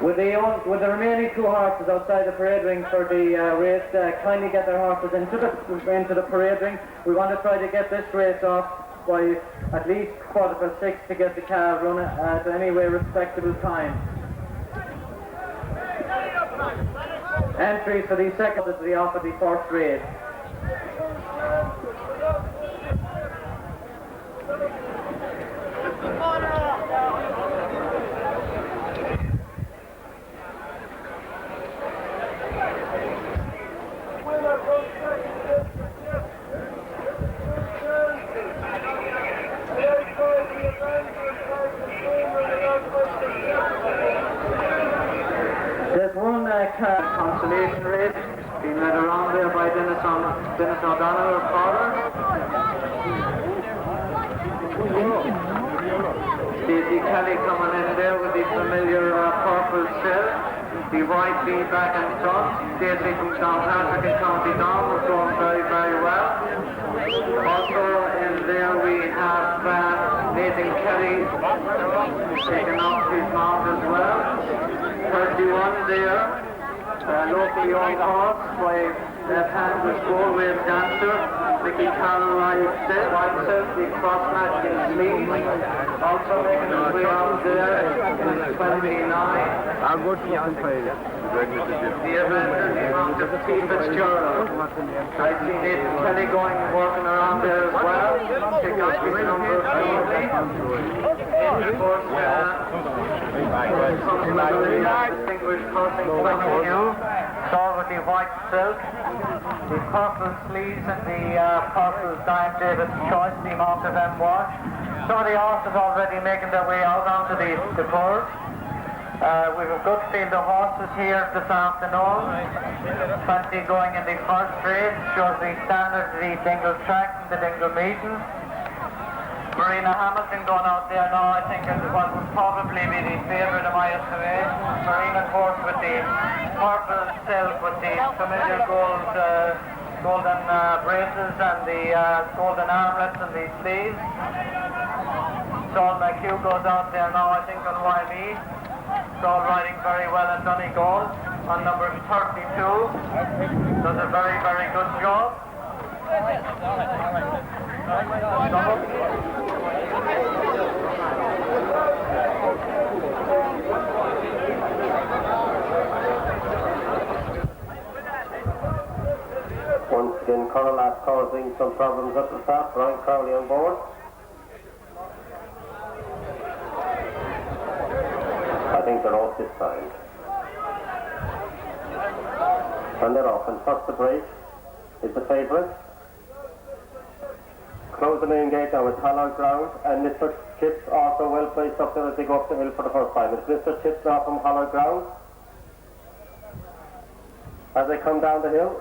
With the remaining two horses outside the parade ring for the race, kindly get their horses into the parade ring. We want to try to get this race off by at least 5:45 to get the car running at anyway respectable time. Entries for the second to the off of the first race. There's one car consolation race being led around there by Dennis O'Donnell, her father. Stacey Kelly coming in there with the familiar purple shell. The white lead back in front. Stacey from Downpatrick in County Down was going very, very well. Also in there we have Nathan Kelly taking off his mount as well. 31 there, locally owned horse by left-hand with four-wave dancer, Mickey Carroll rides the cross-match in Sleeve. Also making his way out there is 29. I'll go to the umpire. The event is on to P. Fitzgerald. I see Nathan Kelly working around there as well. Pick up his number 3. Of course, distinguished person coming in. Start with the white silk, the purple sleeves and the purple Diane David's choice, the amount of M watch. So the horses already making their way out onto the curve. We have a good field of horses here this afternoon. 20 going in the first race, shows the standard, the Dingle track and the Dingle meeting. Marina Hamilton going out there now, I think is what would probably be the favourite of my estimation. Marina, of course, with the purple silk, with the familiar golden braces and the golden armlets and the sleeves. Saul McHugh goes out there now, I think, on YB. Saul riding very well in Donegal on number 32. Does a very, very good job. Once again, Correlath causing some problems at the start. Brian Crowley on board. I think they're off this time. And they're off. And first the break is the favourite. Close the main gate now with hallowed ground, and Mr. Chips also well placed up there as they go up the hill for the first time. It's Mr. Chips now from hallowed ground. As they come down the hill,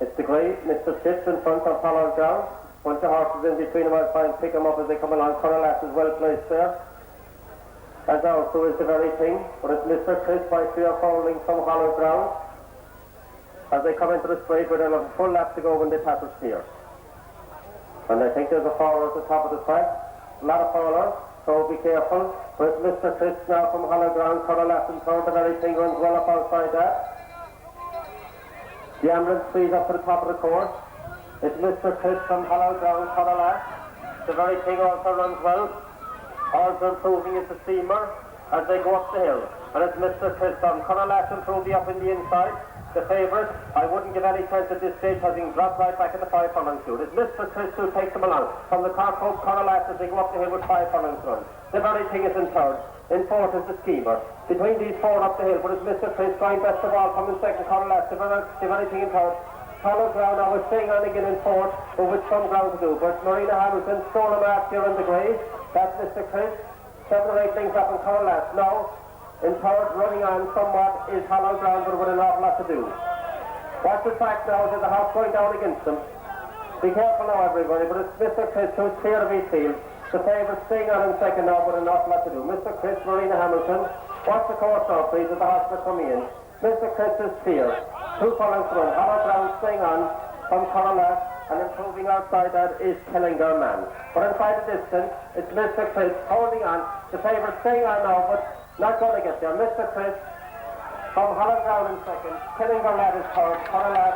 it's the grey Mr. Chips in front of hallowed ground. Bunch of horses in between them. I'll try and pick them up as they come along. Correlath is well placed there. As also is the very thing, but it's Mr. Chris by 3 or 4 lengths from hallowed ground. As they come into the straight, where they'll have a full lap to go when they pass us here. And I think there's a follower at the top of the track. A lot of followers, so be careful. But it's Mr. Chris now from hollow ground, Correlath in front, the very thing runs well up outside that. The ambulance speeds up to the top of the course. It's Mr. Chris from hollow ground, Correlath. The very thing also runs well. Also improving is the steamer as they go up the hill. And it's Mr. Chris from Correlath improving up in the inside. The favourite, I wouldn't give any chance at this stage, having dropped right back at the 5 furlong shoot. It's Mr. Chris who takes them along. From the Cork Hope Correlath as they go up the hill with 5 furlongs run. The very thing is in third. In fourth is the schemer. Between these 4 up the hill, but it's Mr. Chris trying best of all from the second Correlath. The very thing in third. Hollow ground, I was staying on again in fourth, but with some ground to do. But Marina Hamilton stole a mark here in the grey. That's Mr. Chris. 7 or 8 lengths up in Correlath. Now, in third, running on somewhat, is hollow ground, but with an awful lot to do. Watch the track now, is the house going down against them. Be careful now, everybody, but it's Mr. Chris who's clear of his field. The favourite staying on in second now, but an awful lot to do. Mr. Chris, Marina Hamilton. Watch the course now, please, as the house are coming in. Mr. Chris is clear. 2 furlongs run. Hollow ground staying on from Correlath, and improving outside that is Killinger Man. But inside the distance, it's Mr. Chris holding on. The favourite staying on now, but Not going to get there. Mr. Chris from Hollow Ground in second. Dingle Races third. Hollow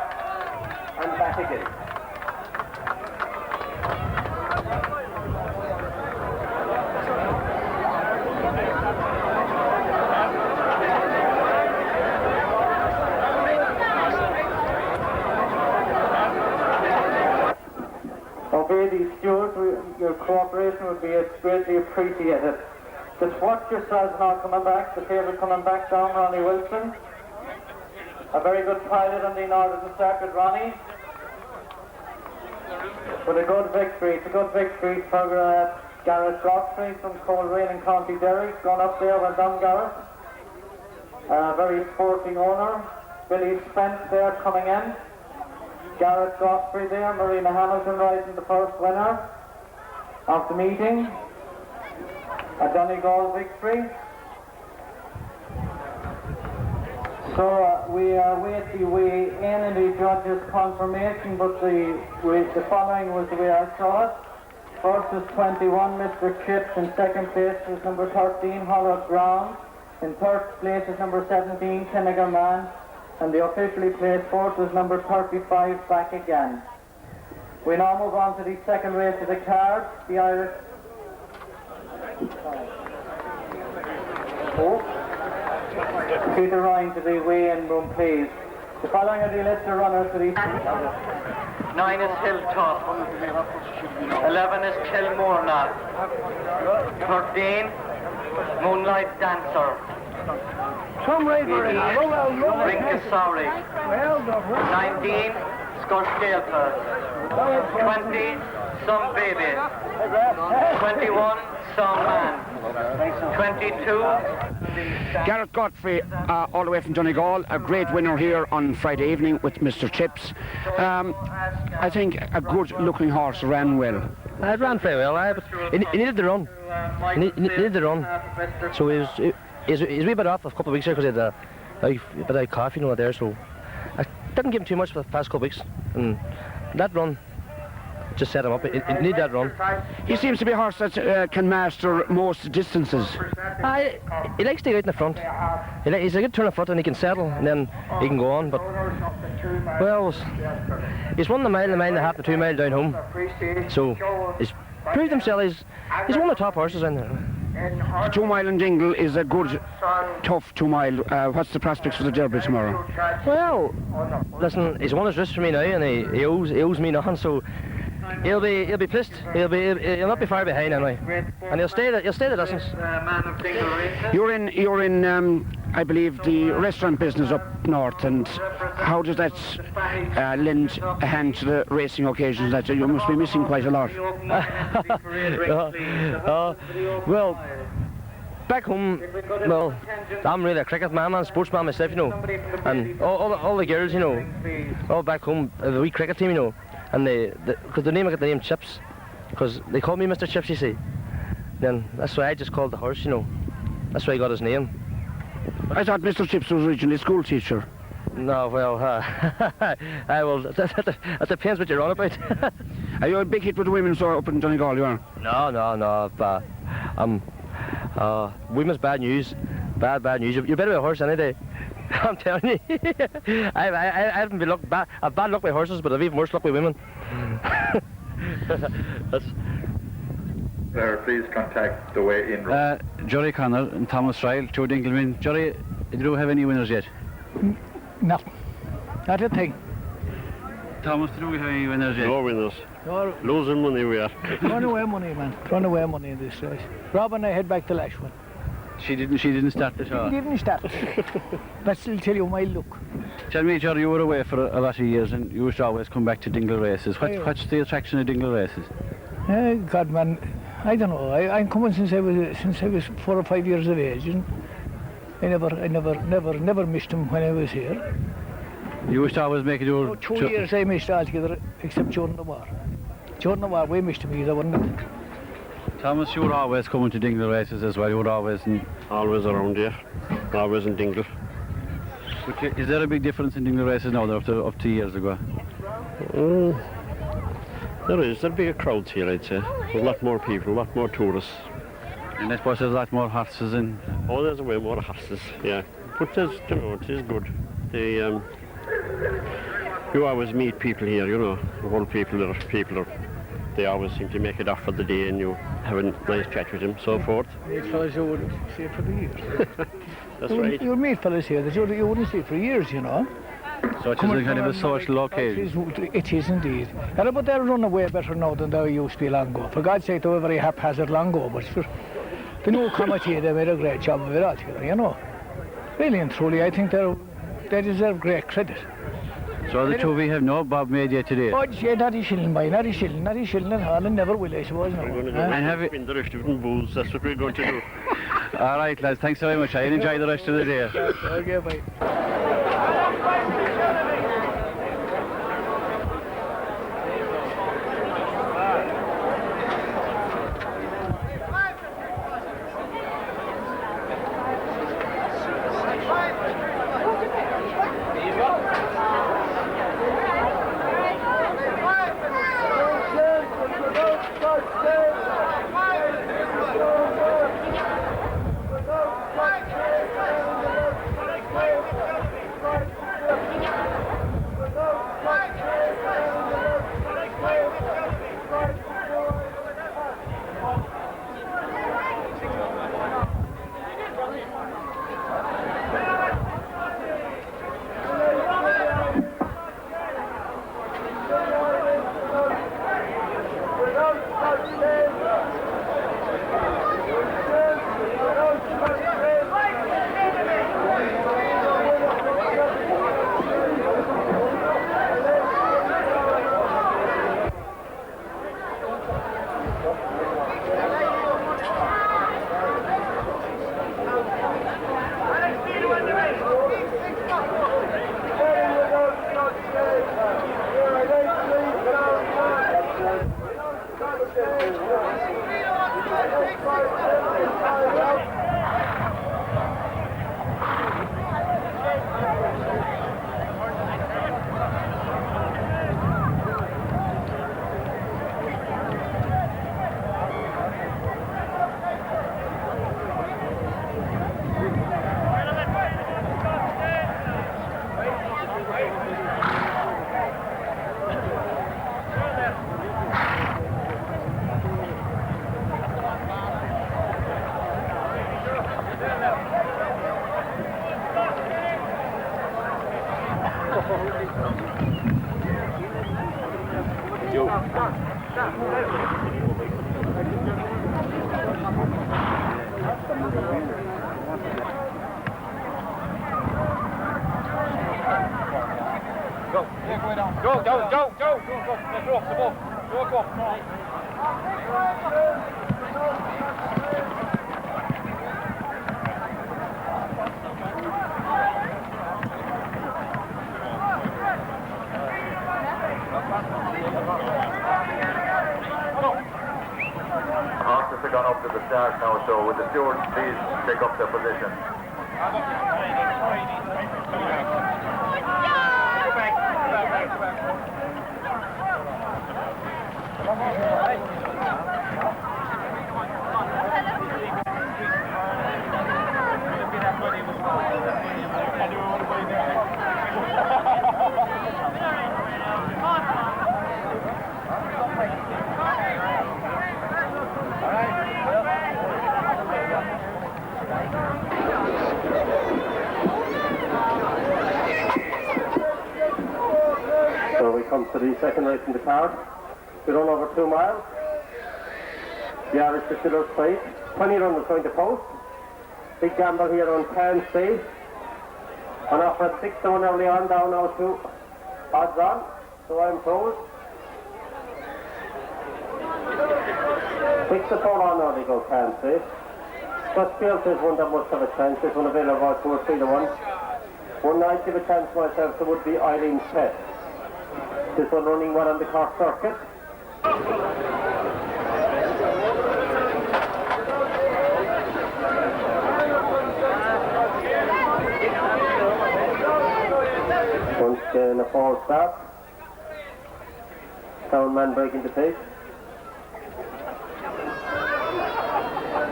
and back again. Okay, these stewards, your cooperation would be greatly appreciated. Just watch yourselves now coming back, the favourite coming back down, Ronnie Wilson. A very good pilot on the Northern Circuit, Ronnie. With a good victory. It's a good victory for Gareth Godfrey from Coleraine in County Derry. Gone up there, well done, Gareth. Very sporting owner. Billy Spence there coming in. Gareth Godfrey there, Marina Hamilton riding the first winner of the meeting. A Donegal victory. So we await the way in and the judges' confirmation, but the following was the way I saw it. First is 21, Mr. Chips. In second place is number 13, Hollow Ground. In third place is number 17, Tinniger Man. And the officially placed fourth is number 35, Back Again. We now move on to the second race of the card, the Irish. Peter Ryan to the weigh-in room, please. The following are the list of runners for the... 9 is Hilltop. 11 is Kilmorna. 13, Moonlight Dancer. Rinkasari. 19, Scorscalpa. 20, Some Baby. 21, Some Man. 22. Gareth Godfrey, all the way from Donegal, a great winner here on Friday evening with Mr. Chips. I think a good-looking horse ran well. It ran very well, but he needed the run. He needed the run. So he's a wee bit off a couple of weeks ago because he had a bit of cough, you know, there. So I didn't give him too much for the past couple of weeks. And that run just set him up. He needed that run. He seems to be a horse that can master most distances. He likes to get out in the front. He's a good turn in front and he can settle and then he can go on. But, well, he's won the mile and a half, the 2 mile down home. So he's proved himself. He's one of the top horses in there. The 2 mile in Dingle is a good, tough 2 mile. What's the prospects for the Derby tomorrow? Well, listen, he's won his wrist for me now and he owes me nothing, so he'll be pissed. He'll not be far behind anyway, and he'll stay the distance. You're in I believe the restaurant business up north, and how does that lend a hand to the racing occasions? That you must be missing quite a lot. Well, back home, well, I'm really a cricket man and sportsman myself, you know, and all the girls, you know, all back home, the wee cricket team, you know. And because the name I got the name Chips, because they called me Mr. Chips, you see. Then that's why I just called the horse, you know. That's why he got his name. I thought Mr. Chips was originally a school teacher. No, well, that depends what you're on about. Are you a big hit with the women so up in Donegal, you are? No. Women's bad news. Bad news. You're better with a horse any day. I'm telling you. I haven't been I've bad luck with horses, but I've even worse luck with women. Please contact the way in. Jerry Connor and Thomas Ryle, Joe Dinkelman. Jerry, did you have any winners yet? No, not a thing. Thomas, did we have any winners yet? No winners. No. Losing money we are. Thrown away money, man. Thrown away money in this race. Rob and I head back to Lashwan. She didn't start the show. She didn't start. But still tell you my look. Tell me, Jerry, you were away for a lot of years and you used to always come back to Dingle Races. What's the attraction of Dingle Races? God, man, I don't know. I'm coming since I was 4 or 5 years of age, and I never missed him when I was here. You used to always make it your... 2 years I missed altogether, except during the war. During the war, we missed him either, wasn't it? Thomas, you were always coming to Dingle Races as well. You were always around here. Always in Dingle. Is there a big difference in Dingle Races now than up to years ago? There is. There are bigger crowds here, I'd say. A lot more people, a lot more tourists. And I suppose there's a lot more horses in. Oh, there's way more horses, yeah. But there's, you know, it is good. They, you always meet people here, you know, old people or they always seem to make it off for the day and you have a nice chat with them, so forth. These fellas you wouldn't see for the years. That's right. You'll meet fellas here that you wouldn't see for years, you know. So it's a kind of a social occasion. It is indeed. Yeah, but they'll run away better now than they used to be long ago. For God's sake, they were very haphazard long ago, but for the new committee, they made a great job of it altogether, you know. Really and truly, I think they deserve great credit. So the two we have no Bob made yet today. Oh, yeah, not a shilling, boy, not a shilling at all, and never will, I suppose. We're going to go and spin the rest of them booze, that's what we're going to do. All right, lads, thanks very much. I'll enjoy the rest of the day. Okay, bye. Horses have gone up to the start now, so would the stewards please take up their position? So we come to the second race in the card. We run over 2 miles. The Irish Distillers Plate. 20 runners going to post. Big gamble here on Can Stay. On offer at 6 to 1 early on, down now to odds on. So I'm told. 6 to 4 on now they go, Can Stay. First field is one that must have a chance. This one available about 2 or 3 to 1. One I'd give a chance myself, so would be Eileen's Pet. This one running well on the Cork circuit. Once again a false start. Sound man breaking the pace.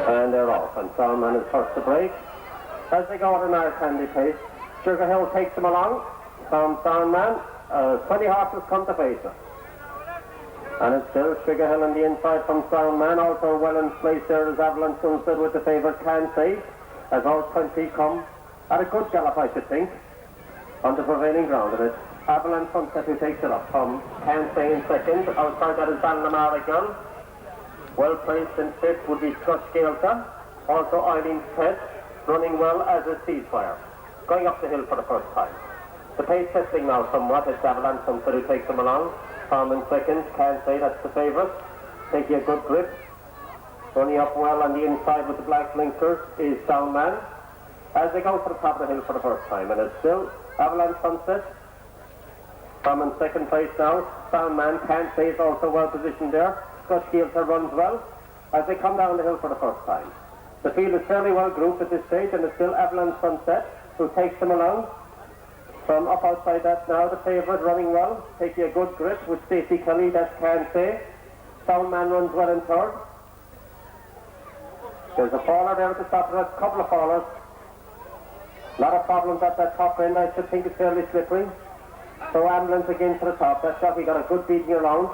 And they're off, and Soundman is first to break. As they go at a nice handy pace, Sugar Hill takes them along from Soundman. 20 horses come to face it. And it's still Sugar Hill on the inside from Soundman. Also well in place there is Avalon Sunset with the favourite Can't Say, as all 20 come at a good gallop, I should think, on the prevailing ground. And it's Avalon Sunset who takes it up from Can't Say in second. Outside that is Balnamara Girl. Well placed in fifth would be Scotch Gaelta. Also Eileen's Pet, running well as is Ceasefire, going up the hill for the first time. The pace settling now somewhat. It's Avalon Sunset who takes them along. Tom in second, Can't Say, that's the favourite. Taking a good grip. Running up well on the inside with the black blinkers is Soundman, as they go to the top of the hill for the first time. And it's still Avalon Sunset. Tom in second place now. Soundman, Can't Say is also well positioned there. Scotch Gaelta runs well as they come down the hill for the first time. The field is fairly well grouped at this stage, and it's still Avalon Sunset who takes them along. From up outside that now, the favourite running well, taking a good grip with Stacey Kelly, that's Can't Say. Soundman runs well in third. There's a faller there at the top of that, a couple of fallers. A lot of problems at that top end. I should think it's fairly slippery. So Ambulance again to the top. That jockey got a good beating around.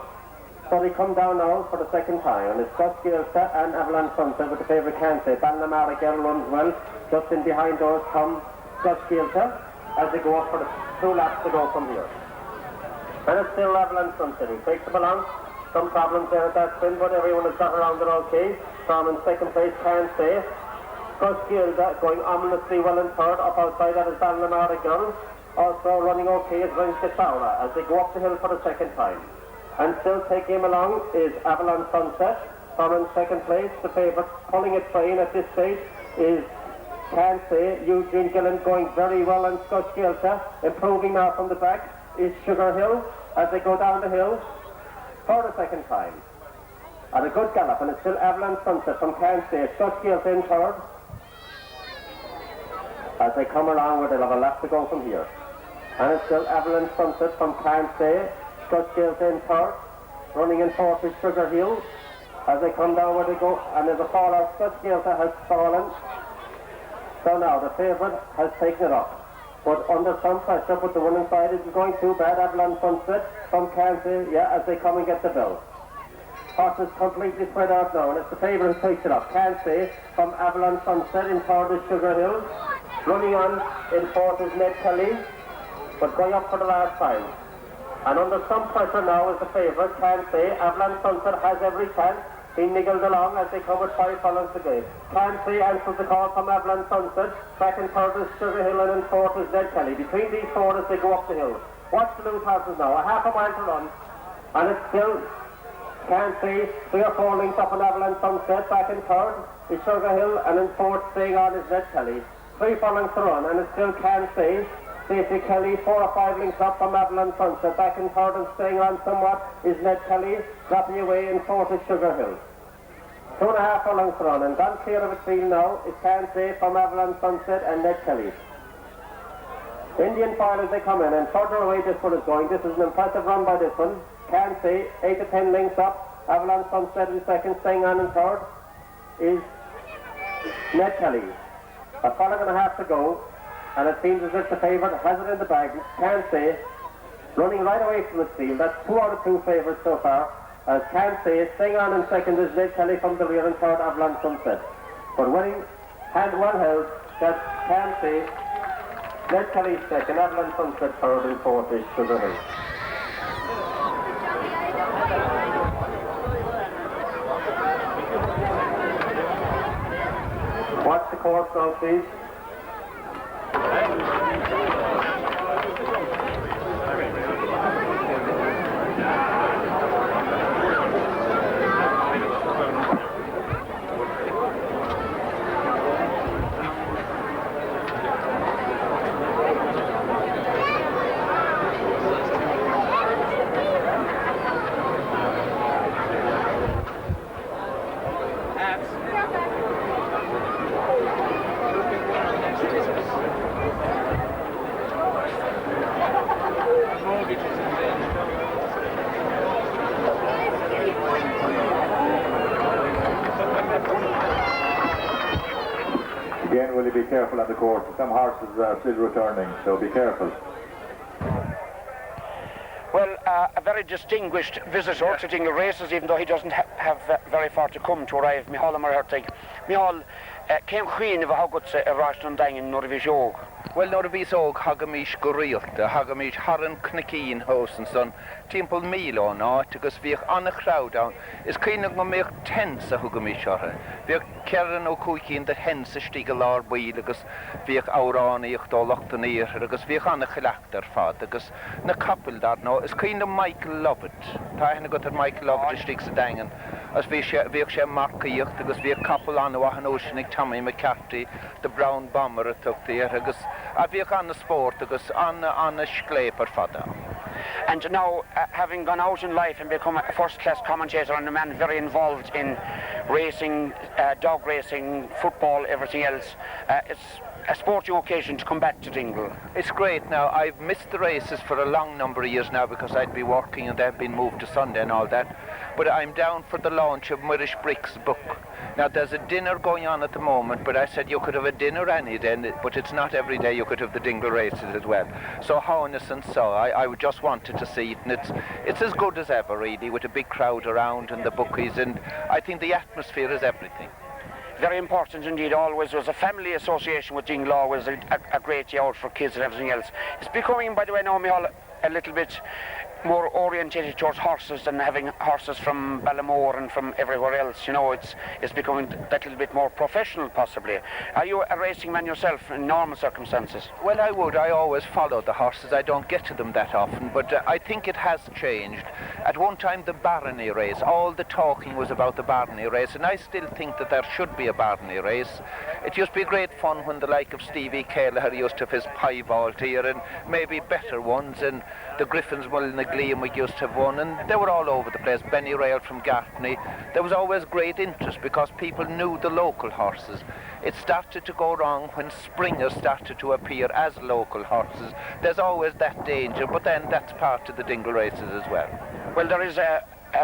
So they come down now for the second time, and it's Scotch Gaelta and Avalon Sunset with the favourite Can't Say. Balnamara Girl runs well. Just in behind those come Scotch Gaelta as they go up for the 2 laps to go from here. And it's still Avalon Sunset who takes them along. Some problems there at that spin, but everyone has got around it okay. From in second place, Can't Say. Scotch Gaelta going ominously well in third. Up outside that is Balnamara Girl. Also running okay is Renske Fowler as they go up the hill for the second time. And still taking him along is Avalon Sunset. From in second place, the favourite pulling a train at this stage is Can't Say. Eugene Gillen going very well on Scotch Gaelta. Improving now from the back is Sugar Hill as they go down the hill for the second time. At a good gallop, and it's still Avalon Sunset from Can't Say. Scotch Gaelta in third as they come along where they'll have a lap to go from here. And it's still Avalon Sunset from Can't Say. Scotch Gaelta in third. Running in fourth is Sugar Hill as they come down where they go. And there's a faller. Scotch Gaelta has fallen. So now the favourite has taken it up. But under some pressure, but the winning side isn't going too bad. Avalon Sunset from Can't Say, yeah, as they come and get the bell. Horses completely spread out now, and it's the favourite who takes it up. Can't Say from Avalon Sunset. In third is Sugar Hill. Running on in fourth is Ned Kelly, but going up for the last time. And under some pressure now is the favourite, Can't Say. Avalon Sunset has every chance. He niggled along as they come with 5 furlongs to go. Can't Say answers the call from Avalon Sunset. Back in third is Sugar Hill, and in fourth is Ned Kelly. Between these 4 as they go up the hill. Watch the loose horses now. A half a mile to run. And it's still Can't Say 3 or 4 lengths up on Avalon Sunset. Back in third is Sugar Hill, and in fourth staying on is Ned Kelly. 3 furlongs to run, and it's still Can't Say. Stacey Kelly, 4 or 5 links up from Avalon Sunset. Back in third and staying on somewhat is Ned Kelly. Dropping away in fourth is Sugar Hill. 2.5 furlongs to run, and gone clear of its field now is Can't Say from Avalon Sunset and Ned Kelly. Indian file as they come in, and further away this one is going. This is an impressive run by this one. Can't Say, 8 to 10 links up. Avalon Sunset in second, staying on in third is Ned Kelly. A furlong and a half to go, and it seems as if the favourite has it in the bag. Can't Say, running right away from the field. That's 2 out of 2 favourites so far. As Can't Say, staying on in second is Ned Kelly from the rear, and third Avalon Sunset. But winning, hand well held, that's Can't Say. Ned Kelly second, Avalon Sunset third, and fourth is Sugar Hill. Watch the course now, please. Again, will you be careful on the course? Some horses are still returning, so be careful. Well, a very distinguished visitor to Dingle Races, even though he doesn't have very far to come to arrive. Micheál Marhertig. Micheál, came Queen of a Hogut Rashton Dang in Norvisjog. Well, Norvisjog Hagamish Gorilt, Hagamish Haran Knikin House and son, Temple Milo, no, because we're on a crowd down. It's kind of a mere tense a Hagamish or we're Karen O'Cookin the hens stigal our way, because we're our on ich to locked the near, because we're on a collector fad, because the couple that no, it's kind of Michael Lovett. Tahan got Michael Lovett sticks a dangen. As we share Mark because we're couple on the Wahan Ocean, Tommy McCarthy, the brown bomber took there, because we're on the sport, because on a scraper fada. And now, having gone out in life and become a first-class commentator and a man very involved in racing, dog racing, football, everything else, it's a sporting occasion to come back to Dingle. It's great now. I've missed the races for a long number of years now because I'd be working and they've been moved to Sunday and all that. But I'm down for the launch of Mirish Brick's book. Now there's a dinner going on at the moment, but I said you could have a dinner any day, but it's not every day. You could have the Dingle Races as well. So honest and so, I just wanted to see it, and it's as good as ever really, with a big crowd around and the bookies, and I think the atmosphere is everything. Very important indeed. Always was a family association with Dingle, always a great day out for kids and everything else. It's becoming, by the way, now, Micheál, a little bit more orientated towards horses than having horses from Ballamore and from everywhere else. You know, it's becoming that little bit more professional, possibly. Are you a racing man yourself in normal circumstances? Well, I would. I always follow the horses. I don't get to them that often, but I think it has changed. At one time, the Barony race, all the talking was about the Barony race, and I still think that there should be a Barony race. It used to be great fun when the like of Stevie Kelleher used to have his piebald here, and maybe better ones, and the Griffins, well, in the Gleam we used to have one, and they were all over the place. Benny Rail from Gartney. There was always great interest because people knew the local horses. It started to go wrong when springers started to appear as local horses. There's always that danger, but then that's part of the Dingle Races as well. Well, there is a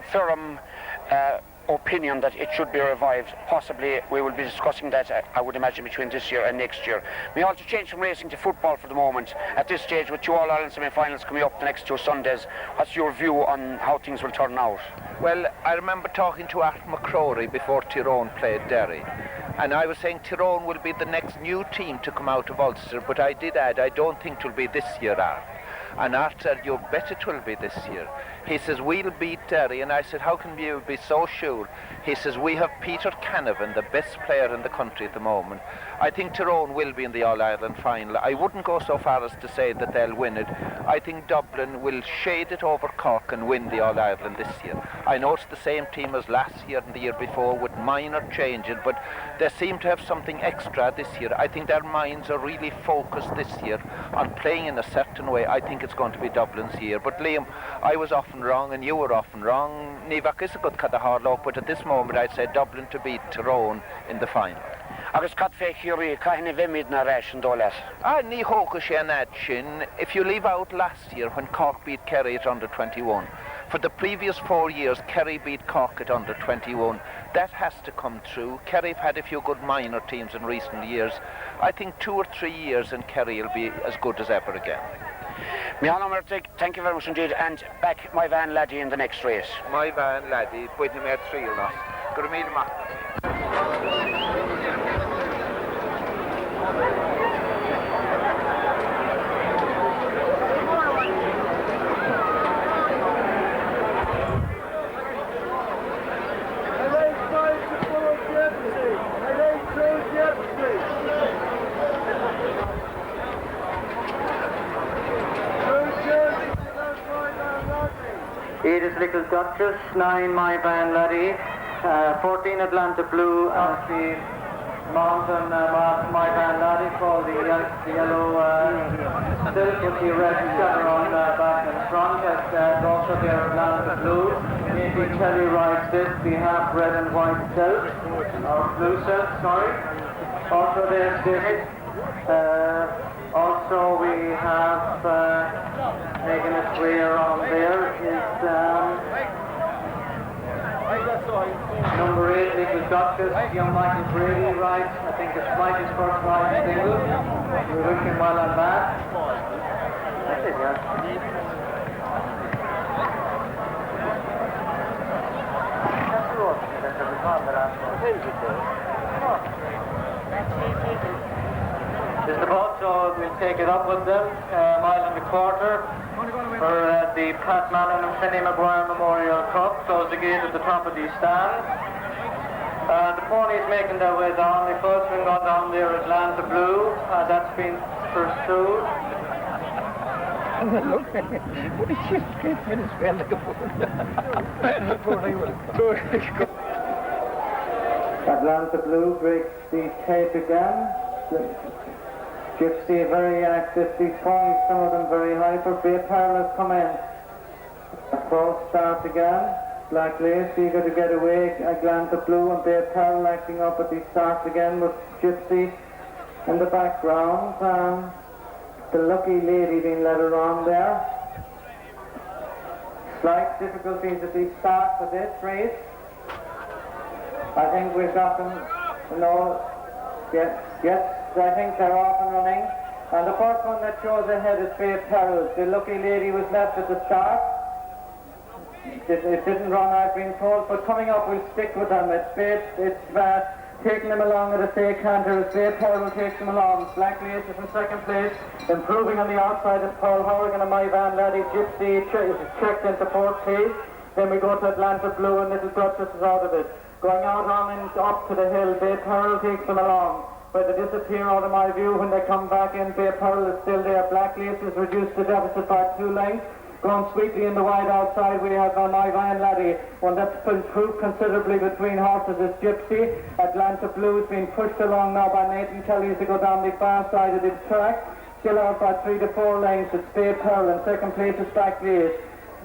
firm opinion that it should be revived. Possibly we will be discussing that, I would imagine, between this year and next year. We also change from racing to football for the moment. At this stage, with 2 All-Ireland semi-finals coming up the next 2 Sundays, what's your view on how things will turn out? Well, I remember talking to Art McCrory before Tyrone played Derry, and I was saying Tyrone will be the next new team to come out of Ulster, but I did add, I don't think it will be this year, Art. And Art said, you bet it will be this year. He says, we'll beat Derry. And I said, how can you be so sure? He says, we have Peter Canavan, the best player in the country at the moment. I think Tyrone will be in the All-Ireland final. I wouldn't go so far as to say that they'll win it. I think Dublin will shade it over Cork and win the All-Ireland this year. I know it's the same team as last year and the year before with minor changes, but they seem to have something extra this year. I think their minds are really focused this year on playing in a certain way. I think it's going to be Dublin's year. But Liam, I was often wrong and you were often wrong. Nivak is a good kind of hard luck, but at this moment I'd say Dublin to beat Tyrone in the final. Agus cat fé chiúí caiinna bhimid na réis an dólas. Ní hóga sé an ad sin. If you leave out last year when Cork beat Kerry at under 21, for the previous 4 years Kerry beat Cork at under 21. That has to come true. Kerry have had a few good minor teams in recent years. I think 2 or 3 years and Kerry will be as good as ever again. Micheál Marhertig, thank you very much indeed, and back my van laddie in the next race. My van laddie, pwyd ni me'r tri yno. Gwrmyd yma. It is Little Duchess, 9 My Van Laddie, 14 Atlanta Blue at the mountain My Van Laddie, called the yellow silk with the red shutter on back and front. That's also their Atlanta Blue. Maybe Kelly rides this, the half red and white silk, or blue silk, sorry. Also there's this. Also we have making its way around there is Number 8, Dingle Duchess, young Michael Brady rides. I think it's Michael's first ride in Dingle. We wish him well on that. That's it, yeah. That's the road. That's the record that I'm This is the boat, so we'll take it up with them, mile and a quarter, for the Pat Mallon and Finney Maguire Memorial Cup. Close the gate at the top of the stand. The ponies making their way down. The first one gone down there, Atlanta Blue. That's been pursued. Atlanta Blue breaks the tape again. Gypsy very active, these ponies, some of them very hyper. Bay Pearl has come in. A false start again. Black Lace eager to get away. Atlanta Blue and Bay Pearl acting up at the start again with Gypsy in the background. The Lucky Lady being led around there. Slight difficulties at the start for this race. I think we've got them, yes, I think they're off and running. And the first one that shows ahead is Bay Pearl. The Lucky Lady was left at the start. It didn't run, I've been told, but coming up we'll stick with them. It's taking them along at a safe canter. Bay Pearl will take them along. Black Lace is in second place. Improving on the outside is Paul Horrigan and My Van Laddie. Gypsy checked into fourth place. Then we go to Atlanta Blue and Little Duchess is out of it. Going out on and up to the hill, Bay Pearl takes them along. But they disappear out of my view when they come back in. Bay Pearl is still there. Black Lace has reduced the deficit by 2 lengths. Going sweetly in the wide outside, we have My Van Laddie. One that's improved considerably between horses is Gypsy. Atlanta Blue has been pushed along now by Nathan Kelly as they go down the far side of the track. Still out by 3 to 4 lengths. It's Bay Pearl. In second place is Black Lace.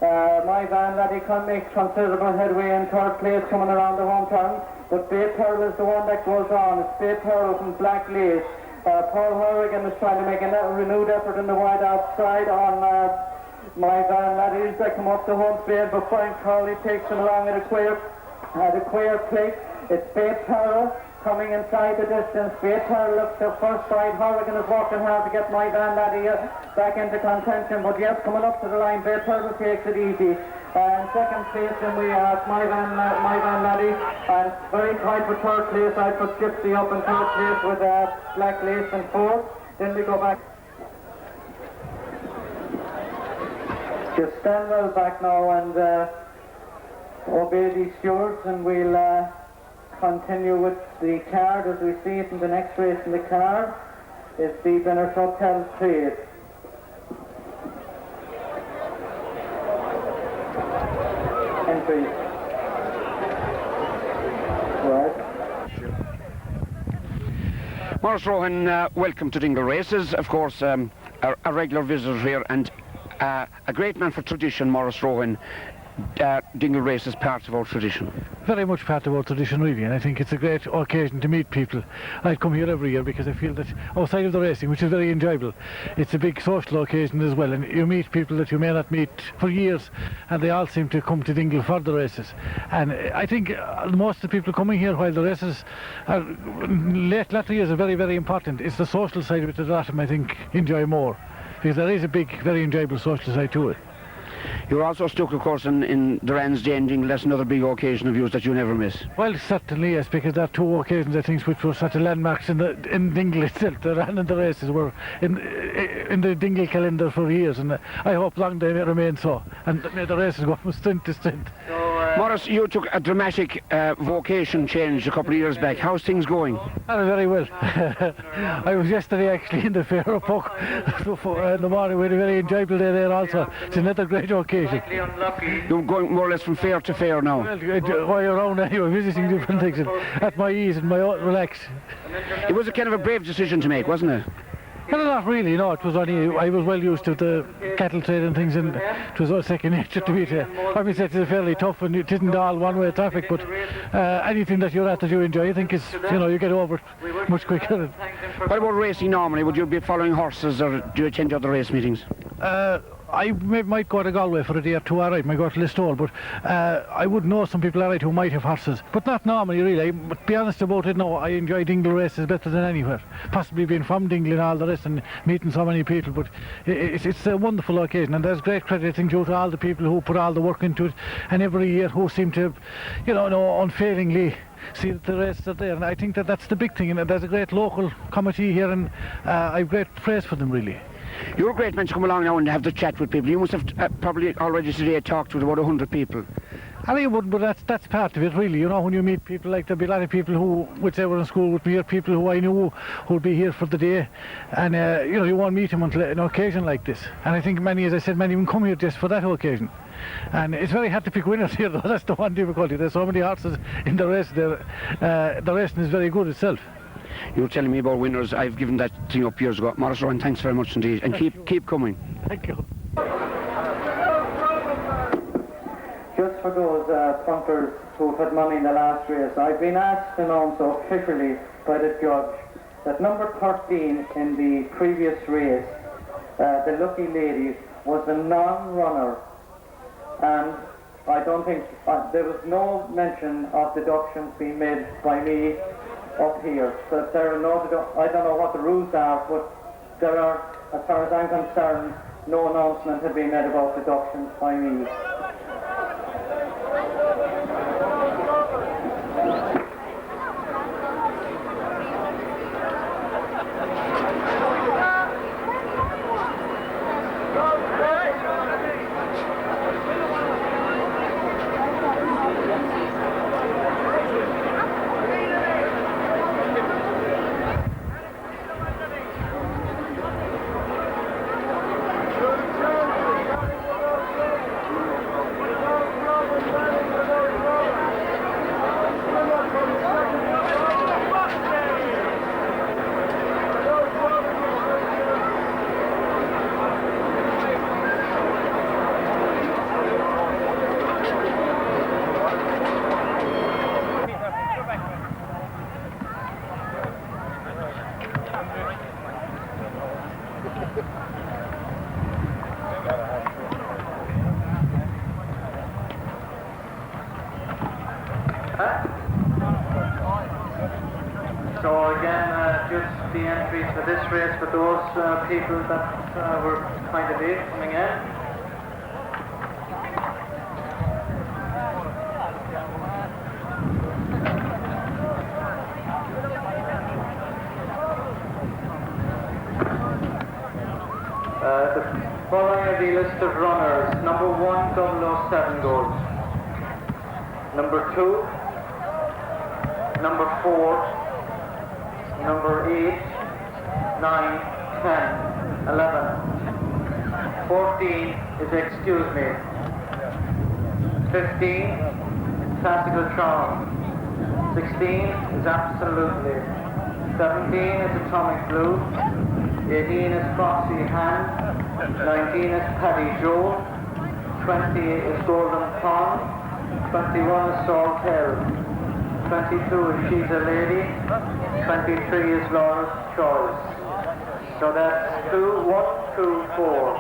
My Van Laddie makes considerable headway in third place coming around the home turn. But Bay Pearl is the one that goes on. It's Bay Pearl from Black Lace. Paul Horrigan is trying to make a renewed effort in the wide outside on My Van Laddie. They come up the home straight, but Frank Carley takes them along at a queer click. It's Bay Pearl coming inside the distance. Bay Pearl looks to first side. Horrigan is working hard to get My Van Laddie back into contention, but yes, coming up to the line, Bay Pearl takes it easy. In second place, then we have My Van Laddie, and very tight for third place. I put Gypsy up in third place with Black Lace in fourth. Then we go back. Just stand well back now and obey the stewards, and we'll continue with the card as we see it in the next race in the card. Is the Benner's Hotel Trade. Entries. Right. Maurice Rohan, welcome to Dingle Races. Of course, a regular visitor here and a great man for tradition, Maurice Rohan. Dingle Races part of our tradition. Very much part of our tradition, really, and I think it's a great occasion to meet people. I come here every year because I feel that outside of the racing, which is very enjoyable, it's a big social occasion as well, and you meet people that you may not meet for years, and they all seem to come to Dingle for the races. And I think most of the people coming here while the races are latter years are very, very important. It's the social side of it that a lot of them, I think, enjoy more, because there is a big, very enjoyable social side to it. You're also stuck, of course, in the Rand's Day in Dingle. That's another big occasion of yours that you never miss. Well, certainly, yes, because there are 2 occasions, I think, which were such a landmarks in Dingle itself. The Rand and the races were in the Dingle calendar for years, and I hope long they may remain so. And may the races go from strength to strength. Maurice, you took a dramatic vocation change a couple of years back. How's things going? Very well. I was yesterday actually in the fair of Puck in the morning. We had a very enjoyable day there also. It's another great occasion. You're going more or less from fair to fair now. Well, while you're around anyway, visiting different things at my ease and my own relax. It was a kind of a brave decision to make, wasn't it? Well, not really, no. It was only, I was well used to the cattle trade and things, and it was all second nature to me. I mean, it's fairly tough, and it isn't all one-way traffic, but anything that you're at that you enjoy, I think is, you get over it much quicker. What about racing normally? Would you be following horses, or do you attend other race meetings? I might go to Galway for a day or two, all right, might go to Listowel, but I would know some people, all right, who might have horses, but not normally, really. But to be honest about it, no, I enjoy Dingle Races better than anywhere, possibly being from Dingle and all the rest and meeting so many people, but it's a wonderful occasion, and there's great credit, I think, due to all the people who put all the work into it, and every year who seem to, unfailingly see that the races are there, and I think that's the big thing, and there's a great local committee here, and I've great praise for them, really. You're a great man to come along now and have the chat with people. You must have probably already today talked with about 100 people. I think you would, but that's part of it, really. When you meet people, like there'll be a lot of people who would say were in school with me, or people who I knew who'd be here for the day, and you won't meet them until an occasion like this. And I think many, as I said, many of them come here just for that occasion. And it's very hard to pick winners here, though. That's the one difficulty. There's so many horses in the race there. The racing is very good itself. You were telling me about winners. I've given that thing up years ago. Morris Rowan, thanks very much indeed, and keep coming. Thank you. Just for those punters who've had money in the last race, I've been asked to announce officially by the judge that number 13 in the previous race, the Lucky Lady, was a non-runner, and I don't think there was no mention of deductions being made by me up here. So there are no, I don't know what the rules are, but there are, as far as I'm concerned, no announcement had been made about deductions by me. So again, just the entries for this race for those people that were kind of late coming in. The following are the list of runners. Number 1, 007 goals. Number 2, number 4, number 8, 9, 10, 11, 14 is excuse me, 15 classical charm, 16 is absolutely, 17 is atomic blue, 18 is Foxy Hand, 19 is Paddy Joe, 20 is Golden Pond, 21 is Salt Hill, 22 is She's a Lady, 23 is Laura's Choice. So that's 2, 1, 2, 4,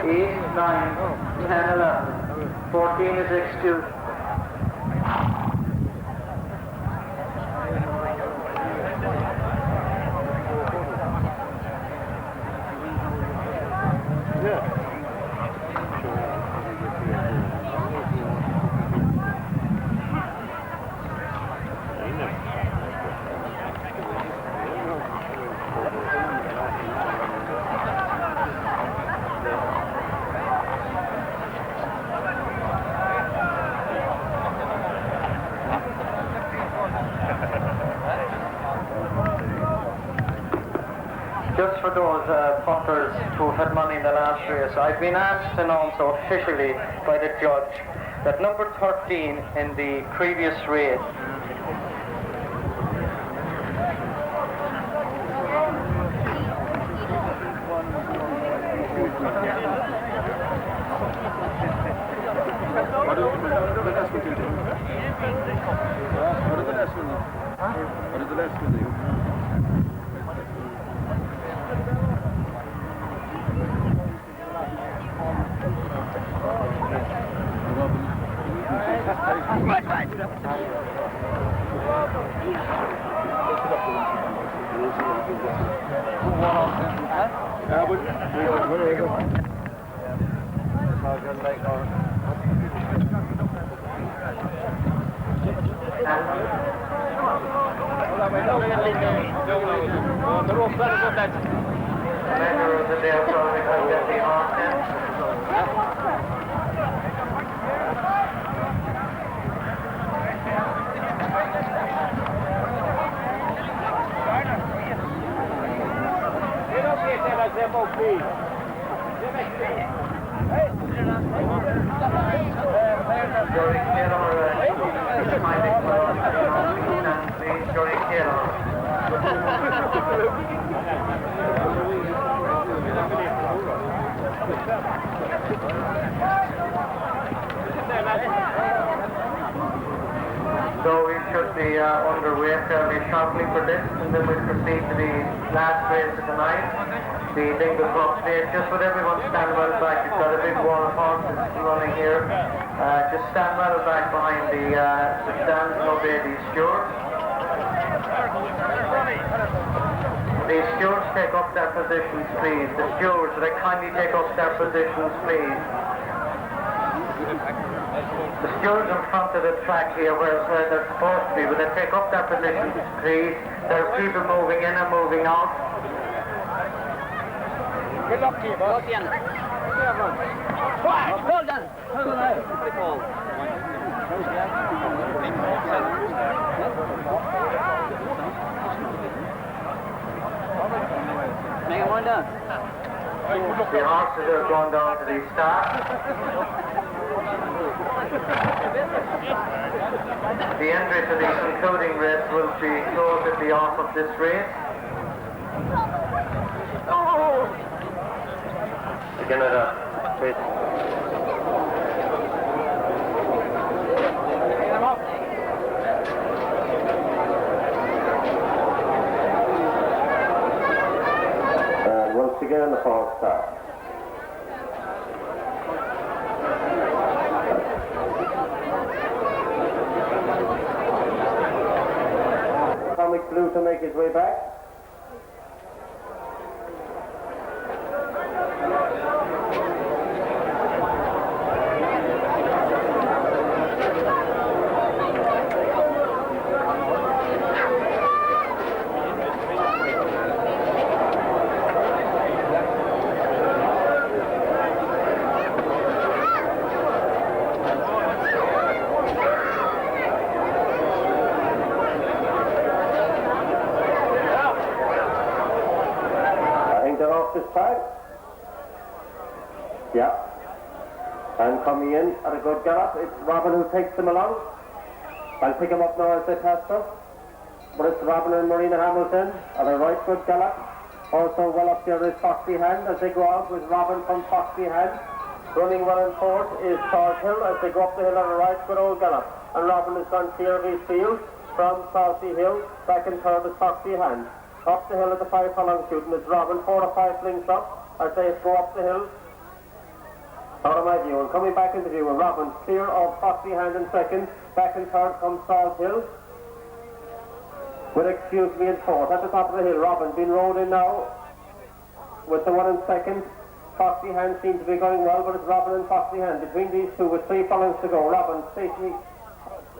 8, 9, 10, 11, 14 is excuse. Just for those punters who had money in the last race, I've been asked to announce officially by the judge that number 13 in the previous race, Measure of the day, so we can get the horse in. Jory Taylor, smiling for us, and please, Jory Taylor. So we should be underway fairly sharply for this, and then we'll proceed to the last race of the night, the Dingle Races. Just with everyone stand well back, we've got a big wall of horses running here. Just stand well back behind the stands and obey the stewards. The stewards take up their positions, please. The stewards, they kindly take up their positions, please. The stewards in front of the track here where they're supposed to be, but they take up their positions, please. There are people moving in and moving out. Good luck to you, boss. Well done. Make one down. The horses are going down to the start. The entry to the concluding race will be closed at the off of this race. Again at a race. And once again, the false start. Blue to make his way back. This side. Yeah. And coming in at a good gallop, it's Robin who takes them along. I'll pick him up now as they pass us. But it's Robin and Marina Hamilton at a right good gallop. Also well up there is Foxy Hand as they go out with Robin from Foxy Hand. Running well in fourth is Charles Hill as they go up the hill at a right good old gallop. And Robin has gone clear of his field from Foxy Hill. Back in third is Foxy Hand. Up the hill at the 5 furlong shooting is Robin, 4 or 5 links up as they go up the hill. Out of my view, and coming back into view, Robin clear of Foxy Hand in second. Back in third comes Salt Hill. With excuse me in fourth. At the top of the hill, Robin being rolled in now with the one in second. Foxy Hand seems to be going well, but it's Robin and Foxy Hand. Between these two with 3 furlongs to go, Robin, Stacey,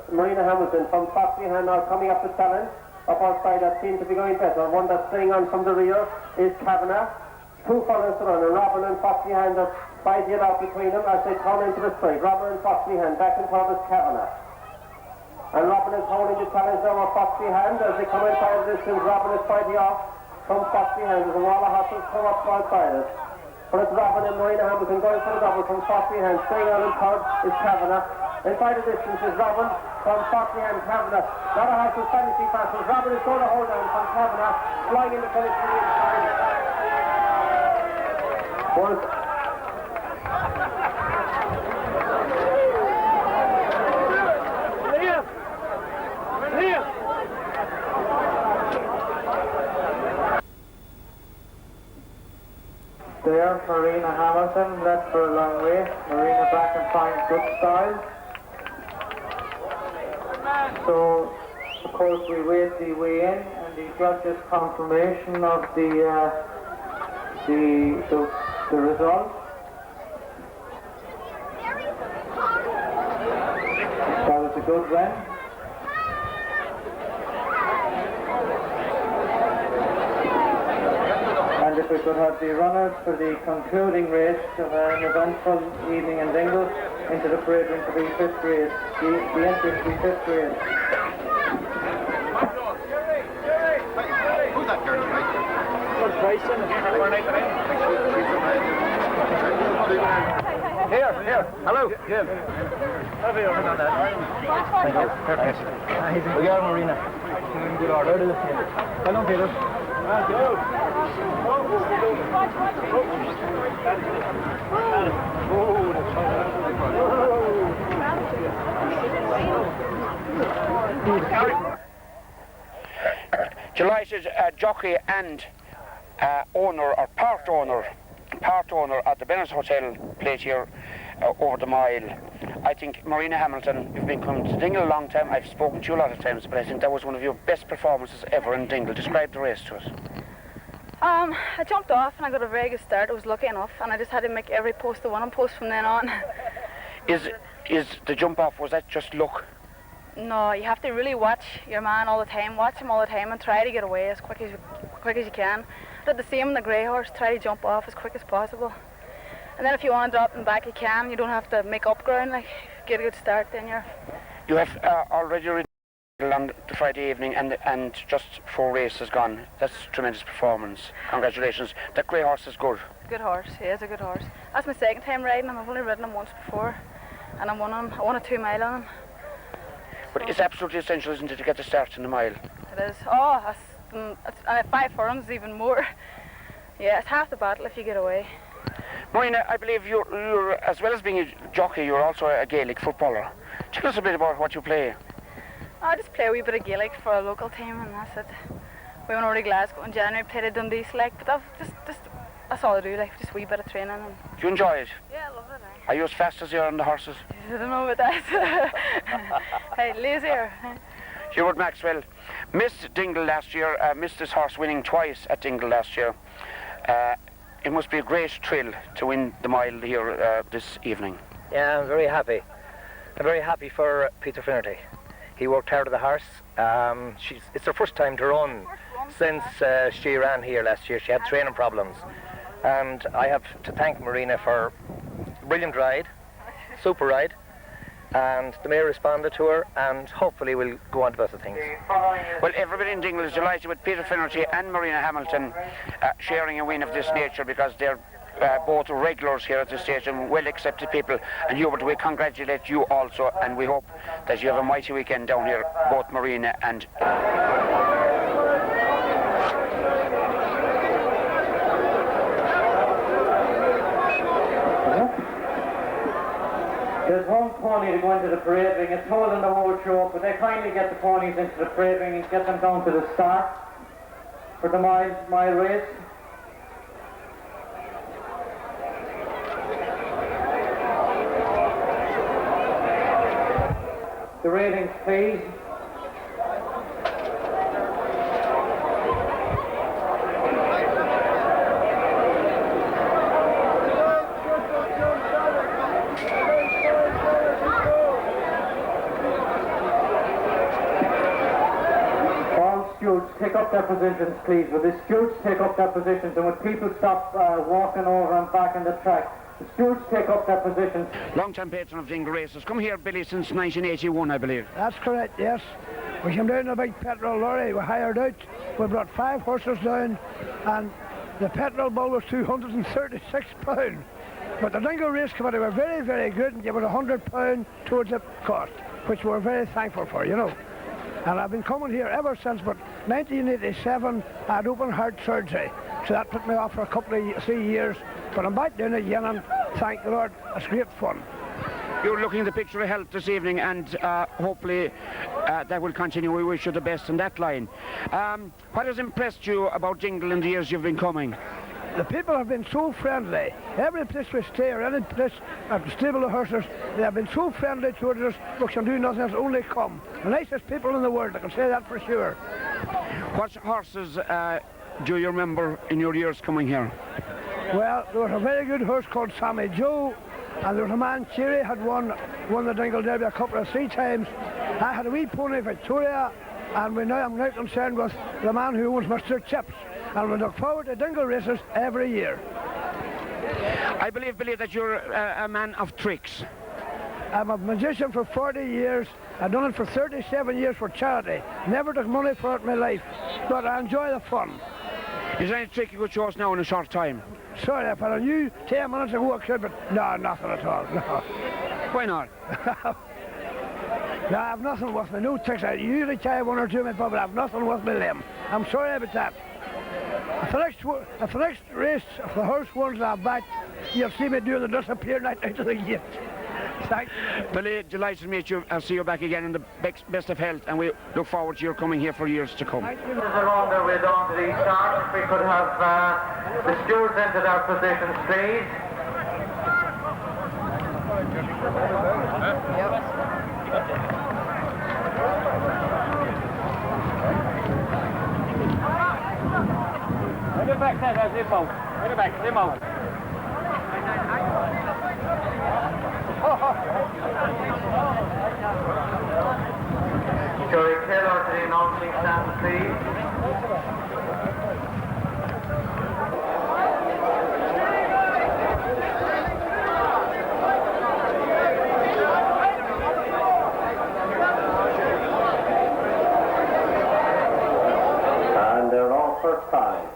Marina Hamilton from Foxy Hand now coming up the challenge. Up outside that seems to be going better. One that's staying on from the rear is Kavanagh. 2 furlongs to run, and Robin and Foxy Hand are fighting it out between them as they turn into the straight. Robin and Foxy Hand, back in front is Kavanagh. And Robin is holding the challenge now of Foxy Hand as they come inside the distance. Robin is fighting off from Foxy Hand. There's a wall of horses come up outside it. But it's Robin and Marina Hamilton going for the double from Foxy Hand. Staying on in third is Kavanagh. Inside the distance is Robin from Foxy Hand, Kavanagh. Not a horse with fantasy passes. Robin is going to hold on from Kavanagh, flying in the finish to the inside. Once. There, Marina Hamilton led for a long way. Marina back and finds good style. So, of course, we wait the way in, and and the judge's confirmation of the result. That was a good run. And if we could have the runners for the concluding race of an eventful evening in Dingle into the parade ring to be fifth race, the entry to be fifth race. Who's that girl? Here. Hello. Jim. Have you ever done that? Thank you. Perfect. We got Marina. Good order. Hello, Peter. Delighted jockey and owner or part owner at the Bennett's Hotel plate here over the mile. I think Marina Hamilton, you've been coming to Dingle a long time. I've spoken to you a lot of times, but I think that was one of your best performances ever in Dingle. Describe the race to us. I jumped off and I got a very good start. I was lucky enough, and I just had to make every post a winning post from then on. Is the jump off, was that just luck? No, you have to really watch your man all the time, watch him all the time, and try to get away as quick as you can. Did the same in the grey horse, try to jump off as quick as possible. And then if you want to drop them back, you can. You don't have to make up ground. Like, get a good start, then you're... You have already ridden on the Friday evening, and just 4 races gone. That's a tremendous performance. Congratulations. That grey horse is good. Good horse, he is a good horse. That's my second time riding him. I've only ridden him once before, and I won a 2 mile on him. But it's absolutely essential, isn't it, to get the start in the mile? It is. Oh, and at 5 furlongs even more. Yeah, it's half the battle if you get away. Marina, I believe you're as well as being a jockey, you're also a Gaelic footballer. Tell us a bit about what you play. I just play a wee bit of Gaelic for a local team, and that's it. We went over to Glasgow in January, played at Dundee Select, but that's all I do, like, just a wee bit of training. And do you enjoy it? yeah, I love it. Are you as fast as you are on the horses? I don't know about that. Hey, lazier. Hubert Maxwell missed Dingle last year, missed his horse winning twice at Dingle last year. It must be a great thrill to win the mile here this evening. Yeah, I'm very happy. I'm very happy for Peter Finnerty. He worked hard with the horse. It's her first time to run since she ran here last year. She had training problems. And I have to thank Marina for a brilliant ride, super ride. And the mayor responded to her, and hopefully we'll go on to better things. Well, everybody in Dingle is delighted with Peter Finnerty and Marina Hamilton sharing a win of this nature, because they're both regulars here at the stage and well accepted people. And Hubert, we congratulate you also, and we hope that you have a mighty weekend down here, both Marina and... There's one pony to go into the parade ring. It's holding the whole show, but they kindly get the ponies into the parade ring and get them down to the start for the mile race. The ratings, please. Take up their positions, please. Will the stewards take up their positions, and would people stop walking over and back in the track? The stewards take up their positions. Long-time patron of Dingle Races. Come here, Billy, since 1981, I believe. That's correct, yes. We came down in a big petrol lorry. We hired out. We brought 5 horses down, and the petrol bill was £236. But the Dingle Race Committee were very, very good and gave us £100 towards the cost, which we're very thankful for, you know. And I've been coming here ever since, but 1987 I had open heart surgery, so that put me off for a couple of 3 years. But I'm back doing it again, and thank the Lord, it's great fun. You're looking at the picture of health this evening, and hopefully that will continue. We wish you the best in that line. What has impressed you about Dingle in the years you've been coming? The people have been so friendly. Every place we stay, or any place at the stable of horses, they have been so friendly towards us. We can do nothing else, only come. The nicest people in the world, I can say that for sure. What horses do you remember in your years coming here? Well, there was a very good horse called Sammy Joe, and there was a man, Cherry, had won the Dingle Derby a couple of 3 times. I had a wee pony, Victoria, and I'm now concerned with the man who owns Mr. Chips, and we look forward to Dingle Races every year. I believe, Billy, that you're a man of tricks. I'm a magician for 40 years. I've done it for 37 years for charity. Never took money for it in my life, but I enjoy the fun. Is there any trick you could show us now in a short time? Sorry, if I knew 10 minutes ago I could, but no, nothing at all, no. Why not? No, I have nothing with me, no tricks. I usually try 1 or 2 of my pub, but I have nothing with me limb. I'm sorry about that. If the next race, if the horse wins that back, you'll see me doing the disappear out of the gate. Thanks. Billy, delighted to meet you. I'll see you back again in the best of health, and we look forward to your coming here for years to come. As they're on their way down to the start, if we could have the stewards into their positions, please. Get back there, Zimmo. Get back, Zimmo. Joey Taylor to the announcing stand, please. And they're off for time.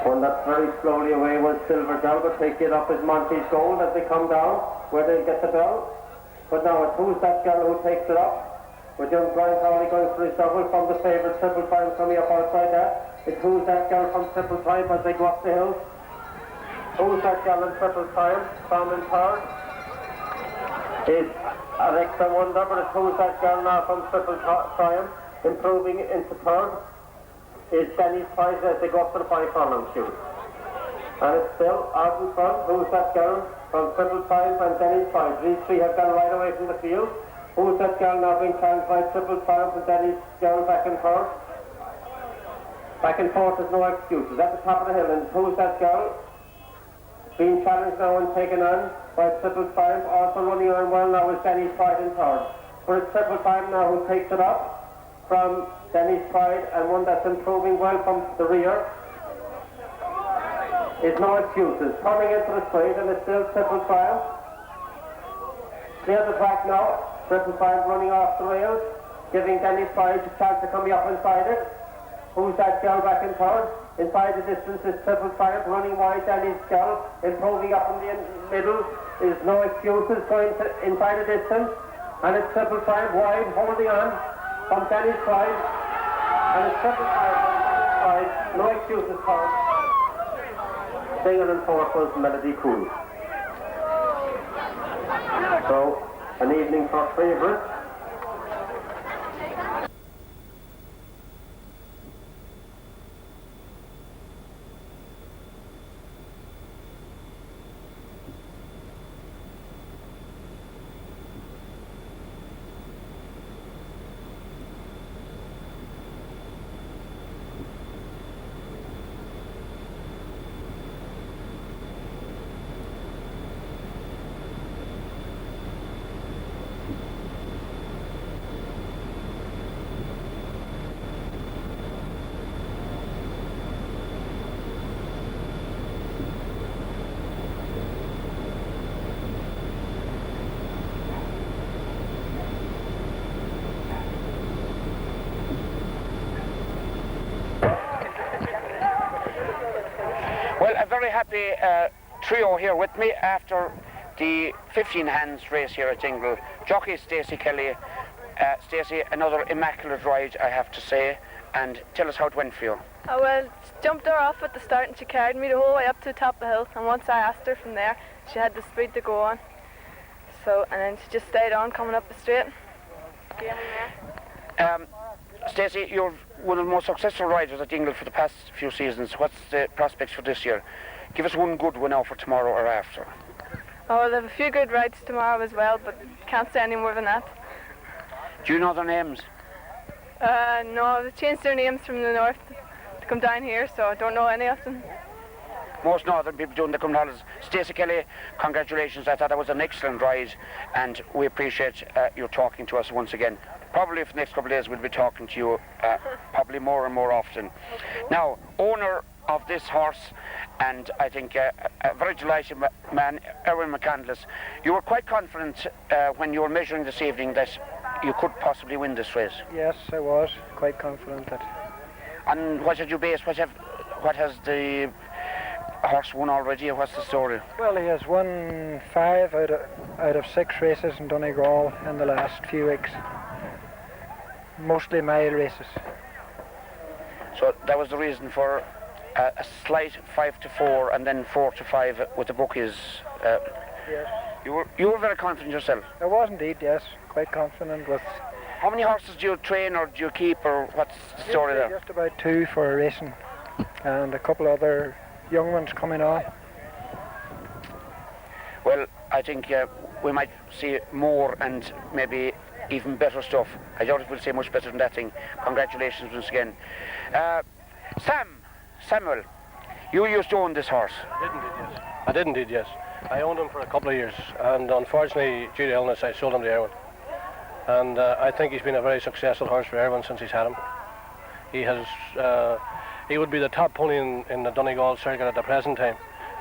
One that's very slowly away was Silver Girl, but take it up as Monty's Gold as they come down, where they get the bell. But now it's Who's That Girl who takes it up, with young Brian Cowley going for his double from the favourite Triple Triumph coming up outside that. It's Who's That Girl from Triple Triumph as they go up the hill. Who's That Girl in Triple Triumph, found in third. Is Alexa Wonder, but it's Who's That Girl now from Triple Triumph, improving into third. Is Danny's Prize as they go up to the 5 furlong shoot. And it's still out in front, Who's That Girl from Triple Triumph and Danny's Prize. These 3 have gone right away from the field. Who's That Girl now being challenged by Triple Triumph and Danny's Girl back and forth. Back and forth, there's no excuses. At the top of the hill, and Who's That Girl being challenged now and taken on by Triple Triumph. Also running on well now is Danny's Prize in third. But it's Triple Triumph now who takes it up from Danny's Pride, and one that's improving well from the rear. Is no excuses. Coming into the straight, and it's still Triple Triumph. Clear the track now. Triple Triumph running off the rails, giving Danny's Pride a chance to come up inside it. Who's That Girl back in third? Inside the distance is Triple Triumph running wide. Danny's Girl improving up in the middle. Is no excuses going inside the distance, and it's Triple Triumph wide, holding on from Danny's Pride, and it's Triple Triumph from Danny's Pride. No excuses for it. Staying in fourth was Melody Cool. So, an evening for favourites. Well, a very happy trio here with me after the 15 hands race here at Dingle. Jockey Stacey Kelly. Stacey, another immaculate ride, I have to say, and tell us how it went for you. Oh, well, jumped her off at the start and she carried me the whole way up to the top of the hill, and once I asked her from there, she had the speed to go on. So, and then she just stayed on coming up the straight. Stacey, you're one of the most successful riders at Dingle for the past few seasons. What's the prospects for this year? Give us one good one now for tomorrow or after. Oh, well, I have a few good rides tomorrow as well, but can't say any more than that. Do you know their names? No, they changed their names from the north to come down here, so I don't know any of them. Most northern people doing the coming holidays. Stacey Kelly, congratulations. I thought that was an excellent ride, and we appreciate you talking to us once again. Probably for the next couple of days we'll be talking to you probably more and more often. Now, owner of this horse, and I think a very delighted man, Erwin McCandless, you were quite confident when you were measuring this evening that you could possibly win this race. Yes, I was quite confident that. And what did you base? What has the horse won already? What's the story? Well, he has won 5 out of 6 races in Donegal in the last few weeks. Mostly mile races. So that was the reason for a slight 5-4 and then 4-5 with the bookies. Yes. You were very confident yourself. I was indeed, yes, quite confident with. How many horses do you train or do you keep, or what's the story there? Just about 2 for racing, and a couple other young ones coming on. Well, I think we might see more and maybe even better stuff. I doubt if we'll see much better than that thing. Congratulations once again. Samuel, you used to own this horse. I did indeed, yes. I owned him for a couple of years, and unfortunately, due to illness, I sold him to Erwin. And I think he's been a very successful horse for Erwin since he's had him. He would be the top pony in the Donegal circuit at the present time,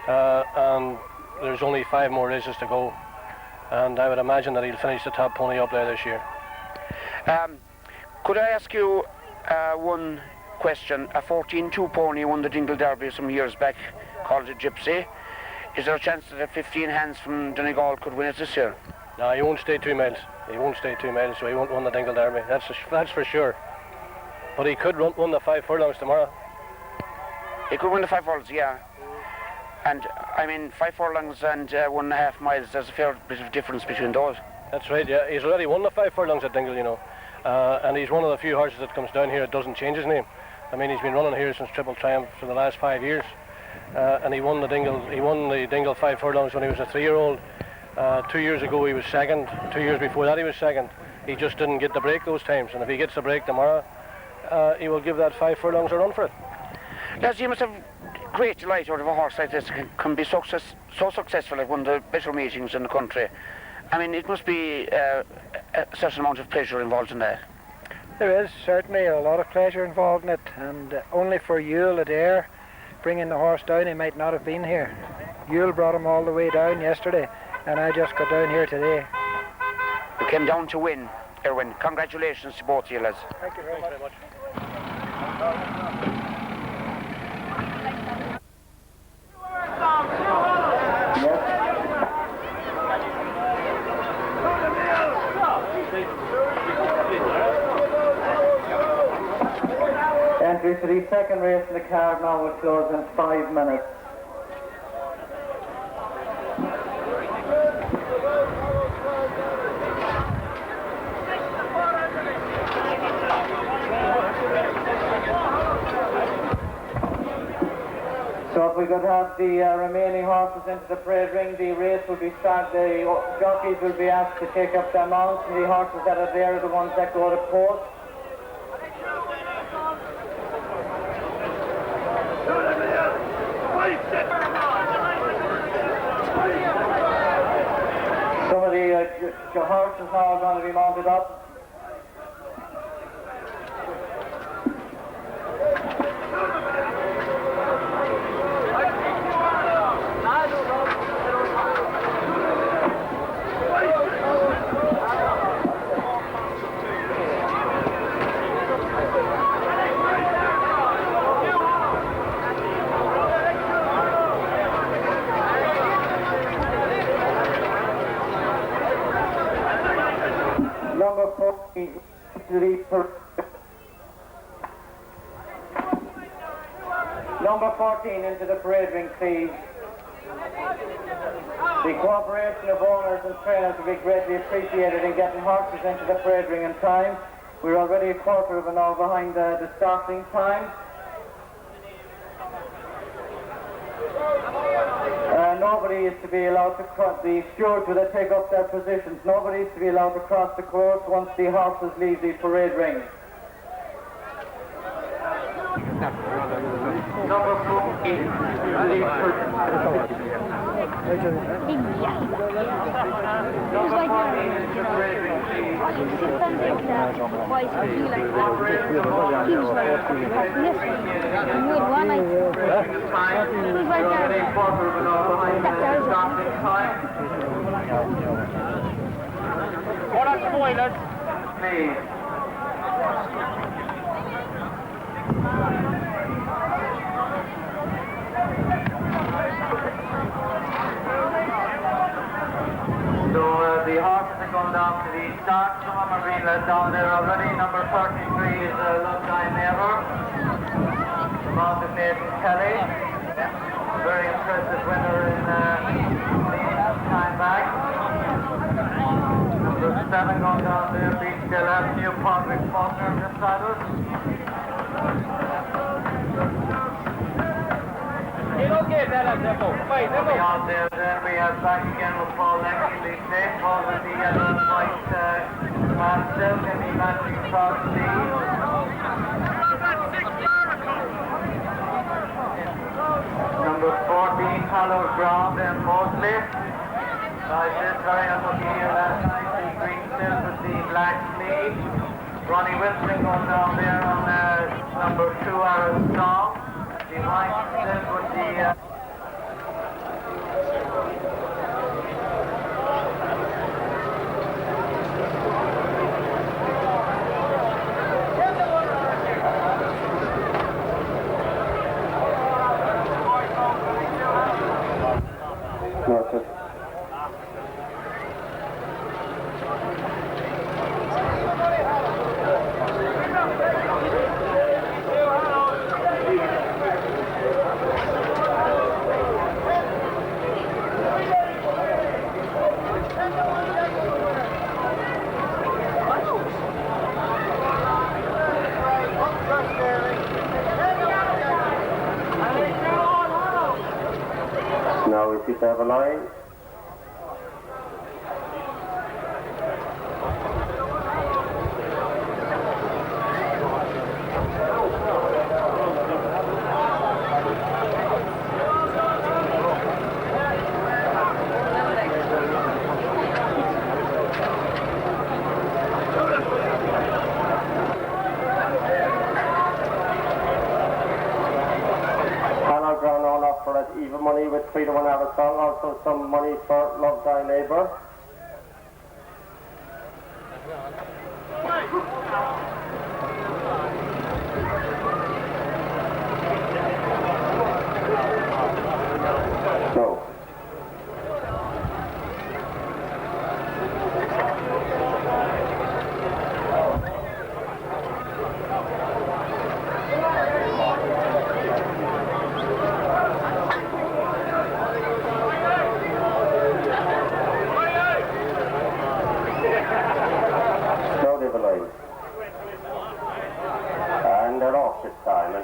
and there's only 5 more races to go, and I would imagine that he'll finish the top pony up there this year. Could I ask you one question? A 14-2 pony won the Dingle Derby some years back, called a Gypsy. Is there a chance that a 15 hands from Donegal could win it this year? No, he won't stay 2 miles. He won't stay 2 miles, so he won't win the Dingle Derby. That's for sure. But he could win the 5 furlongs tomorrow. He could win the 5 furlongs, yeah. And I mean, 5 furlongs and 1.5 miles, there's a fair bit of difference between those. That's right, yeah. He's already won the 5 furlongs at Dingle, you know. And he's one of the few horses that comes down here that doesn't change his name. I mean, he's been running here since Triple Triumph for the last 5 years. And he won the Dingle 5 furlongs when he was a 3-year-old. 2 years ago he was second. 2 years before that he was second. He just didn't get the break those times. And if he gets the break tomorrow, he will give that 5 furlongs a run for it. Yes, you must have great delight out of a horse like this. Can be so successful at one of the better meetings in the country. I mean, it must be a certain amount of pleasure involved in that. There is certainly a lot of pleasure involved in it, and only for Yule Adair bringing the horse down, he might not have been here. Yule brought him all the way down yesterday, and I just got down here today. You came down to win, Erwin. Congratulations to both of you, lads. Thank you very much. Entry to the second race in the card now will close in 5 minutes. So if we could have the remaining horses into the parade ring, the race will be started. The jockeys will be asked to take up their mounts, and the horses that are there are the ones that go to post. Some of the horses now are going to be mounted up. Number 14 into the parade ring, please. The cooperation of owners and trainers will be greatly appreciated in getting horses into the parade ring in time. We're already a quarter of an hour behind the starting time. Nobody is to be allowed to cross. The stewards will take up their positions. Nobody is to be allowed to cross the course once the horses leave the parade ring. What are spoilers? Please. So the horses are going down to the start. Some of them are being let down there already. Number 33 is Love Thy Neighbour. The mountain Nathan Kelly. Very impressive winner in time back. Number 7 going down there. Beach Still Avenue. Patrick Faulkner on this side of us. Beyond there, then we have back again with Paul Lenky, the same Paul with the yellow and white silk and the matching cross sleeve. Number 14, Hollow Ground and Mosley. This very unlucky here last night, the green silk with the black sleeve. Ronnie Wilson going down there on number 2, Aaron Song. The white silk with the... Now we see to have a line. Even money with 3 to 1 out of song, also some money for Love Thy Neighbour. No.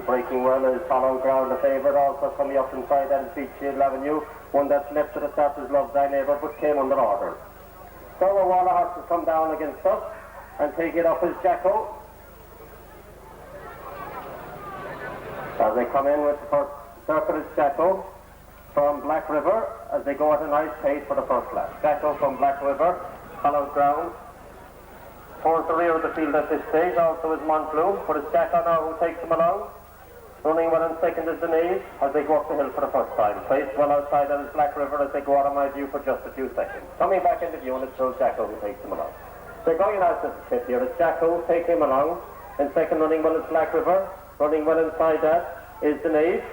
Breaking well is Hollow Ground, the favourite, also coming up inside that is Beach Hill Avenue. One that's left to the start is Love Thy Neighbour, but came under order. So a wall of horses come down against us and take it up as Jacko. As they come in with the first circuit is Jacko from Black River, as they go at a nice pace for the first lap. Jacko from Black River, Hollow Ground. Towards the rear of the field at this stage also is Montflume, but it's Jacko now who takes them along. Running well in second is Denise as they go up the hill for the first time. Placed well outside that is Black River as they go out of my view for just a few seconds. Coming back into view and it's still Jacko who takes them along. They're going out to the tip here. It's Jacko taking him along. In second running well is Black River. Running well inside that is Denise.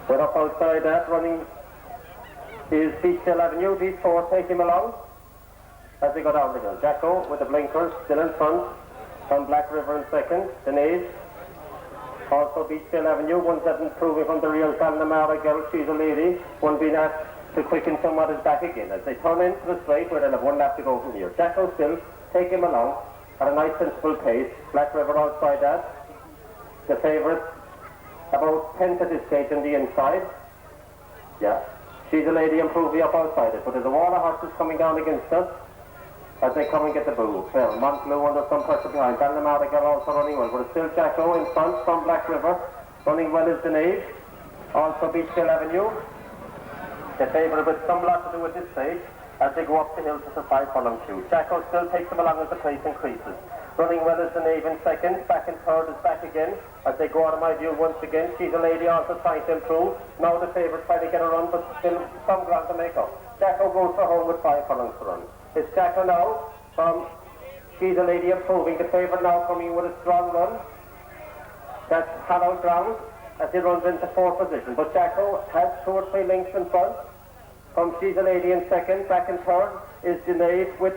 Well up outside that running is Beach Hill Avenue. These 4 take him along as they go down the hill. Jacko with the blinkers still in front from Black River in second. Denise. Also Beach Hill Avenue, one's that's improving from the real Calnamara girl, she's a lady. One being asked to quicken somewhat is back again. As they turn into the straight where they'll have 1 lap to go from here. Jacko still, take him along at a nice sensible pace. Black River outside that. The favourite, about 10th at this stage on the inside. Yeah, she's a lady improving up outside it. But there's a wall of horses coming down against us as they come and get the boo. Well, Montflume under some pressure behind. Calnamara girl also running well. But it's still Jacko in front from Black River. Running well is Denise. Also Beachville Avenue. The favourite with some lot to do at this stage as they go up the hill to the 5 furlong shoe. Jacko still takes them along as the pace increases. Running well is the Knave in second, back in third is back again as they go out of my view once again. She's a lady also trying to improve. Now the favourite trying to get a run, but still some ground to make up. Jacko goes for home with 5 furlongs to run. It's Jacko now from She's a Lady improving. The favourite now coming with a strong run. That's Hallowed Ground as he runs into 4th position. But Jacko has 2 or 3 lengths in front. From She's a Lady in second, back in third is the Knave with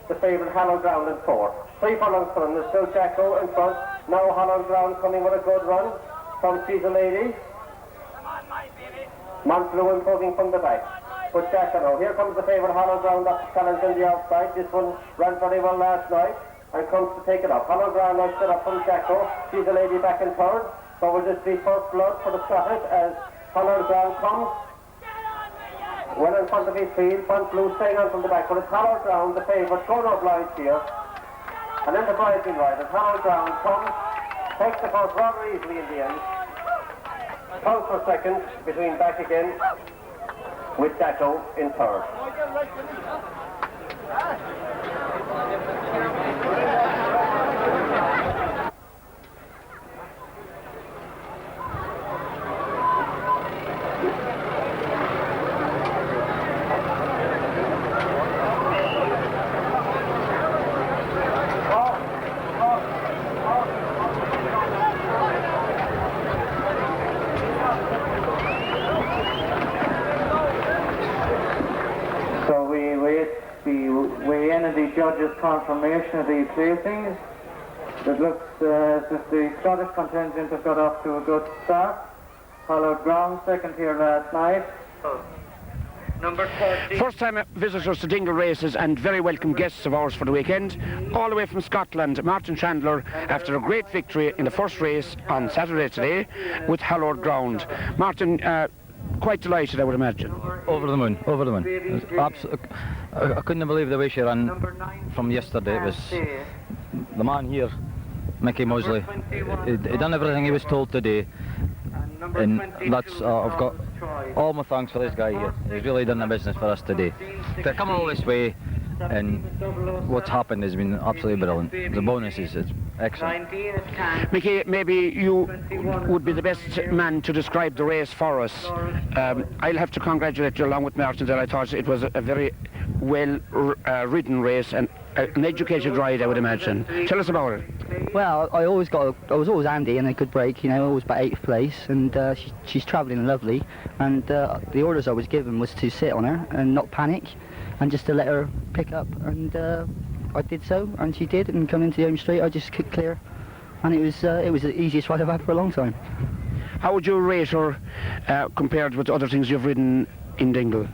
the favourite Hallowed Ground in 4th. 3 furlongs to run. There's still Jacko in front. Now Hallowed Ground coming with a good run from She's a Lady. Montbleu improving from the back. But Jacko now. Here comes the favourite Hallowed Ground up to challenge on the outside. This one ran very well last night and comes to take it up. Hallowed Ground now set up from Jacko. She's a Lady back in third. So will this be first blood for the Scottish as Hallowed Ground comes well in front of his field. Montbleu staying on from the back. But it's Hallowed Ground, the favourite, going obliged here. And then the rising riders. Hallowed Ground comes, takes the first rather easily in the end. Comes for second, between back again with Jacko in third. The judges' confirmation of these placings. It looks as if the Scottish contingent have got off to a good start. Hallowed Ground second here last night. Number 30. First-time visitors to Dingle Races and very welcome guests of ours for the weekend. All the way from Scotland, Martin Chandler, after a great victory in the first race on Saturday today with Hallowed Ground. Martin, quite delighted, I would imagine. Over the moon, over the moon. I couldn't believe the way she ran from yesterday. It was the man here, Mickey Mosley. He done everything he was told today, and that's I've got all my thanks for this guy here. He's really done the business for us today. To come all this way, and what's happened has been absolutely brilliant. The bonuses, it's excellent. Mickey, maybe you would be the best man to describe the race for us. I'll have to congratulate you along with Martin that I thought it was a very well ridden race and an educated ride, I would imagine. Tell us about it. Well, I was always handy and a good break, you know, always about 8th place, and she's travelling lovely, and the orders I was given was to sit on her and not panic, and just to let her pick up, and I did so, and she did, and coming into the home straight I just kicked clear, and it was the easiest ride I've had for a long time. How would you rate her compared with other things you've ridden in Dingle?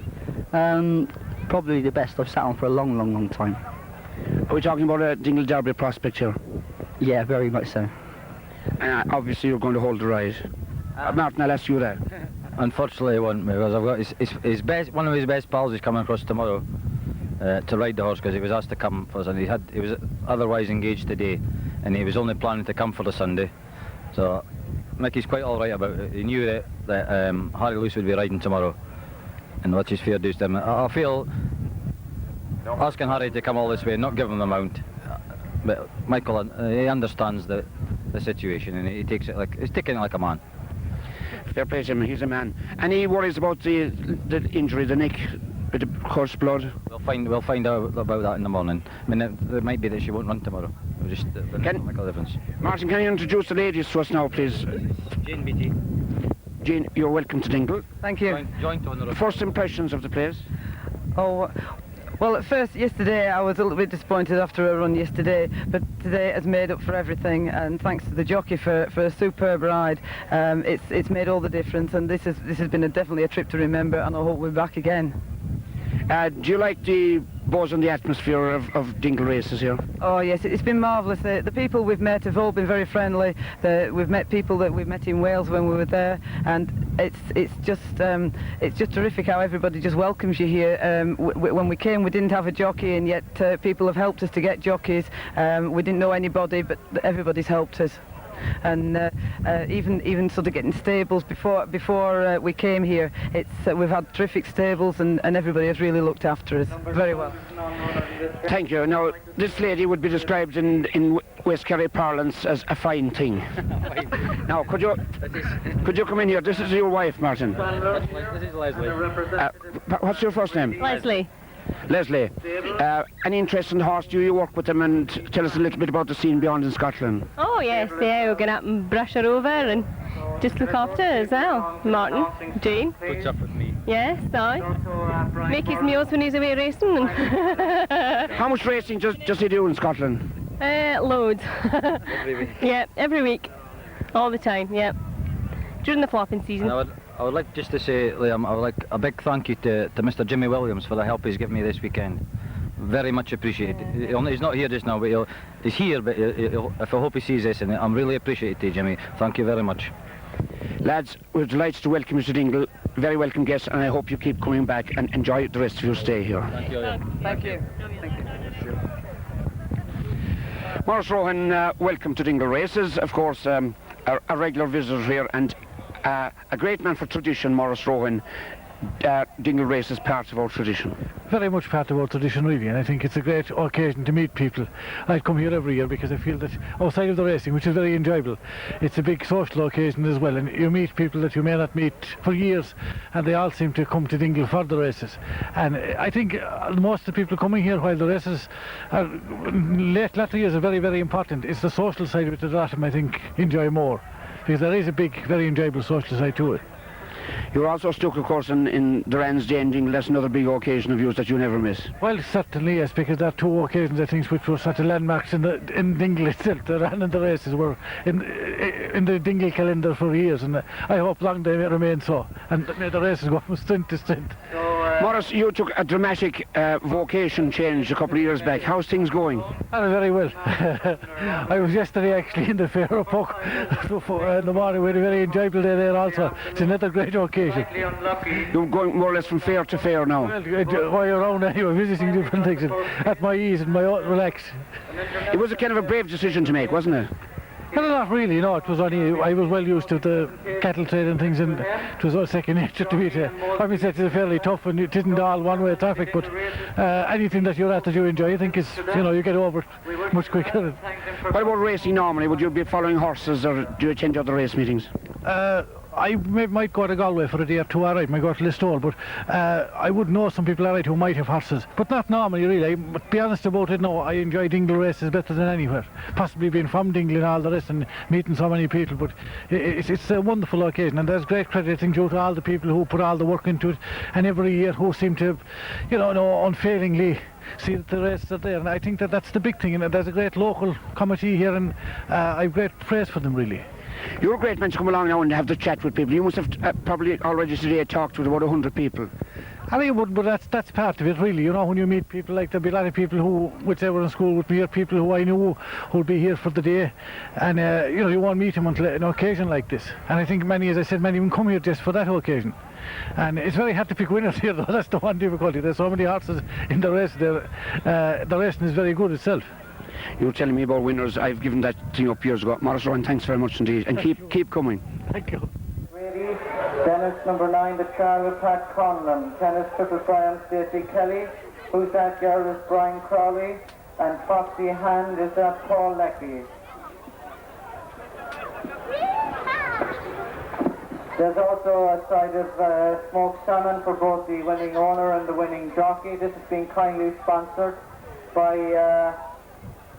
Probably the best I've sat on for a long time. Are we talking about a Dingle Derby prospect here? Yeah, very much so. Obviously you're going to hold the ride. Martin, I'll ask you that. Unfortunately I won't, because I've got his best, one of his best pals is coming across tomorrow to ride the horse, because he was asked to come for us, and he was otherwise engaged today, and he was only planning to come for the Sunday. So Mickey's quite all right about it. He knew that Harry Lewis would be riding tomorrow, and which is fair dues to him. I feel asking Harry to come all this way and not give him the mount, but Michael, he understands the situation, and he takes it he's taking it like a man. Fair play to him, he's a man. Any worries about the injury, the neck, with the horse blood? We'll find out about that in the morning. I mean, it might be that she won't run tomorrow. It'll just make a difference. Martin, can you introduce the ladies to us now, please? Jane Beattie. Jane, you're welcome to Dingle. Thank you. Joint on the road. First impressions of the place? Oh, well, at first, yesterday, I was a little bit disappointed after a run yesterday, but today has made up for everything, and thanks to the jockey for a superb ride. It's made all the difference, and this has been definitely a trip to remember, and I hope we're back again. Do you like the buzz and the atmosphere of Dingle Races here? Oh yes, it's been marvellous. The people we've met have all been very friendly. We've met people that we've met in Wales when we were there, and it's just terrific how everybody just welcomes you here. When we came, we didn't have a jockey, and yet people have helped us to get jockeys. We didn't know anybody, but everybody's helped us. and even sort of getting stables before we came here. We've had terrific stables, and everybody has really looked after us very well. Thank you. Now, this lady would be described in West Kerry parlance as a fine thing. Now, could you come in here? This is your wife, Martin. This is Leslie. What's your first name? Leslie. Leslie. Any interest in the horse? Do you work with them, and tell us a little bit about the scene beyond in Scotland? Oh yes, yeah, we're going up and brush her over and just look after her as well. Martin, Jane. Puts up with me. Yes, I. Make his meals when he's away racing. How much racing does he do in Scotland? Loads. Every week. Yeah, every week. All the time, yeah. During the flopping season. I would like just to say, Liam, I would like a big thank you to Mr. Jimmy Williams for the help he's given me this weekend. Very much appreciated. He's not here just now, but he's here, but I hope he sees this, and I'm really appreciative, Jimmy. Thank you very much. Lads, we're delighted to welcome you to Dingle. Very welcome guest, and I hope you keep coming back and enjoy the rest of your stay here. Thank you. Thank you. Maurice Rohan, welcome to Dingle Races. Of course, a regular visitor here, and a great man for tradition, Maurice Rohan. Dingle Races part of our tradition. Very much part of our tradition, really, and I think it's a great occasion to meet people. I come here every year because I feel that outside of the racing, which is very enjoyable, it's a big social occasion as well, and you meet people that you may not meet for years, and they all seem to come to Dingle for the races. And I think most of the people coming here while the races are latter years are very, very important. It's the social side which a lot of them, I think, enjoy more, because there is a big, very enjoyable social side to it. You're also stuck, of course, in the Rands Day in Dingle. That's another big occasion of yours that you never miss. Well, certainly, yes, because there are two occasions, I think, which were such a landmarks in Dingle itself. The Ran and the races were in the Dingle calendar for years, and I hope long they may remain so. And may the races go from strength to strength. Maurice, you took a dramatic vocation change a couple of years back. How's things going? Very well. I was yesterday actually in the fair of Puck in the morning. We had a very enjoyable day there also. It's another great occasion. You're going more or less from fair to fair now? Well, while you're around anyway, visiting different things at my ease and my relax. It was a kind of a brave decision to make, wasn't it? Well, not really, no. It was only, I was well used to the cattle trade and things, and it was all second nature to me. I mean, it's fairly tough, and it isn't all one-way traffic, but anything that you're at that you enjoy, I think is, you get over it much quicker. What about racing normally? Would you be following horses, or do you attend other race meetings? I might go to Galway for a day or two, all right, might go to Listowel, but I would know some people, all right, who might have horses, but not normally, really. But to be honest about it, no, I enjoy Dingle Races better than anywhere, possibly being from Dingle and all the rest and meeting so many people, but it's a wonderful occasion, and there's great credit, I think, due to all the people who put all the work into it, and every year who seem to, unfailingly see that the races are there, and I think that's the big thing, and there's a great local committee here, and I've great praise for them, really. You're a great man to come along now and have the chat with people. You must have probably already today talked with about 100 people. I think it would, but that's part of it, really. When you meet people, like there'll be a lot of people who, which they were in school with me, or people who I knew who'll be here for the day, and you won't meet them until an occasion like this. And I think many, as I said, many of them come here just for that occasion. And it's very hard to pick winners here, though. That's the one difficulty. There's so many horses in the race there. The racing is very good itself. You were telling me about winners. I've given that thing up years ago. Maurice Rohan, thanks very much indeed, and keep coming. Thank you. Ready. Dennis number 9, the Charlotte Pat Conlon. Tennis Triple Triumph, Stacey Kelly. Who's That Girl is Brian Crowley. And Foxy Hand is Paul Leckie. There's also a side of smoked salmon for both the winning owner and the winning jockey. This has been kindly sponsored by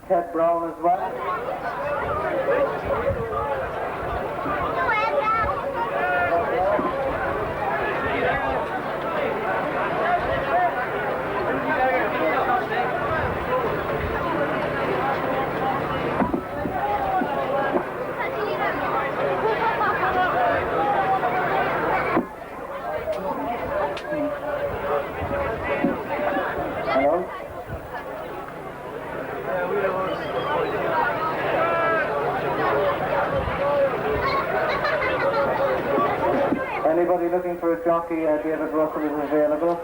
Ted Brown as well. Hello? Anybody looking for a jockey, David Russell is available.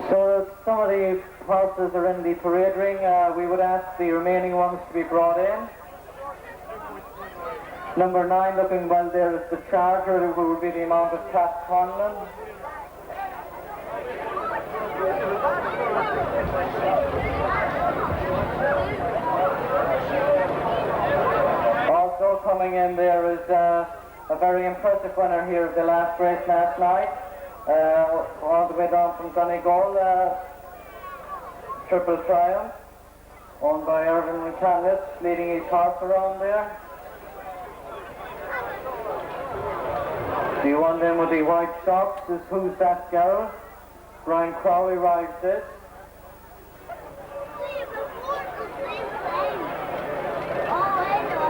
So some of the horses are in the parade ring. We would ask the remaining ones to be brought in. Number 9 looking well there is the Charger, who will be the amount of Pat Conlon. Also coming in there is a very impressive winner here of the last race last night, all the way down from Donegal, Triple Triumph, owned by Irvin McCandless, leading his horse around there. The one then with the white socks is Who's That Girl? Brian Crowley rides this.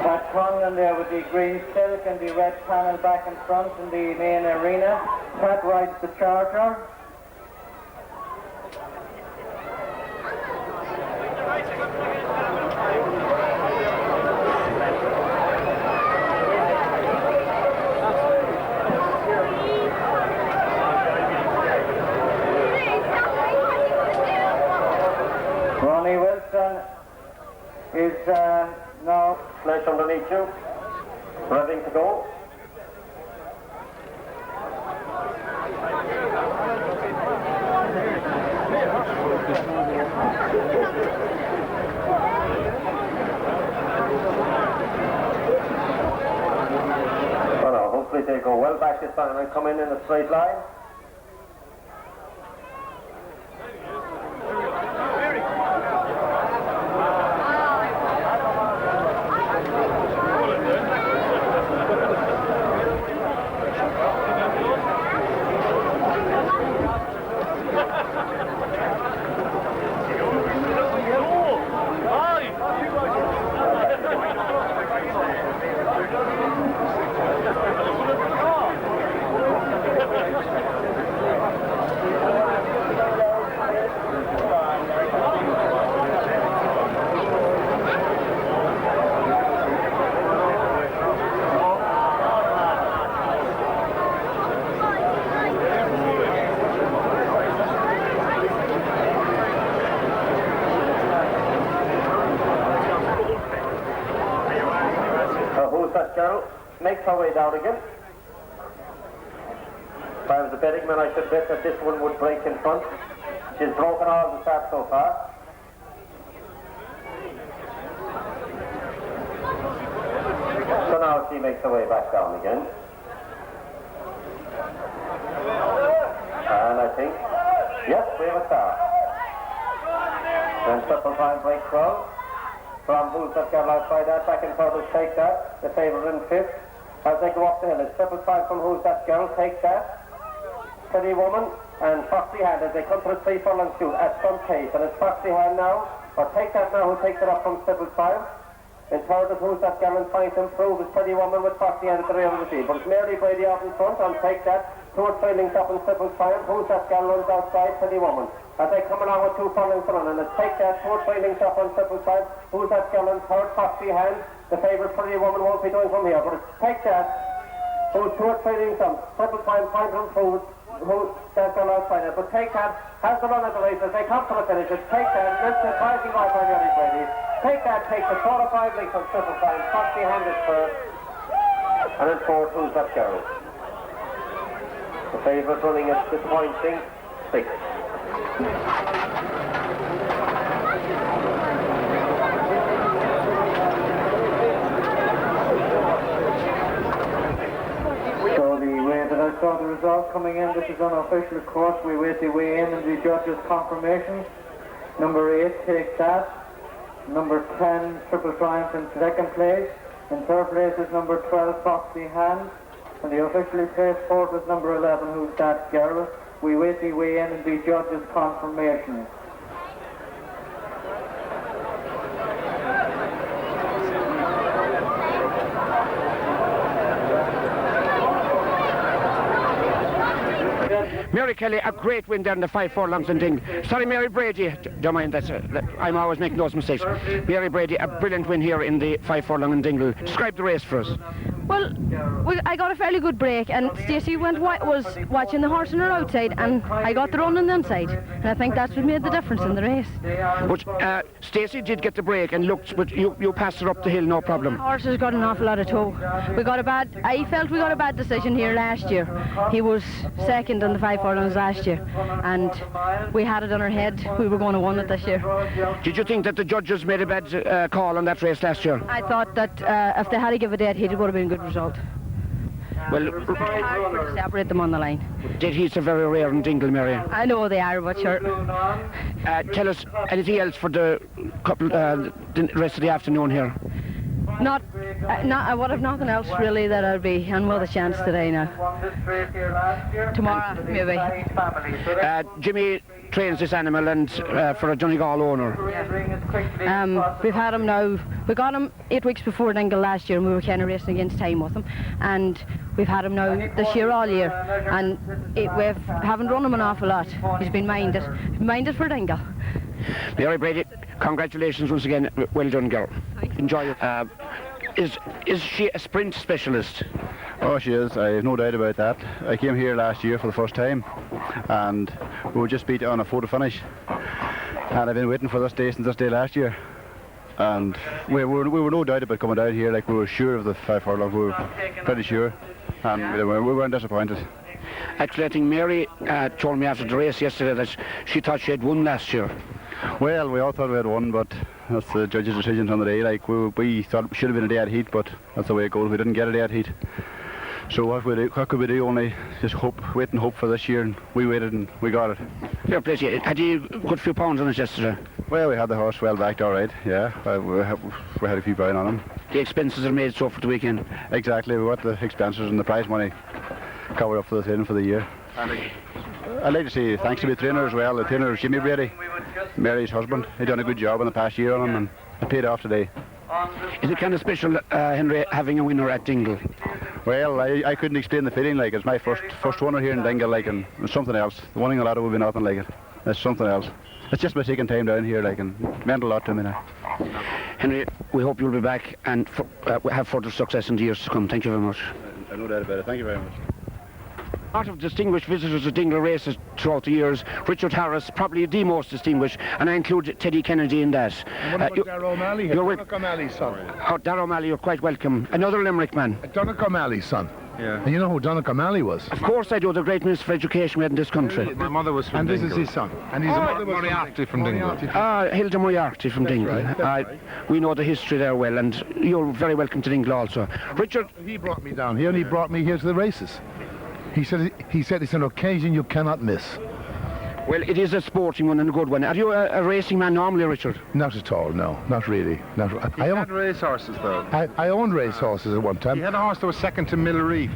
Pat Conlon there with the green silk and the red panel back in front in the main arena. Pat rides the Charger. Ronnie Wilson is now Flash underneath you, ready to go. Well, now, hopefully they go well back this time and come in a straight line. Who's That Girl makes her way down again. If I was a betting man, I should bet that this one would break in front. She's broken all the starts so far. So now she makes her way back down again. And I think, yes, we have a start. And Triple Time breaks well. From Who's That Girl outside that, back in front is Take That, the favourite in fifth. As they go up the hill, it's Triple Time from Who's That Girl, Take That, Pretty Woman, and Foxy Hand as they come to the 3 furlong shoot at some pace. And it's Foxy Hand now, or Take That now, who takes it up from Triple Time. In third is Who's That Girl and trying to improve is Pretty Woman with Foxy Hand at the rear of the field. But it's Mary Brady off in front on Take That, towards trailing up in Triple Time. Who's That Girl runs outside, Pretty Woman. As they come along with 2 furlongs to run, and it's Take That, towards trailing up on Triple Time. Who's That Girl in third, Foxy Hand. The favourite Pretty Woman won't be doing from here, but it's Take That, who's towards trailing up. Triple Time trying to improve. Who's That Girl outside it. But Take That has the run of the race as they come to the finish. It's Take That, and it's surprising right by Mary Brady. Take That takes the 4 or 5 lengths on Triple Time. Foxy Hand is first. And then fourth, Who's That Girl? The favourite running at disappointing 6. So the way that I saw the results coming in, this is unofficial of course. We wait the way in and the judges' confirmations. Number 8, Take That. Number 10, Triple Triumph in second place. In third place is number 12, Foxy Hand. And the officially placed fourth is number 11, Who's That Girl. We wait the way in and the judges' confirmation. Mary Kelly, a great win there in the 5 furlongs and Ding. Sorry, Mary Brady. Don't mind, I'm always making those mistakes. Mary Brady, a brilliant win here in the 5 furlong and Dingle. Describe the race for us. Well, I got a fairly good break, and Stacey was watching the horse on her outside, and I got the run on the inside, and I think that's what made the difference in the race. But Stacey did get the break and looked, but you passed her up the hill, no problem. The horse has got an awful lot of toe. I felt we got a bad decision here last year. He was second in the 5 furlongs last year, and we had it on our head. We were going to win it this year. Did you think that the judges made a bad call on that race last year? I thought that if they had to give a dead heat, it would have been a good result. Well, to separate them on the line. Dead heats are very rare in Dingle, Mary. I know they are, but sure. Tell us anything else for the rest of the afternoon here. I would have nothing else really that I'll be on with a chance today now. Tomorrow, maybe. Jimmy trains this animal and for a Donegal owner. We've had him now. We got him 8 weeks before Dingle last year, and we were kind of racing against time with him. And we've had him now this year all year, and we haven't run him an awful lot. He's been minded for Dingle. Mary Brady, congratulations once again. Well done, girl. Enjoy it. Is she a sprint specialist? Oh, she is. I have no doubt about that. I came here last year for the first time, and we were just beat on a photo finish. And I've been waiting for this day since this day last year. And we were no doubt about coming down here. Like, we were sure of the 5 furlong. We were pretty sure, and we weren't disappointed. Actually, I think Mary told me after the race yesterday that she thought she had won last year. Well, we all thought we had won, but that's the judge's decision on the day. Like, we thought it should have been a dead heat, but that's the way it goes. We didn't get a dead heat. So what could we do? Only just wait and hope for this year, and we waited and we got it. Fair play to you. Had you put a few pounds on it yesterday? Well, we had the horse well backed, all right, yeah. We had a few pounds on him. The expenses are made so for the weekend? Exactly, we got the expenses and the prize money covered up for the training for the year. I'd like to say thanks to my trainer as well, the trainer Jimmy Brady, Mary's husband. He done a good job in the past year on him, and it paid off today. Is it kind of special, Henry, having a winner at Dingle? Well, I couldn't explain the feeling. Like, it's my first winner here in Dingle, like, and it's something else. The winning a lot would be nothing like it. It's something else. It's just by taking time down here, like, and it meant a lot to me now. Henry, we hope you'll be back and have further success in the years to come. Thank you very much. No doubt about it. Thank you very much. Part of distinguished visitors at Dingle Races throughout the years, Richard Harris, probably the most distinguished, and I include Teddy Kennedy in that. And what about Darragh O'Malley? Donnacha O'Malley's son. Oh, Darragh O'Malley, you're quite welcome. Another Limerick man. Donnacha O'Malley's son. Yeah. And you know who Donnacha O'Malley was? Of course I do, the great Minister for Education we had in this country. My mother was from Dingle. And this is his son. And he's Moriarty from Dingle. Hilda Moriarty from Dingle. Right. We know the history there well, and you're very welcome to Dingle also. Richard? He brought me down here, and he brought me here to the races. He said it's an occasion you cannot miss. Well, it is a sporting one and a good one. Are you a racing man normally, Richard? Not at all, no. Not really. I owned race horses, though. I owned race horses at one time. He had a horse that was second to Millery.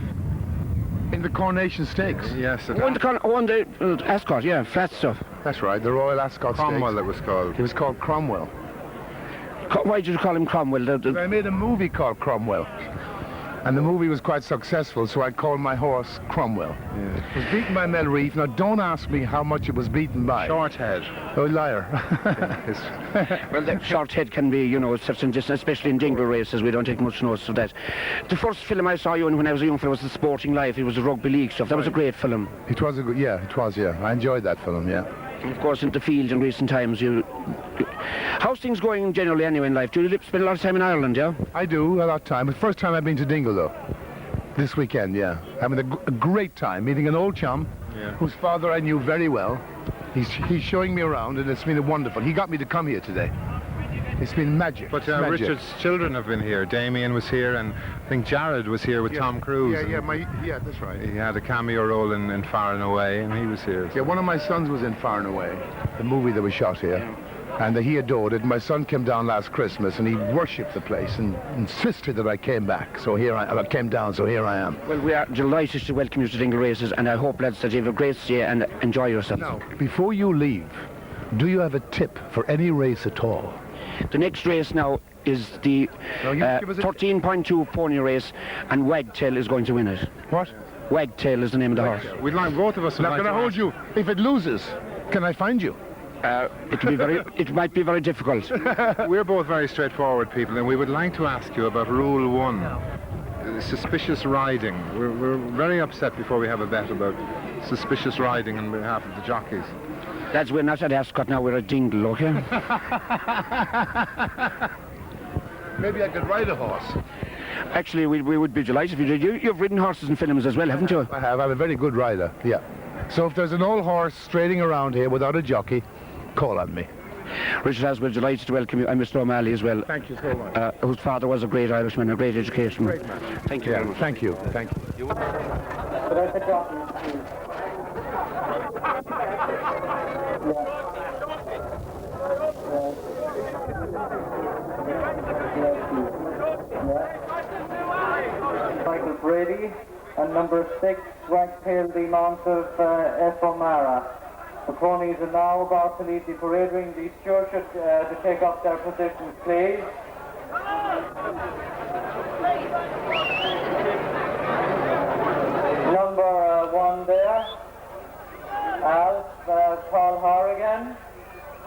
In the Coronation Stakes? Yes. On the Ascot, yeah, flat stuff. That's right, the Royal Ascot Cromwell Stakes. it was called. It was called Cromwell. Why did you call him Cromwell? I made a movie called Cromwell. And the movie was quite successful, so I called my horse Cromwell. Yeah. It was beaten by Melreef. Now, don't ask me how much it was beaten by. Short head. Oh, liar. Well, the short head can be, such and distance, especially in Dingle Races. We don't take much notice of that. The first film I saw you in when I was a young fellow was The Sporting Life. It was a rugby league stuff. That was a great film. It was yeah. I enjoyed that film, yeah. And of course, in the field in recent times, how's things going generally anyway in life? Do you spend a lot of time in Ireland, yeah? I do, a lot of time. The first time I've been to Dingle, though. This weekend, yeah. Having a great time, meeting an old chum, whose father I knew very well. He's showing me around, and it's been wonderful. He got me to come here today. It's been magic. But Richard's children have been here. Damien was here, and I think Jared was here with Tom Cruise. Yeah, that's right. He had a cameo role in Far and Away, and he was here. So. Yeah, one of my sons was in Far and Away, the movie that was shot here. And he adored it. My son came down last Christmas, and he worshipped the place and insisted that I came back. So I came down, so here I am. Well, we are delighted to welcome you to Dingle Races, and I hope, lads, that you have a great stay and enjoy yourself. Now, before you leave, do you have a tip for any race at all? The next race now is the 13.2 pony race, and Wagtail is going to win it. What? Wagtail is the name of the horse. We'd like both of us. Now, can I hold you? If it loses, can I find you? It might be very difficult. We're both very straightforward people, and we would like to ask you about Rule 1. suspicious riding. We're very upset before we have a bet about suspicious riding on behalf of the jockeys. Lads, we're not at Ascot now, we're at Dingle, okay? Maybe I could ride a horse. Actually, we would be delighted if you did. You've ridden horses in films as well, haven't you? I have. I'm a very good rider, yeah. So if there's an old horse straining around here without a jockey, call on me. Richard, as we're delighted to welcome you, and Mr. O'Malley as well. Thank you so much. Whose father was a great Irishman, a great education. Great man. Thank you very much. Thank you. Thank you. Michael Brady, and number 6, Wagtail, the mount of F. O'Mara. The ponies are now about to leave the parade ring. The stewards should to take up their positions, please. Number 1 there, Alf Paul Horrigan,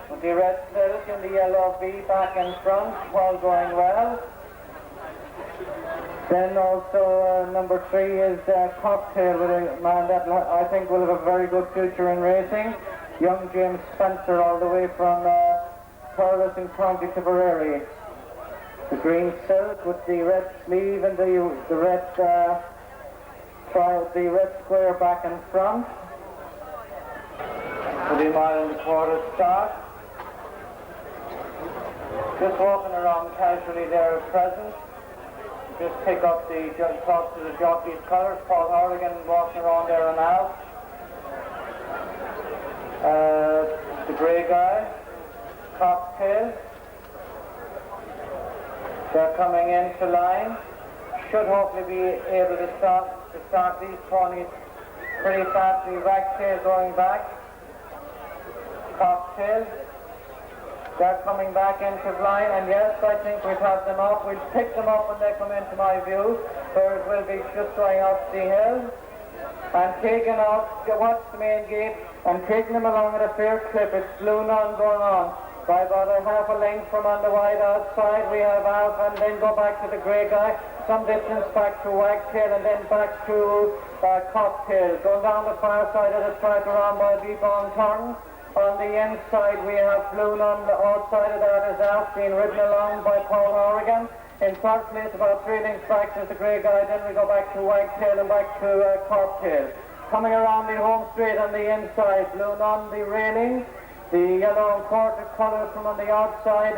with the red silk and the yellow V back and front, all going well. Then also number 3 is Cocktail, with a man that I think will have a very good future in racing. Young James Spencer, all the way from Thurles in County Tipperary. The green silk with the red sleeve and the red square back and front. For the mile and a quarter start. Just walking around casually there at present. Just pick up talk to the jockey's colours. Paul Horrigan walking around there and out. The grey guy, Cocktail. They're coming into line. Should hopefully be able to start these ponies pretty fastly. Wagtail going back. Cocktail. They're coming back into line, and yes, I think we'll have them off. We'll pick them up when they come into my view, where it will be just going up the hill, and taking out, watch the main gate, and taking them along at a fair clip. It's Blue Nun going on. By about a half a length from on the wide outside, we have Alf, and then go back to the grey guy, some distance back to Wagtail, and then back to Cocktail. Going down the far side of the track around by Beebong Turn. On the inside we have Blue Nun, the outside of that is Alf being ridden along by Paul Horrigan. In third place, about 3 lengths back is the grey guy, then we go back to Wagtail and back to Cocktail. Coming around the home straight on the inside, Blue Nun, the railing, the yellow and quarter colours from on the outside,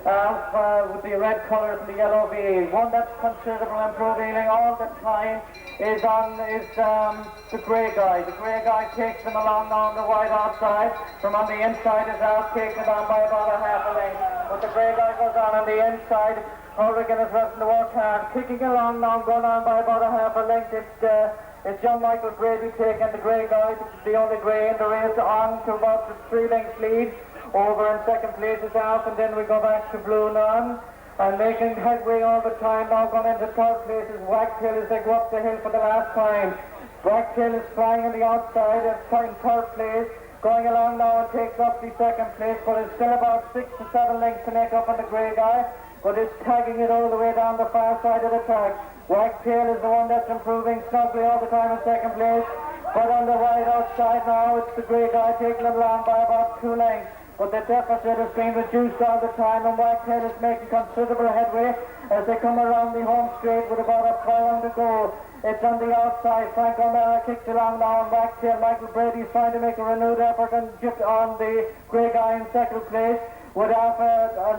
Alf with the red colours and the yellow V. One that's considerable and prevailing all the time is the grey guy. The grey guy takes them along down the wide outside. From on the inside is Alf taken down by about a half a length. But the grey guy goes on the inside. Horrigan is resting the work hard, kicking along now, going on by about a half a length. It's young Michael Brady taking the grey guy, the only grey in the race, on to about the 3 lengths lead. Over in second place is Alf, and then we go back to Blue Nun. And making headway all the time, now going into third place is Wagtail as they go up the hill for the last time. Wagtail is flying on the outside in third place, going along now and takes up the second place, but it's still about 6 to 7 lengths to make up on the grey guy, but it's tagging it all the way down the far side of the track. Wagtail is the one that's improving snugly all the time in second place, but on the wide outside now it's the grey guy taking them along by about 2 lengths. But the deficit has been reduced all the time, and Wagtail is making considerable headway as they come around the home straight with about a furlong to go. It's on the outside. Frank O'Mara kicks along now, and Wagtail. Michael Brady is trying to make a renewed effort and just on the grey guy in second place, with Alf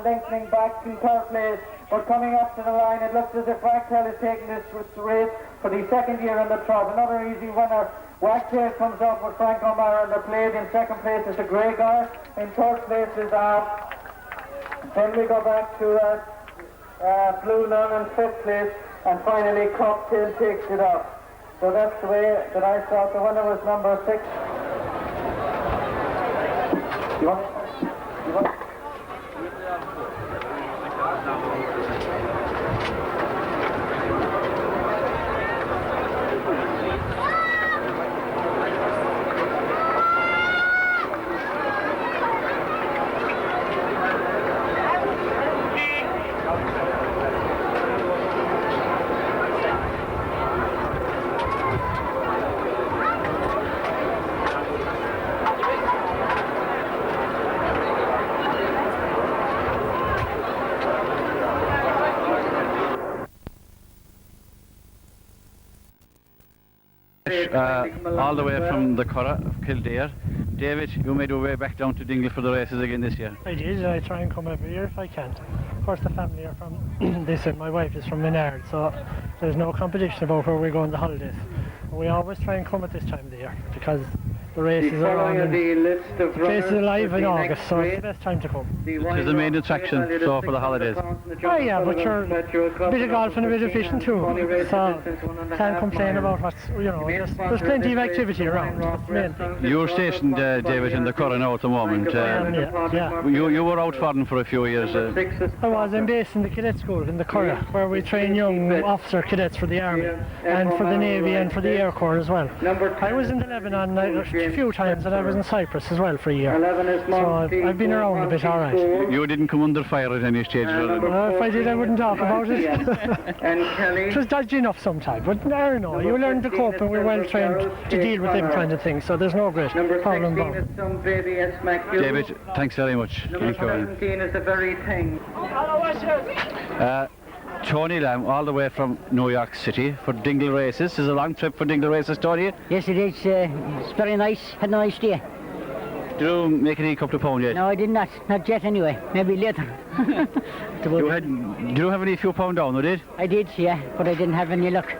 lengthening back in third place. But coming up to the line, it looks as if Wagtail is taking this race for the second year in the trot. Another easy winner. Wagtail comes up with Frank O'Mara in the plate. In second place is the grey guy. In third place is Alf. Then we go back to Blue Nun in fifth place. And finally Cocktail takes it up. So that's the way that I saw it. The winner was number 6. You want? All the way from the Curragh of Kildare. David, you made your way back down to Dingle for the races again this year. I did. I try and come every year if I can. Of course, the family are from this, and my wife is from Menard, so there's no competition about where we go on the holidays. We always try and come at this time of the year because the races are on and the place is alive in August, so it's the best time to come. It's the main attraction, so for the holidays. Oh yeah, but you're a bit of golf and a bit of fishing too, so can't complain about what's, there's plenty of activity around. That's the main thing. You're stationed, David, in the Curragh now at the moment. Yeah. You were out for them for a few years. I'm based in the cadet school in the Curragh, where we train young officer cadets for the Army and for the Navy and for the Air Corps as well. I was in the Lebanon a few times, and I was in Cyprus as well for a year. So I've been around a bit, all right. You didn't come under fire at any stage? If I did, I wouldn't talk about it. It was dodgy enough sometimes, but I don't know. You learn to cope, and we're well trained to deal with them kind of things, so there's no great problem about it. David, thanks very much. Number 17 is the very thing. Tony Lamb, all the way from New York City for Dingle Races. This is a long trip for Dingle Races, Tony? Yes, it is. It's very nice. Had a nice day. Did you make any couple of pounds yet? No, I did not. Not yet anyway. Maybe later. Did you have any few pounds down, did? I did, yeah, but I didn't have any luck.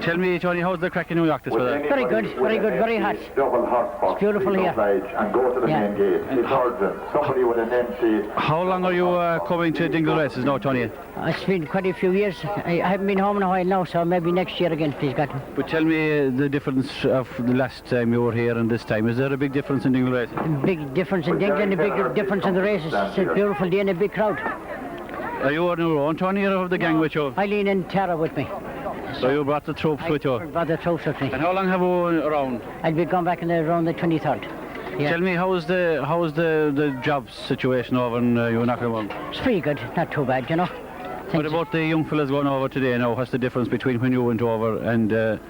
Tell me, Tony, how's the crack in New York this weather? Very good, very hot. It's beautiful here. And go to the main gate. It's urgent. Somebody with an MC. How long are you coming to Dingle Races now, Tony? It's been quite a few years. I haven't been home in a while now, so maybe next year again, please God. But tell me the difference of the last time you were here and this time. Is there a big difference in Dingle Races? Big difference in Dingle and a big difference in the races. It's a beautiful day and a big crowd. Are you on your own, Tony, or have the gang with you? Eileen and Tara with me. So you brought the troops with you? I brought the troops with me. And how long have you been around? I'll be going back around the 23rd. Yeah. Tell me, how's the job situation over in Unackermont? It's pretty good, not too bad, you know. What about the young fellas going over today now? What's the difference between when you went over and the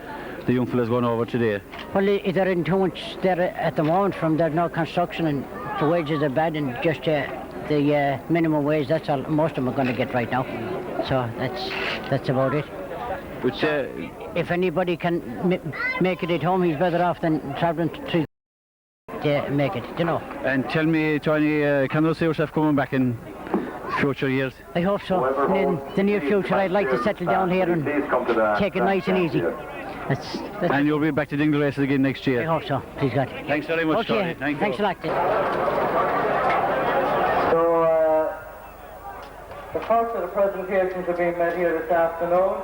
young fellas going over today? Well, they're in too much there at the moment from there's no construction and the wages are bad and just the minimum wage, that's all most of them are going to get right now. So that's about it. Which, if anybody can make it at home, he's better off than travelling to make it, you know. And tell me, Tony, can you see yourself coming back in future years? I hope so. In the near future, I'd like to settle down here and take it nice and easy. And you'll be back to Dingle Races again next year? I hope so, please God. Thanks very much, okay. Tony. Thanks a lot. So, the first of the presentations are being made here this afternoon.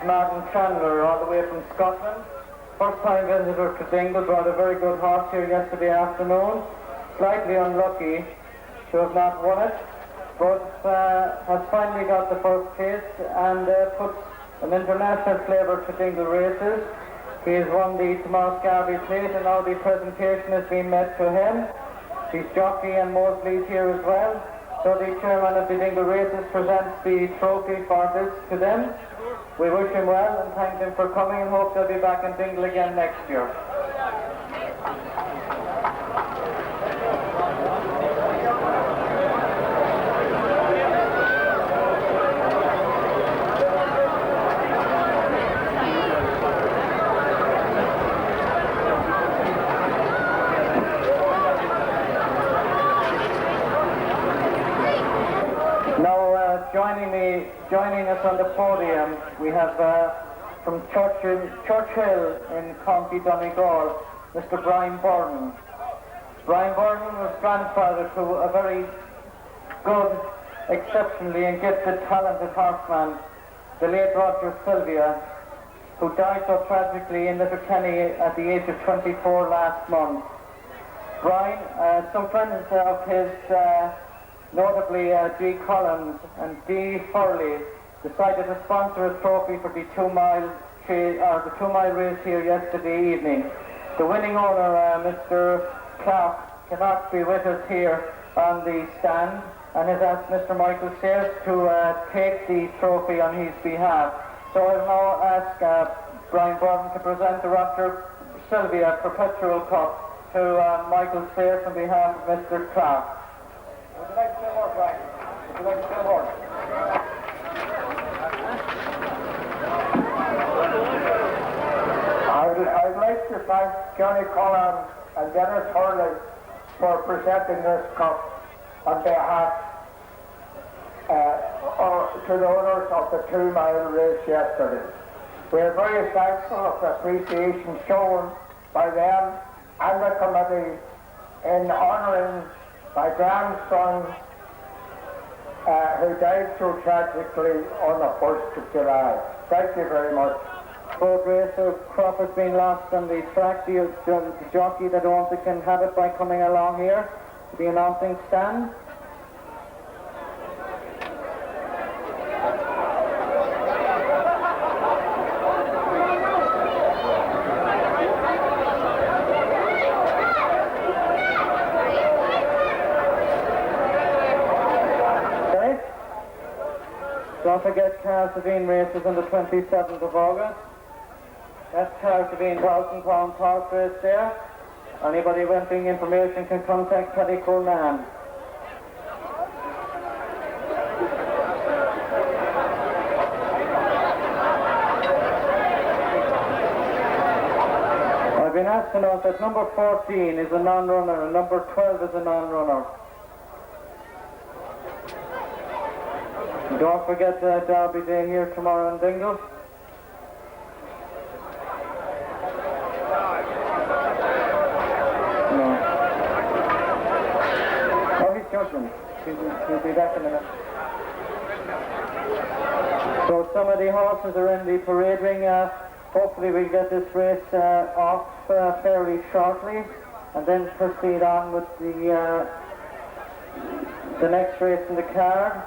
Martin Chandler, all the way from Scotland. First time visitor to Dingle, brought a very good horse here yesterday afternoon. Slightly unlucky to have not won it, but has finally got the first place and puts an international flavour to Dingle Races. He has won the Tomás Garvey plate and now the presentation has been made to him. His jockey and Mosley's here as well. So the chairman of the Dingle Races presents the trophy for this to them. We wish him well and thank him for coming and hope they'll be back in Dingle again next year. Joining us on the podium, we have from Churchill in County Donegal, Mr. Brian Byrne. Brian Byrne was grandfather to a very good, exceptionally and gifted, talented horseman, the late Roger Sylvia, who died so tragically in Letterkenny at the age of 24 last month. Brian, some friends of his, notably G. Collins and D. Hurley, decided to sponsor a trophy for the 2-mile race here yesterday evening. The winning owner, Mr. Clark, cannot be with us here on the stand and has asked Mr. Michael Sayers to take the trophy on his behalf. So I'll now ask Brian Byrne to present the Roger Sylvia Perpetual Cup to Michael Sayers on behalf of Mr. Clark. Would you like to say more, Brian? Would you like to say more? like to thank Johnny Cullen and Dennis Hurley for presenting this cup on behalf to the owners of the 2-mile race yesterday. We are very thankful of the appreciation shown by them and the committee in honouring my grandson who died so tragically on the 1st of July. Thank you very much. Boat race, a crop has been lost on the track. The jockey that owns it can have it by coming along here to the announcing stand. Don't forget Carlsevine races on the 27th of August. That's Carlsevine £1,000 horse race there. Anybody wanting information can contact Paddy Coleman. I've been asked to note that number 14 is a non-runner and number 12 is a non-runner. Don't forget Derby Day here tomorrow in Dingle. No. Oh, he's jumping. He'll be back in a minute. So some of the horses are in the parade ring. Hopefully we'll get this race off fairly shortly and then proceed on with the next race in the card.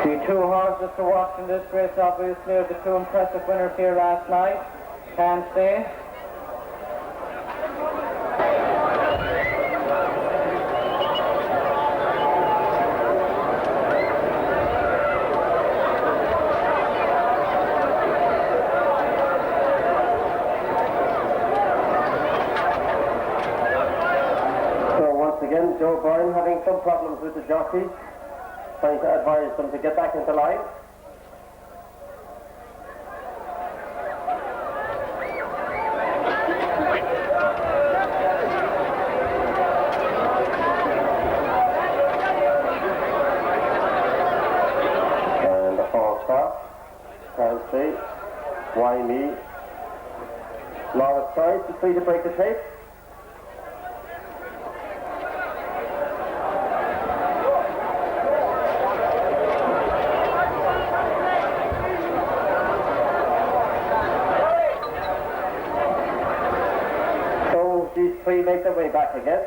The two horses to watch in this race obviously are the two impressive winners here last night. Can't say. So once again, Joe Byrne having some problems with the jockeys, trying to advise them to get back into line. And the false stop. Can't see. Why me? Laura tries to try to break the tape. These three make their way back again.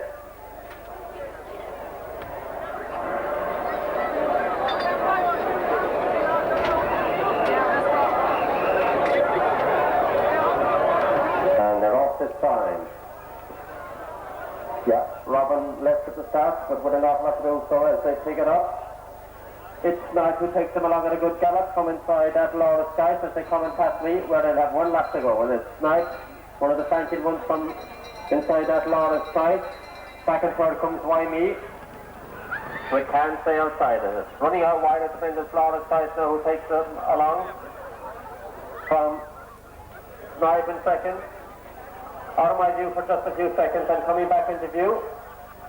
And they're off this time. Yeah, Robin left at the start, but with an awful lot to do so as they pick it up. It's Knight who takes them along at a good gallop from inside that Laura Sky as they come and pass me, where they'll have one lap to go. And it's Knight, one of the fancy ones from inside that Laura's side. Back and forward comes Why Me. We can't stay outside of it. Running out wide at the end of Laura's side now, who takes them along from Snipe in second. Out of my view for just a few seconds and coming back into view.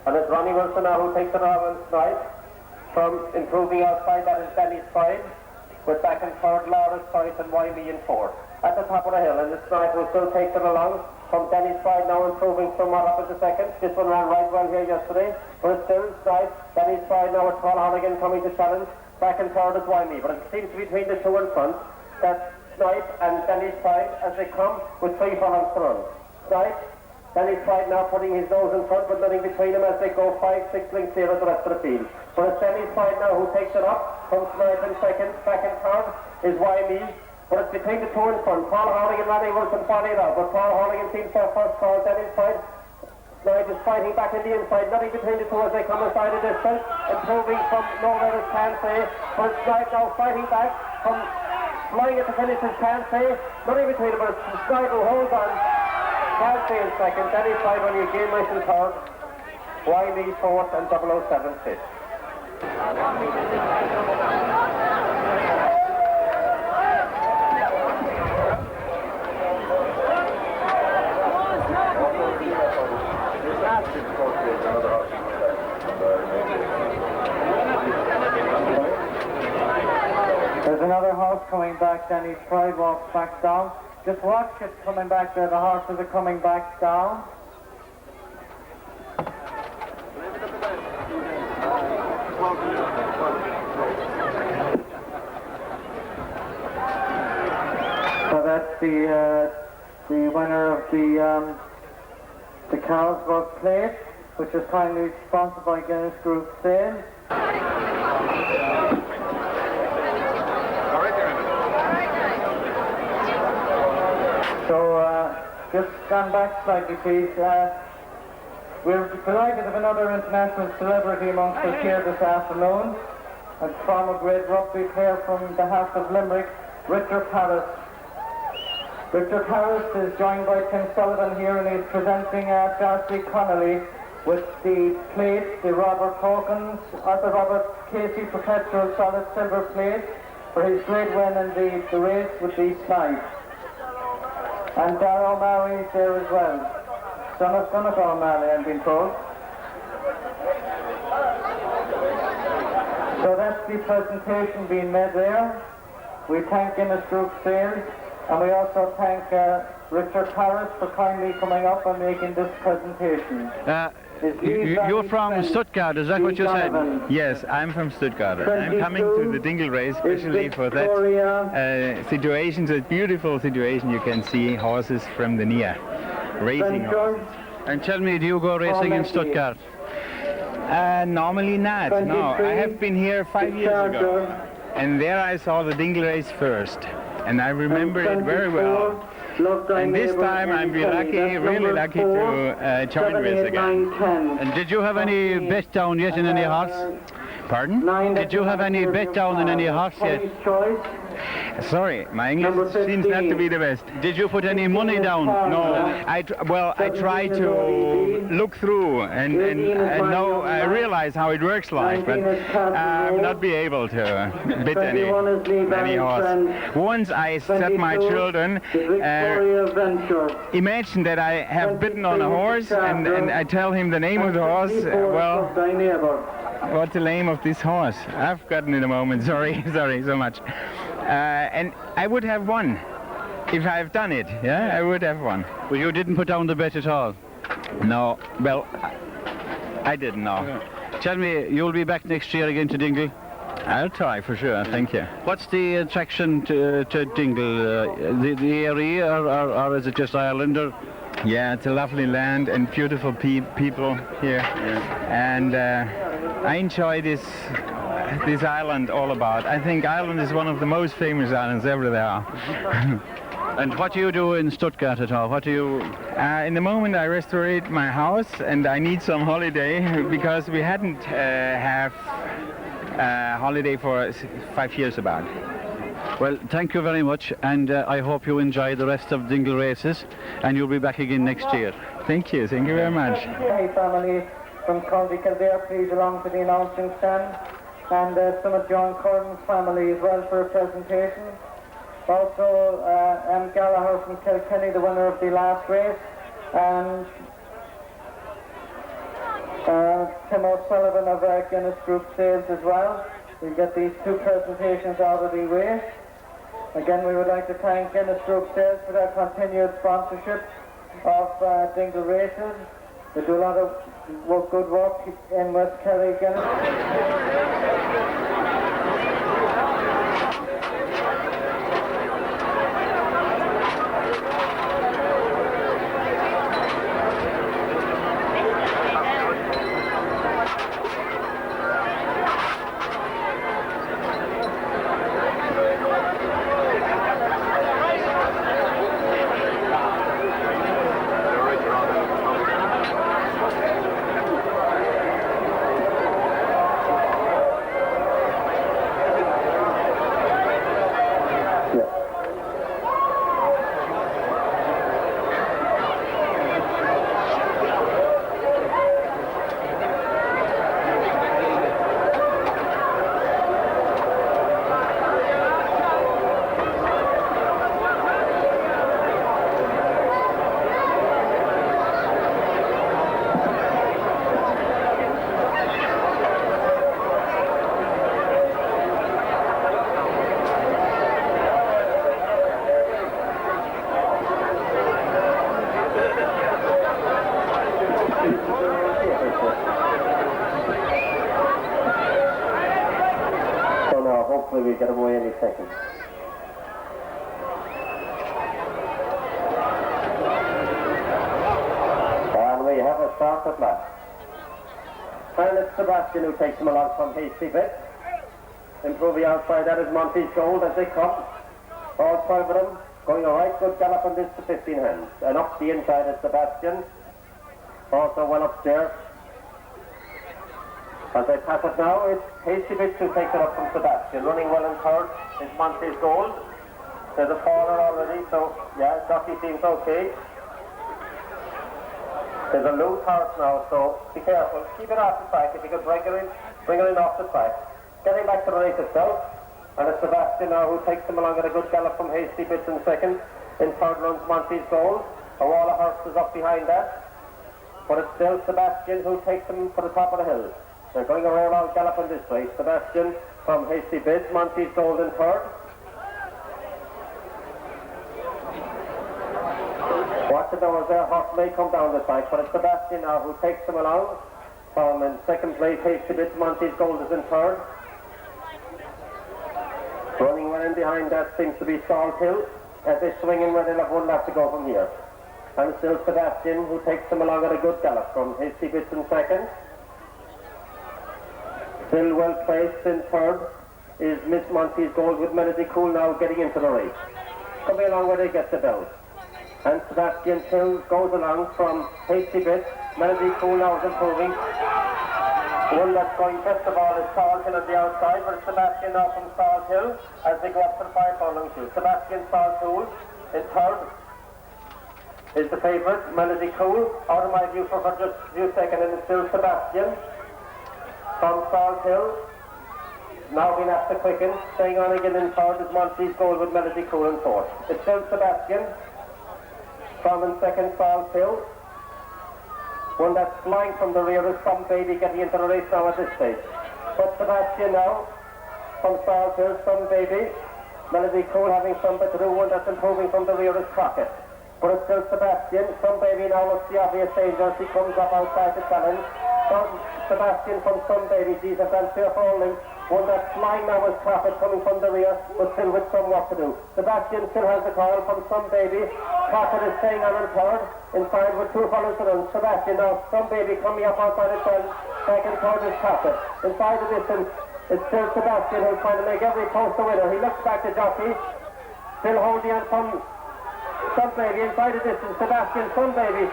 And it's Ronnie Wilson now who takes it on Snipe from improving outside. That is Danny's side. With back and forward Laura's side and Why Me in fourth. At the top of the hill, and the Snipe will still take them along. From Danny's side now improving somewhat up at the second. This one ran right well here yesterday. But it's still Snipe. Danny's side now with Paul Hornigan coming to challenge. Back and forward is Why Me. But it seems to be between the two in front. That's Snipe and Danny's side as they come with 3 furlongs to run. Snipe, Danny's side now putting his nose in front but nothing between them as they go 5-6 lengths clear of the rest of the field. But it's Danny's side now who takes it up. From Snipe in second. Back and third is Why Me. But it's between the two in front. Paul Hornigan and Ronnie Wilson following out. But Paul Hornigan seems to have first call. Danny's side. Snipe is fighting back in the inside. Nothing between the two as they come aside a distance. Improving from nowhere as can't say. But it's Snipe now fighting back from flying at the finish as can't say. Nothing between them. But it's Snipe who holds on. Can't say in second. Danny's side only a game race in third. Why Me fourth and 007 fifth. another horse coming back, Danny's Pride walks back down. Just watch it coming back there, the horses are coming back down. So that's the winner of the Carlsberg Plate, which is kindly sponsored by Guinness Group Sales. So just stand back slightly, please. We're delighted to have another international celebrity amongst us here this afternoon, and former great rugby player from the House of Limerick, Richard Harris. Richard Harris is joined by Tim Sullivan here, and he's presenting Darcy Connolly with the plate, the Robert Hawkins, or the Robert Casey Perpetual Solid Silver Plate for his great win in the race with the Snipe. And Dara O'Malley is there as well. Son of O'Malley, I'm being told. So that's the presentation being made there. We thank Guinness Group Sales, and we also thank Richard Harris for kindly coming up and making this presentation. You're from Stuttgart, is that what you said? Yes, I'm from Stuttgart. I'm coming to the Dingle Race especially for that situation, that beautiful situation you can see horses from the near, racing horses. And tell me, do you go racing in Stuttgart? Normally not, no. I have been here 5 years ago, and there I saw the Dingle Race first, and I remember it very well. And this time I'm really lucky to join race again. And did you have any bet down yet in any horse? Pardon? Did you have any bet down in any horse yet? Sorry, my English seems not to be the best. Did you put any money down? No. I try to look through and know, I realize how it works like, but I'm not be able to bid any horse. Once I set my children, imagine that I have bidden on a horse and I tell him the name of the horse, well, what's the name of this horse? I've forgotten in a moment, sorry so much. And I would have won. If I've done it, yeah, I would have won. Well, you didn't put down the bet at all? No, well, I didn't know. Yeah. Tell me, you'll be back next year again to Dingle? I'll try for sure, thank you. What's the attraction to Dingle? The area, or is it just Ireland? Or? Yeah, it's a lovely land and beautiful people here. Yeah. And I enjoy this island all about. I think Ireland is one of the most famous islands ever there are. And what do you do in Stuttgart at all? What do you... in the moment I restaurate my house and I need some holiday because we hadn't have holiday for 5 years about. Well, thank you very much, and I hope you enjoy the rest of Dingle Races, and you'll be back again next year. Thank you very much. Hey family from County Kildare, please along to the announcing stand, and some of John Curran's family as well for a presentation. Also, M. Gallagher from Kilkenny, the winner of the last race, and Tim O'Sullivan of Guinness Group Sales as well. We'll get these two presentations out of the way. Again, we would like to thank Guinness Group Sales for their continued sponsorship of Dingle Races. They do a lot of good work in West Kerry, Guinness. hopefully we'll get away any second. And we have a start at last. And it's Sebastian who takes him along from Hasty Bit. Improving outside, that is Monty's Gold as they come. All 12 of them going a right good gallop on this to 15 hands. And up the inside is Sebastian. Also well upstairs. As they pass it now, it's Hasty Bit who takes it up from Sebastian. Running well in third is Monty's Gold. There's a faller already, so yeah, jockey seems okay. There's a loose horse now, so be careful. Keep it off the track. If you can bring her in off the track. Getting back to the race itself. And it's Sebastian now who takes them along at a good gallop from Hasty Bits in second. In third runs Monty's Gold. A wall of horses up behind that. But it's still Sebastian who takes them for the top of the hill. They're going around all gallop in this race. Sebastian from Hasty Bits, Monty's Gold in third. Watch the doors there, horse may come down the track, but it's Sebastian now who takes them along. From in second place, Hasty Bits, Monty's Gold is in third. Running well in behind that seems to be Salt Hill. As they swing in, where they'll have one lap to go from here. And still Sebastian who takes them along at a good gallop from Hasty Bits in second. Still well placed in third is Miss Monty's Gold with Melody Cool now getting into the race. Coming along where they get the bell. And Sebastian still goes along from Hasty Bits. Melody Cool now is improving. One that's going best of all is Salt Hill on the outside, but it's Sebastian now from Salt Hill as they go up to the 5 furlong shoot. Sebastian Salt Hill in third is the favourite, Melody Cool. Out of my view for just a few seconds, and it's still Sebastian from Salt Hill. Now being asked to quicken. Staying on again in third is Monty's Gold with Melody Cool in fourth. It's still Sebastian from in second Salt Hill. One that's flying from the rear is Some Baby getting into the race now at this stage. But Sebastian now from Salt Hill, Some Baby. Melody Cool having some bit to do. One that's improving from the rear is Crockett. But it's still Sebastian. Some Baby now looks the obvious danger as he comes up outside the challenge. Sebastian from Some Baby, Jesus, and fearful only. One that's flying now is Crockett coming from the rear, but still with some work to do. Sebastian still has the call from Some Baby. Crockett is staying on in third. Inside with 2 furlongs to run. Sebastian now, Some Baby coming up outside the challenge. Second third is Crockett. Inside the distance, it's still Sebastian who's trying to make every post a winner. He looks back to jockey. Still holding on from Some Baby. Inside the distance, Sebastian, Some Baby.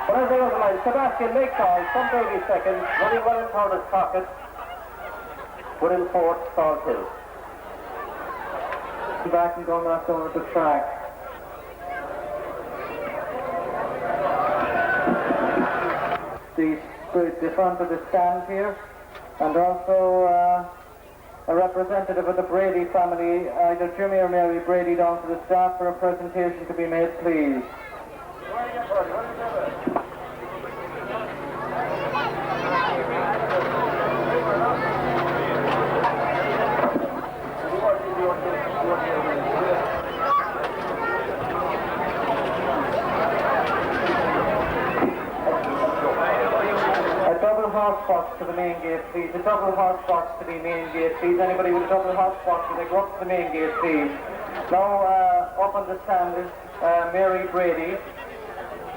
But as they overline, Sebastian makes all. Some Baby second. Running well in third is Crockett. But in fourth, Salt Hill. Back and going back over the track. The front of the stand here, and also a representative of the Brady family, either Jimmy or Mary Brady, down to the staff for a presentation to be made, please. Horse box to the main gate, please. A double horse box to the main gate, please. Anybody with a double horse box, will they go up to the main gate, please? Now, up on the stand is Mary Brady.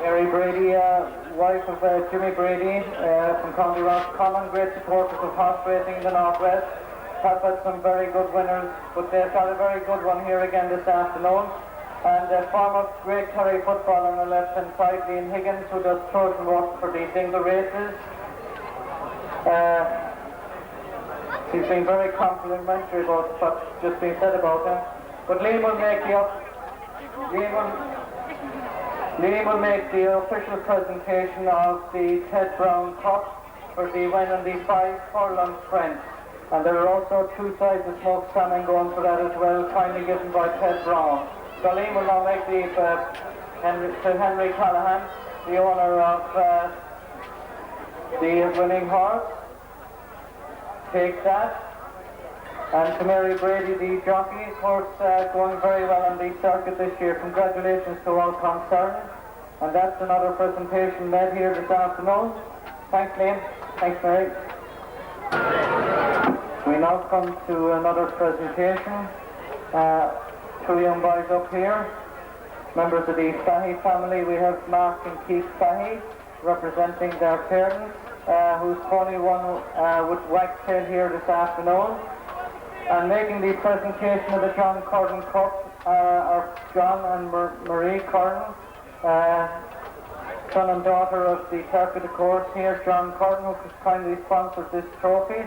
Mary Brady, wife of Jimmy Brady from County Roscommon, great supporters of horse racing in the Northwest. Have had some very good winners, but they've got a very good one here again this afternoon. And former great Kerry football on the left-hand side, Liam Higgins, who does Trojan work for the Dingle Races. He's been very complimentary about what's just been said about him. But Liam will make the official presentation of the Ted Brown Cup for the win on the 5 furlong sprint. And there are also 2 sides of smoked salmon going for that as well, kindly given by Ted Brown. So Liam will now make the Henry Callahan, the owner of the winning horse, take that. And to Mary Brady, the jockey, of course, going very well on the circuit this year. Congratulations to all concerned. And that's another presentation made here this afternoon. Thanks, Liam. Thanks, Mary. We now come to another presentation. Two young boys up here, members of the Fahy family. We have Mark and Keith Fahy representing their parents, whose pony won with Wagtail here this afternoon. And making the presentation of the John Curran Cup are John and Marie Curran, son and daughter of the clerk of the course here, John Curran, who kindly sponsored this trophy.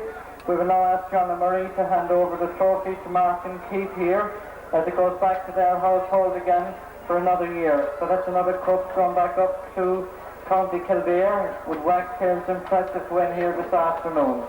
We will now ask John and Marie to hand over the trophy to Mark and Keith here, as it goes back to their household again for another year. So that's another cup going back up to County Kildare with Wagtail's impressive win here this afternoon.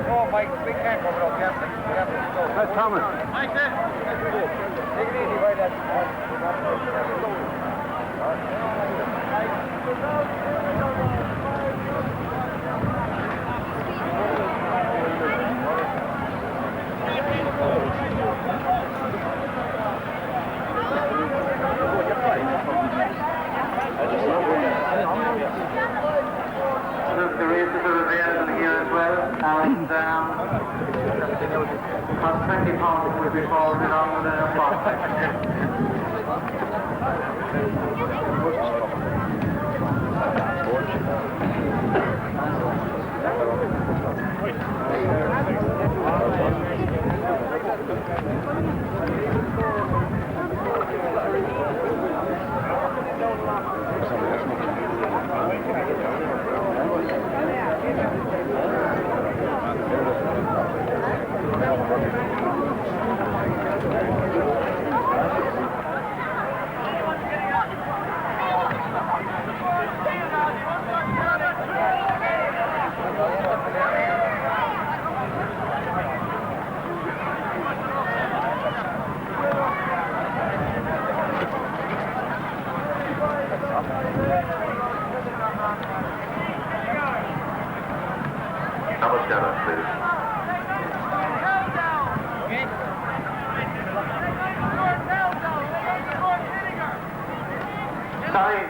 Oh, Mike, we can't go without Captain. That's Thomas. Mike, take it easy, right? The races are available here as well, and about 20 pounds will be forwarded on with a box. Thomas Dennis, please. Sorry,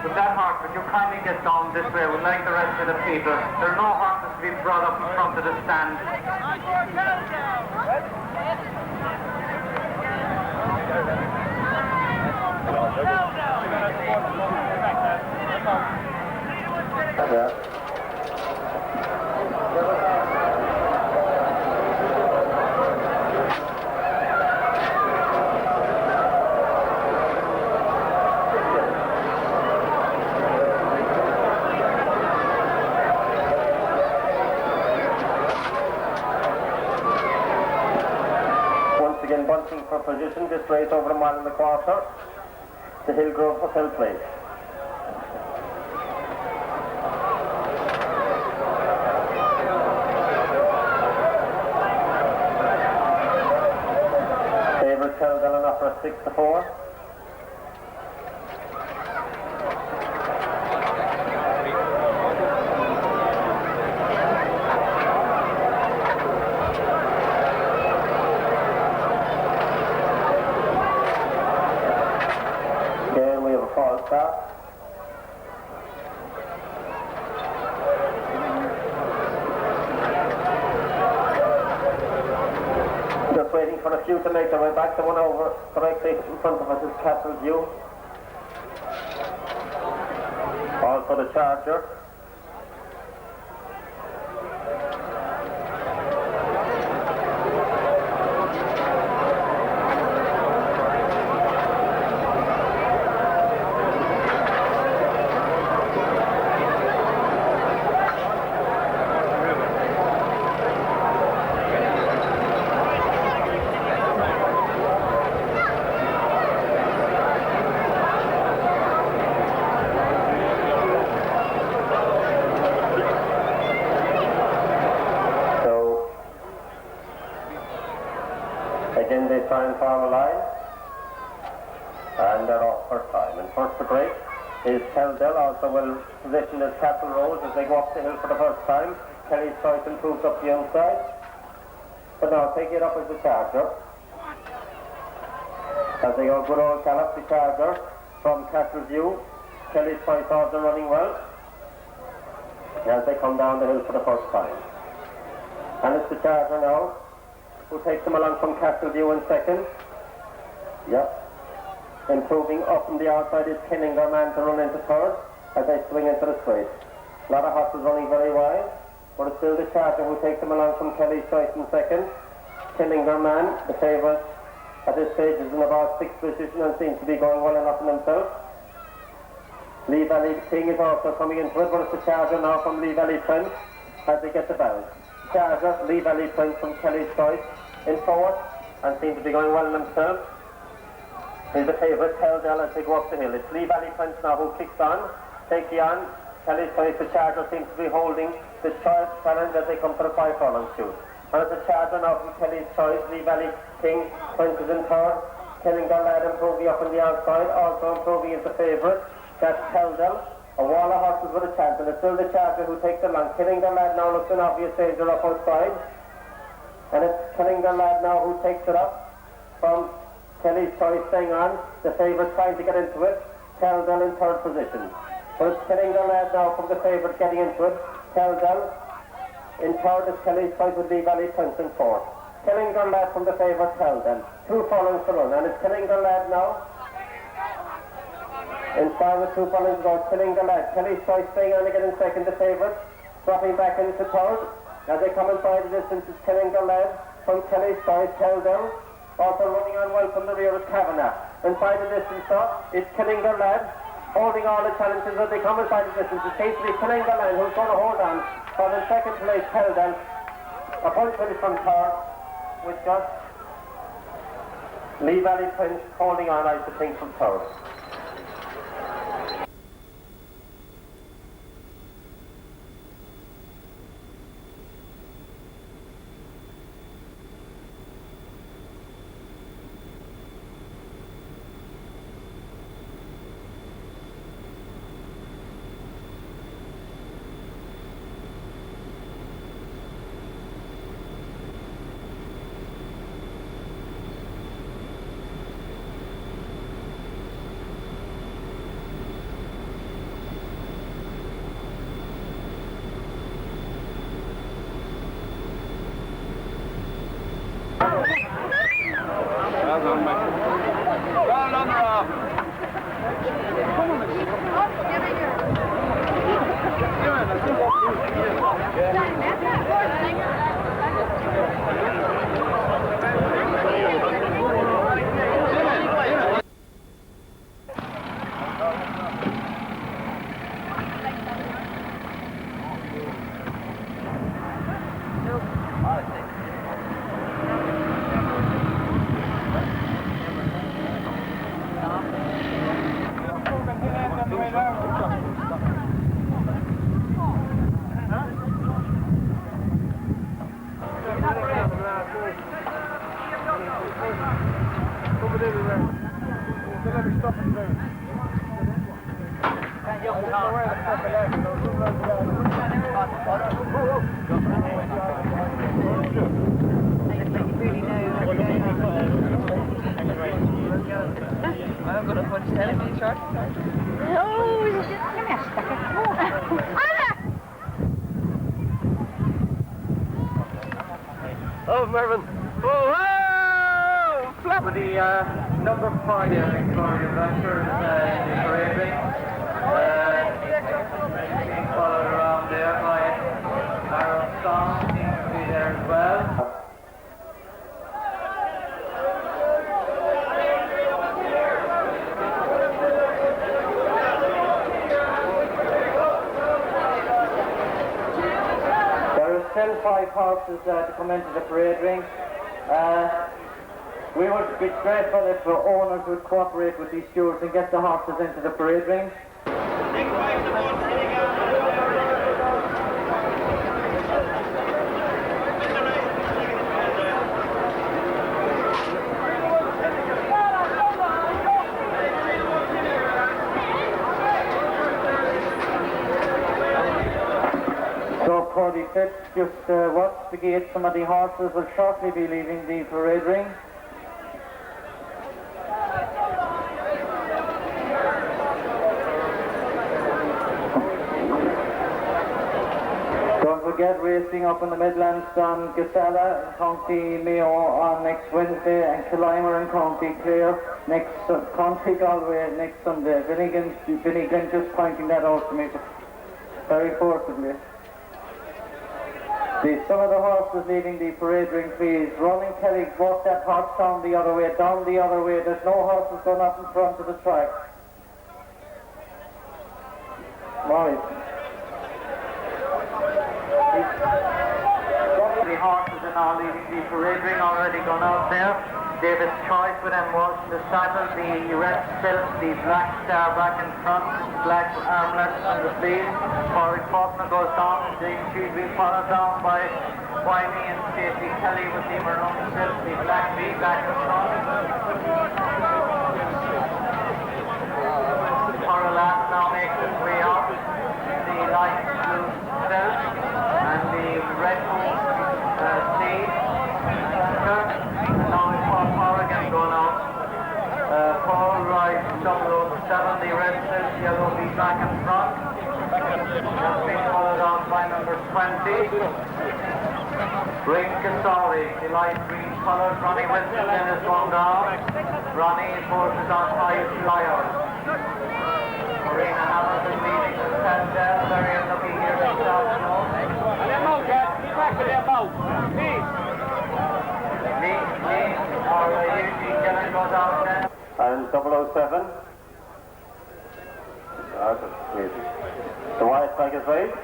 with that horse, would you kindly get down this way? We'd like the rest of the people. There are no horses to be brought up in front of the stand. Once again, bunting for position, just race over a mile and a quarter. The Hillgrove Hotel Place. Favourite held on an offer of 6-4. for a few to make their way back. The one over directly in front of us is Castle View. Also the Charger. Again, they try and form a line, and they're off for time. And first to break is Keldell, also well positioned as Castle Rose as they go up the hill for the first time. Kelly's choice improves up the inside, but now take it up as the Charger. As they go good old gallop, the Charger from Castle View. Kelly's choice also running well as they come down the hill for the first time. And it's the Charger now who takes them along from Castle View in second. Yep. Improving up from the outside is Killing their man to run into third as they swing into the straight. A lot of horses running very wide, but it's still the Charger who takes them along from Kelly's choice in second. Killing their man, the favourite at this stage, is in about sixth position and seems to be going well enough in himself. Lee Valley King is also coming into it, but it's the Charger now from Lee Valley Prince as they get the balance. Charger, Lee Valley Prince from Kelly's choice in fourth and seems to be going well in himself. He's the favourite, Keldell, as they go up the hill. It's Lee Valley Prince now who kicks on, takes you on. Kelly's choice, the Charger seems to be holding the challenge as they come to the 5 furlong shoot. And it's the Charger now from Kelly's choice, Lee Valley King, Prince is in third. Killing their lad improving up on the outside, also improving is the favourite, that's Keldell. A wall of horses with a chance, and it's still the Charger who takes the long. Killing their lad now looks an obvious danger up outside. And it's Killing their lad now who takes it up from Kelly's choice staying on. The favourite trying to get into it. Keldell in third position. But it's Killing their lad now from the favourite getting into it. Keldell in third is Kelly's choice with Lee Valley Prince in fourth. Killing their lad from the favourite Keldell. 2 furlongs to run, and it's Killing their lad now. Inside with 2 furlongs to go, Killing the lad. Kelly's choice staying on again in second, the favourite. Dropping back into third. As they come inside the distance, it's Killing the lad from Kelly's choice, Keldell. Also running on well from the rear is Kavanagh. Inside the distance, it's Killing the lad. Holding all the challenges as they come inside the distance. It seems to be Killing the lad who's going to hold on. But in second place, Keldell. A punch finish from third with just Lee Valley Prince holding on, I should think, from third. I'm going to punch telephone short. Oh, Mervyn. Oh, hey! number 5 there, Victoria Venture, is in the parade ring. Being followed around there by Aaron Song, seems to be there as well. Still 5 horses to come into the parade ring. We would be grateful if the owners would cooperate with these stewards and get the horses into the parade ring. So Cordy Fitz just watch the gate. Some of the horses will shortly be leaving the parade ring. Don't forget racing up in the Midlands on Gasella in County Mayo on next Wednesday and Killimer in County Clare next County Galway next Sunday. Vinnie Glenn just pointing that out to me very forcibly. Some of the horses leaving the parade ring, please. Ronan Kelly, walk that horse down the other way. There's no horses going up in front of the track. Right. The horses are now leaving the parade ring, already gone out there. David's Choice with M. Walsh in the saddle, the red silk, the black star back in front, black armlets on the sleeves. Corey Faulkner goes down, she's been followed down by Wiley and Stacey Kelly with the maroon silk, the black V back in front. Coralat now makes its way up, the light blue silk and the red sleeve. Now it's Paul again going out. Paul rides 007, the red silk, yellow V back in front. Just being followed on by number 20. Ring Kasari, the light green colours. Ronnie Winston is one down. Ronnie forces on high flyer. Marina Hamilton leading the Sandel. Very unlucky here this afternoon. And 007. The white flag is raised.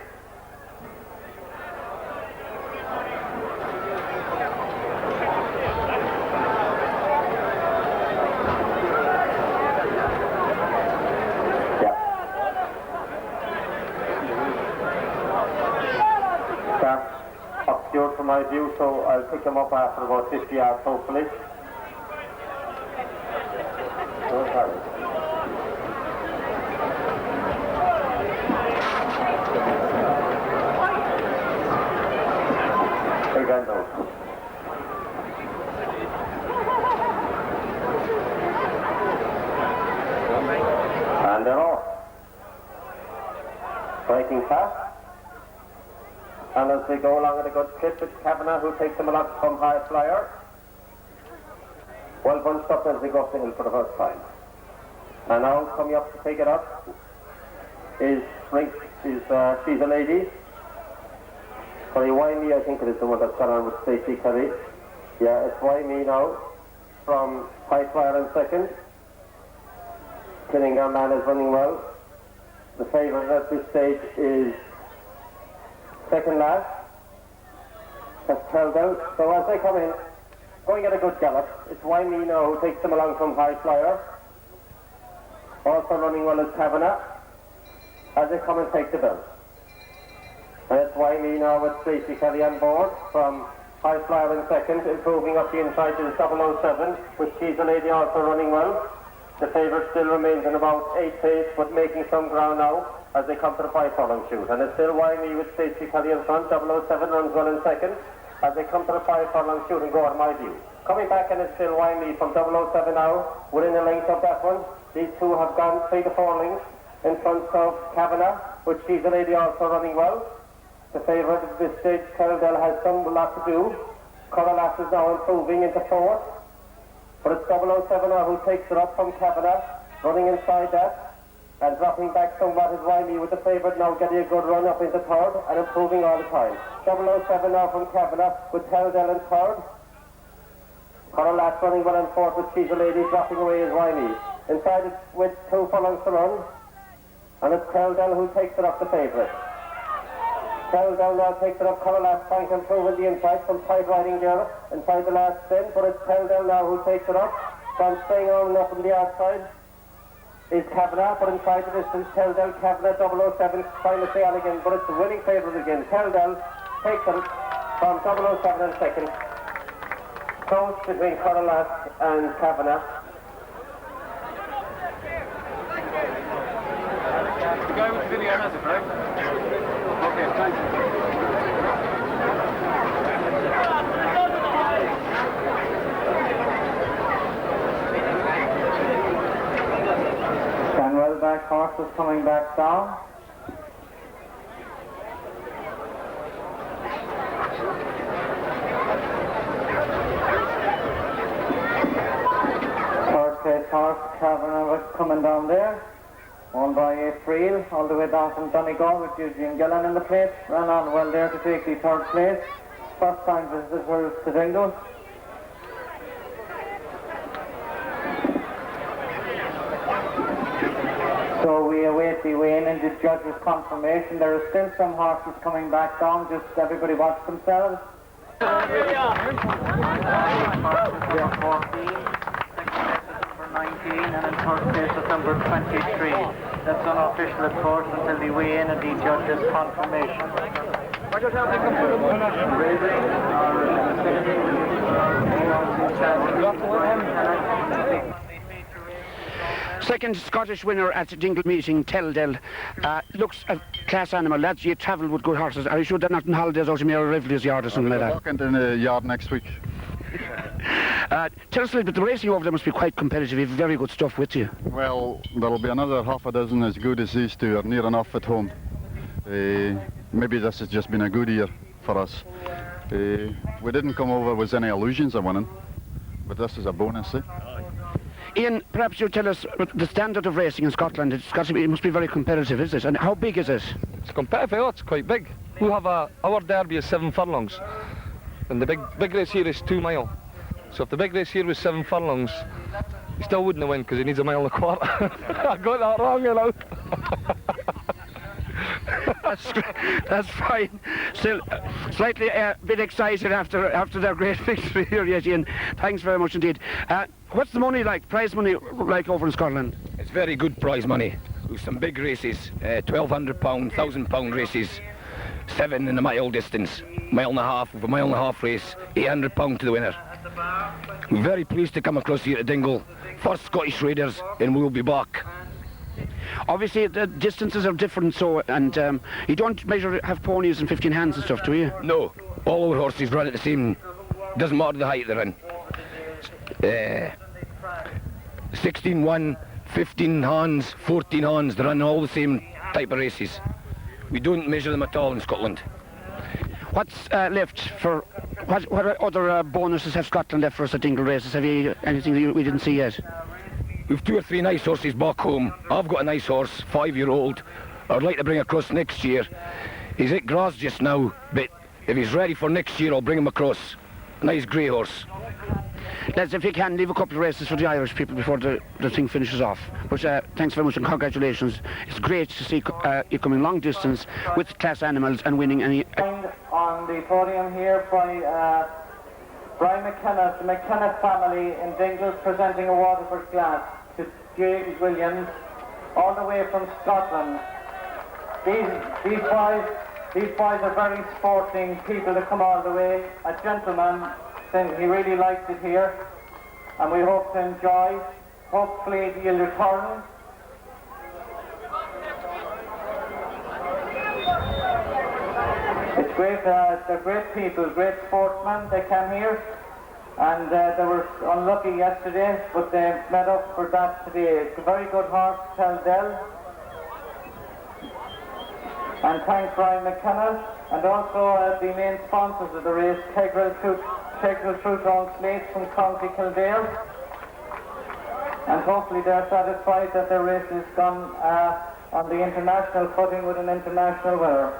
That's obscured from my view, so I'll pick him up after about 50 yards, hopefully. And they're off. Breaking fast. And as they go along at a good clip, it's Kavanagh who takes them along from high flyer. Well bunched up as they go up the hill for the first time. And now coming up to take it up is She's a Lady. Sorry, Why Me, I think it is the one that's gone on with Stacey Kelly. Yeah, it's Why Me now from high flyer in second. Killingham Man is running well. The favourite at this stage is second last. That's Keldell. So as they come in, going at a good gallop, it's Why Me now who takes them along from high flyer. Also running well is Kavanagh as they come and take the belt. And it's Why Me now with Stacey Kelly on board from high flyer in second, improving up the inside to the 007, with She's a Lady also running well. The favourite still remains in about 8 pace, but making some ground now as they come to the 5 furlong shoot. And it's still Why Me with Stacey Kelly in front. 007 runs well in second as they come to the 5 furlong shoot and go on my view. Coming back, and it's still Why Me from 007 now, within the length of that one. These two have gone 3 to 4 lengths in front of Kavanagh, with She's a Lady also running well. The favourite at this stage, Keldell, has some lot to do. Coralas is now improving into 4th. but it's 007 now who takes it up from Kavanagh, running inside that, and dropping back somewhat is Wiley with the favourite now getting a good run up into third and improving all the time. 007 now from Kavanagh with Teldell in third. Conor Lass running well in fourth with She's a Lady dropping away is Wiley. Inside it with 2 furlongs to run, and it's Teldell who takes it up the favourite. Teldell now takes it up. Conor Lass trying to improve in the inside, some tight riding there inside the last spin, but it's Teldell now who takes it up. From staying on up from the outside is Kavanagh, but inside the distance, Teldell, Kavanagh, 007 trying to stay on again, but it's the winning favourite again. Teldell takes it from 007 in second. Close between Conor Lass and Kavanagh. The guy with the video has it, right? Okay, thanks. Stanwell back horse is coming back down. Third place horse, Kavanagh coming down there. Won by a Friel, all the way down from Donegal with Eugene Gillen in the place. Ran on well there to take the third place. First time visitors to Dingle. So we await the weigh-in and the judge's confirmation. There are still some horses coming back down, just everybody watch themselves. 19 and in third place is number 23. That's unofficial, of course, until the weigh-in and the judge's confirmation. Second Scottish winner at Dingle meeting, Teldell. Looks a class animal. Lads, you travelled with good horses. Are you sure they're not in holidays out in your Rivers yard or something like that? Working in a yard next week. Tell us a little bit, the racing over there must be quite competitive. You have very good stuff with you. Well, there'll be another half a dozen as good as these two, or near enough at home. Maybe this has just been a good year for us. We didn't come over with any illusions of winning, but this is a bonus. Ian, perhaps you'll tell us the standard of racing in Scotland. It must be very competitive, is it? And how big is it? It's competitive, it's quite big. We have our derby is 7 furlongs, and the big race here is 2 mile. So if the big race here was 7 furlongs, he still wouldn't win because he needs 1.25 miles. I got that wrong, you know. That's fine. Still, slightly a bit excited after their great victory here, yes, Ian. Thanks very much indeed. What's the money like, prize money like over in Scotland? It's very good prize money. With some big races, £1,200, £1,000 races, 7 in a mile distance, mile and a half, with a mile and a half race, £800 to the winner. We're very pleased to come across here to Dingle, first Scottish Raiders, and we'll be back. Obviously the distances are different, so, and you don't have ponies and 15 hands and stuff, do you? No, all our horses run at the same, doesn't matter the height they're in. 16-1, 15 hands, 14 hands, they run all the same type of races. We don't measure them at all in Scotland. What's left for, what other bonuses have Scotland left for us at Dingle Races? Have you anything that we didn't see yet? We've 2 or 3 nice horses back home. I've got a nice horse, 5-year-old, I'd like to bring across next year. He's at grass just now, but if he's ready for next year, I'll bring him across. A nice grey horse. Lads, if you can, leave a couple of races for the Irish people before the thing finishes off. But thanks very much and congratulations. It's great to see you coming long distance with class animals and winning any... On the podium here by Brian McKenna, the McKenna family in Dingle, presenting a Waterford glass to Jake Williams, all the way from Scotland. These boys are very sporting people to come all the way. A gentleman, saying he really likes it here, and we hope to enjoy. Hopefully you'll return. It's great, they're great people, great sportsmen. They came here, and they were unlucky yesterday, but they made up for that today. It's a very good horse, Teldell. And thanks Ryan McKenna, and also the main sponsors of the race, Tegral Fruit on Slates from County Kildare. And hopefully they're satisfied that their race is gone on the international footing with an international winner.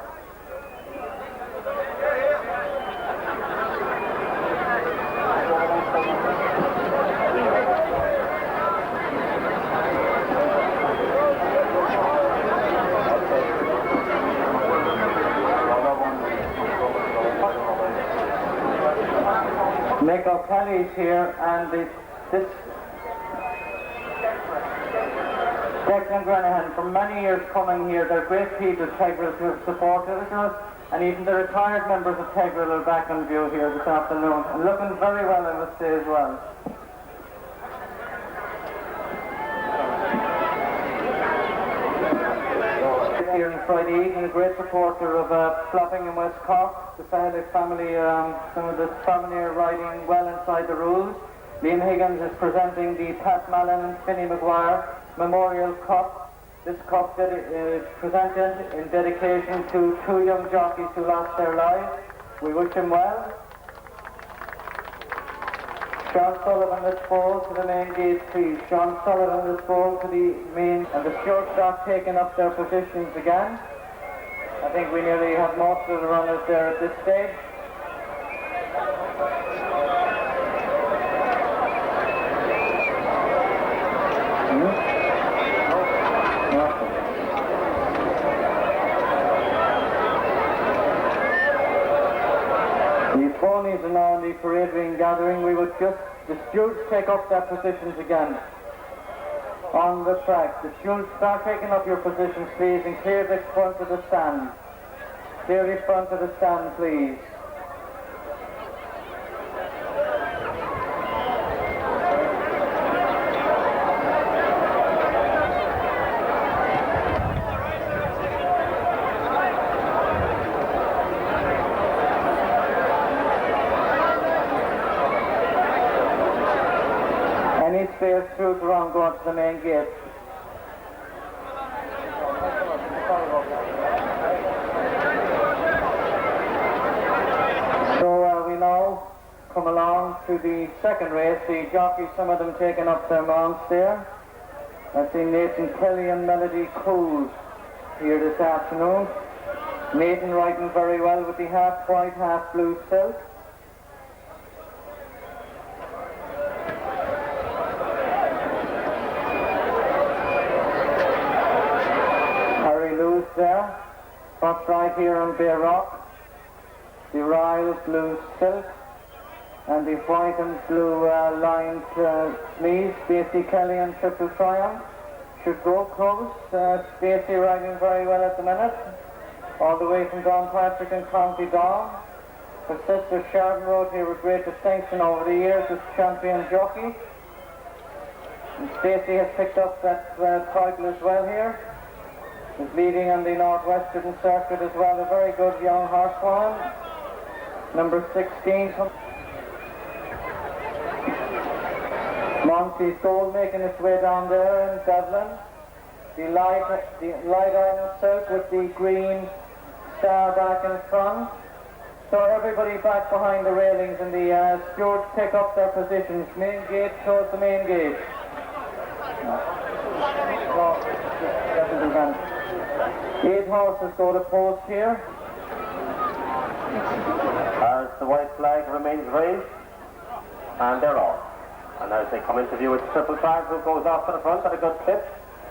Mick O'Kelly's here, and this Declan Granahan, for many years coming here, they're great people, Tegrill, who have supported us, and even the retired members of Tegrill are back on view here this afternoon, and looking very well, I must say, as well. Here on Friday evening, a great supporter of Flopping in West Cork. The Fahalik family, some of the family are riding well inside the rules. Liam Higgins is presenting the Pat Mallon and Finney Maguire Memorial Cup. This cup is presented in dedication to two young jockeys who lost their lives. We wish them well. Sean Sullivan is forward to the main gate, please. Sean Sullivan is forward to the main, and the shortstop taking up their positions again. I think we nearly have most of the runners there at this stage. The ponies are now in the parade ring gathering. We would just, the stewards take up their positions again on the track. The stewards start taking up your positions, please, and clear the front of the stand. Clear the front of the stand, please. Any space through the wrong go to the main gate. So we now come along to the second race. The jockeys, some of them taking up their mounts there. I see Nathan Kelly and Melody Coles here this afternoon. Nathan riding very well with the half white, half blue silk. There, first right here on Bay Rock, the royal blue silk and the white and blue lined sleeves. Stacey Kelly and Triple Triumph should go close. Stacey riding very well at the minute, all the way from Downpatrick and County Down. Her sister Sharon rode here with great distinction over the years as champion jockey. And Stacey has picked up that title as well here. Is leading on the Northwestern Circuit as well. A very good young horsewoman. Number 16. Monty's Gold making its way down there in Dublin. The light iron silk with the green star back in front. So everybody back behind the railings, and the stewards take up their positions. Main gate towards the main gate. Eight horses go to post here. As the white flag remains raised, and they're off. And as they come into view, it's Triple Triumph who goes off to the front at a good clip.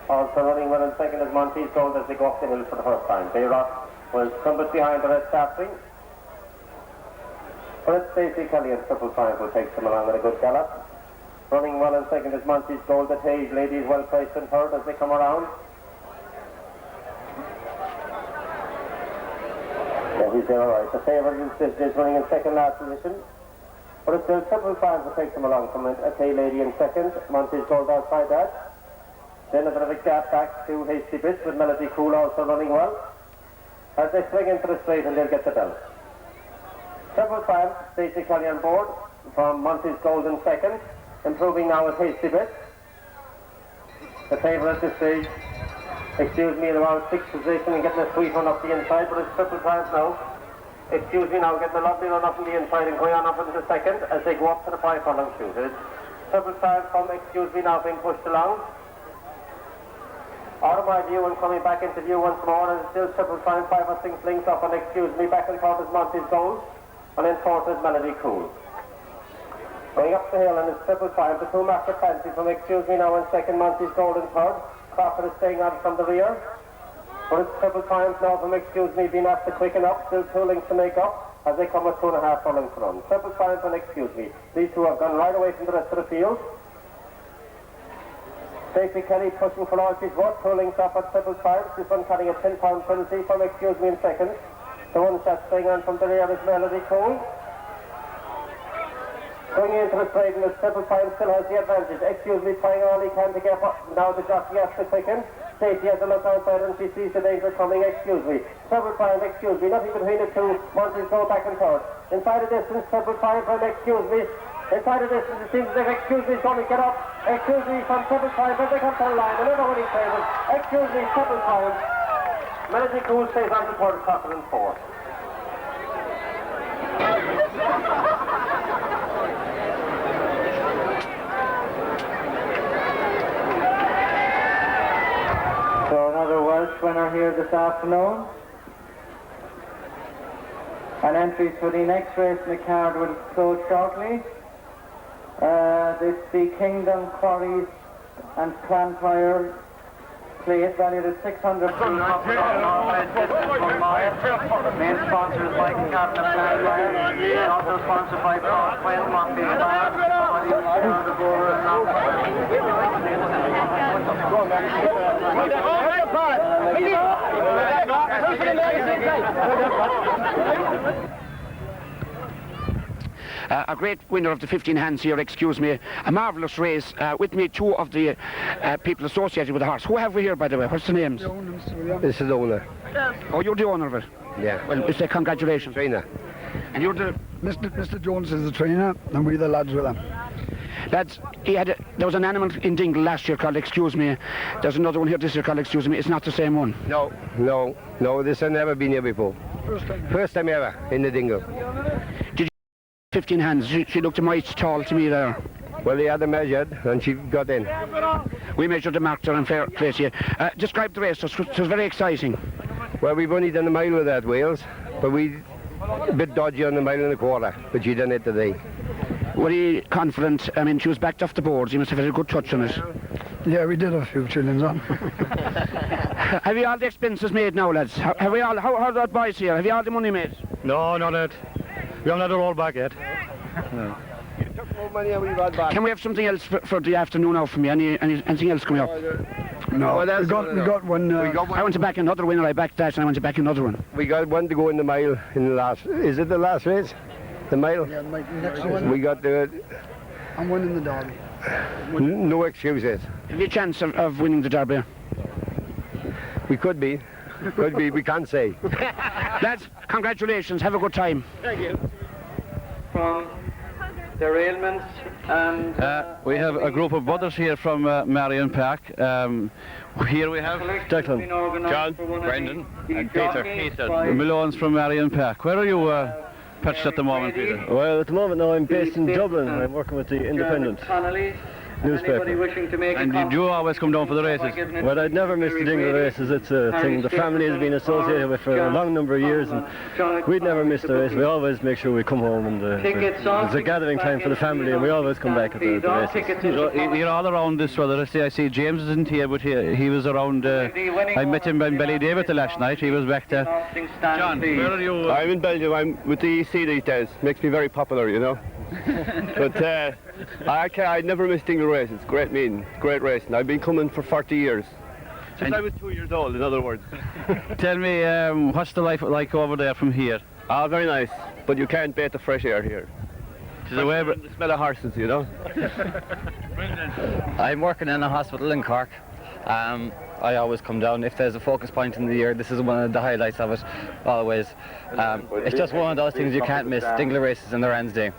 Also running well in second is Monty's Gold as they go up the hill for the first time. Bayrock was trumpet behind the rest starting. But it's Stacey Kelly and Triple Triumph who takes them along with a good gallop. Running well in second is Monty's Gold. The Tage lady is well placed in third as they come around. Yeah, he's there all right. The favourite is running in second last position. But it's still Triple Triumph who takes them along from a Tage lady in second. Monty's Gold outside that. Then a bit of a gap back to Hasty Bits with Melody Cool also running well. As they swing into the straight and they'll get the belt. Triple Triumph, Stacey Kelly on board from Monty's Gold in second. Improving now with Hasty Bits. The favourite at this stage, excuse me, in around sixth position and getting a sweet run up the inside, but it's Triple Triumph now. Excuse me now, getting a lovely run up from the inside and going on up into the second as they go up to the 5 furlong shoot. It's Triple Triumph from Excuse Me now being pushed along. Out of my view and coming back into view once more, and still Triple Triumph 5 or 6 links off on Excuse Me, back and forth is Monty's Gold, and then forth is Melody Cool. Going up the hill and it's Triple Triumph, the two Master Fancy from Excuse Me now in second, Monty's Gold in third. Crawford is staying on from the rear. But it's Triple Triumph now from Excuse Me being asked to quicken up, still 2 links to make up as they come with 2.5 furlongs to run. Triple Triumph and Excuse Me. These two have gone right away from the rest of the field. Stacey Kelly pushing for all she's worth, 2 links off at Triple Triumph. This one carrying a 10-pound penalty from Excuse Me in second. The one shot staying on from the rear is Melody Cool. Going into the straight and the Triple Triumph still has the advantage. Excuse Me trying all he can to get up. Now the jockey has to quicken. Stacey has a look outside and she sees the danger coming. Excuse Me. Triple Triumph, Excuse Me. Nothing between the two. Monty's go back and forth. Inside the distance, Triple Triumph and Excuse Me. Inside the distance, it seems as if Excuse Me is going to get up. Excuse Me from Triple Triumph as they come to the line. Another winning favourite. Excuse Me, Triple Triumph. Melody Cool stays on to third, Crawford and fourth. So another Welsh winner here this afternoon. And entries for the next race in the card will close shortly. This the Kingdom Quarries and Clanfire plate valued at 600. Main sponsor is Mike Captain of Clanfire. Also sponsored by Paul Quinn, Monty A great winner of the 15 hands here, Excuse Me. A marvellous race. With me, 2 of the people associated with the horse. Who have we here, by the way? What's the names? This is the owner. Oh, you're the owner of it? Yeah. Well, we say congratulations. Trainer. And you're the... Mr. Jones is the trainer, and we're the lads with him. Lads, there was an animal in Dingle last year called Excuse Me. There's another one here this year called Excuse Me. It's not the same one. No, this has never been here before. First time ever in the Dingle. Did you 15 hands? She looked a mite tall to me there. Well, he had her measured and she got in. We measured the marker in fair place here. Describe the race. It was very exciting. Well, we've only done a mile with that, Wales, but we a bit dodgy on the 1.25 miles, but she done it today. Were you confident? I mean, she was backed off the boards. You must have had a good touch on it. Yeah, we did have a few shillings on. Have you all the expenses made now, lads? Have we all? How are the boys here? Have you all the money made? No, not yet. We haven't had it all back yet. No. Can we have something else for the afternoon now from you? Anything else coming up? No, we got one. I want to back another winner. I backed that, and I want to back another one. We got one to go in the mile in the last. Is it the last race? The mile? Yeah, next race. We got the. I'm winning the derby. No excuses. Have you a chance of winning the derby? We could be. Could be. We can't say. Lads, congratulations. Have a good time. Thank you. From derailments and... we have a group of brothers here from Marion Park. Here we have Declan, John, Brendan, and Peter. The Malones from Marion Park. Where are you pitched at the moment, Peter? Well, at the moment now I'm based in Dublin. I'm working with the Independent newspaper. And did you always come down for the races? Well, I'd never miss the Dingle Races. It's a thing the family has been associated with for a long number of years, and we'd never miss the race. We always make sure we come home, and it's a gathering time for the family, and we always come back at the races. You're all around this weather. I see James isn't here, but he was around. I met him in Ballydavid last night. He was back there. John, where are you? I'm in Belgium. I'm with the EC these days. Makes me very popular, you know. But I never miss Dingle Races. Great meeting, great racing. I've been coming for 40 years. Since I was 2 years old, in other words. Tell me, what's the life like over there from here? Ah, very nice, but you can't beat the fresh air here. The smell of horses, you know. I'm working in a hospital in Cork. I always come down. If there's a focus point in the year, this is one of the highlights of it, always. It's just one of those things you can't miss, Dingle Races and the Rand's Day.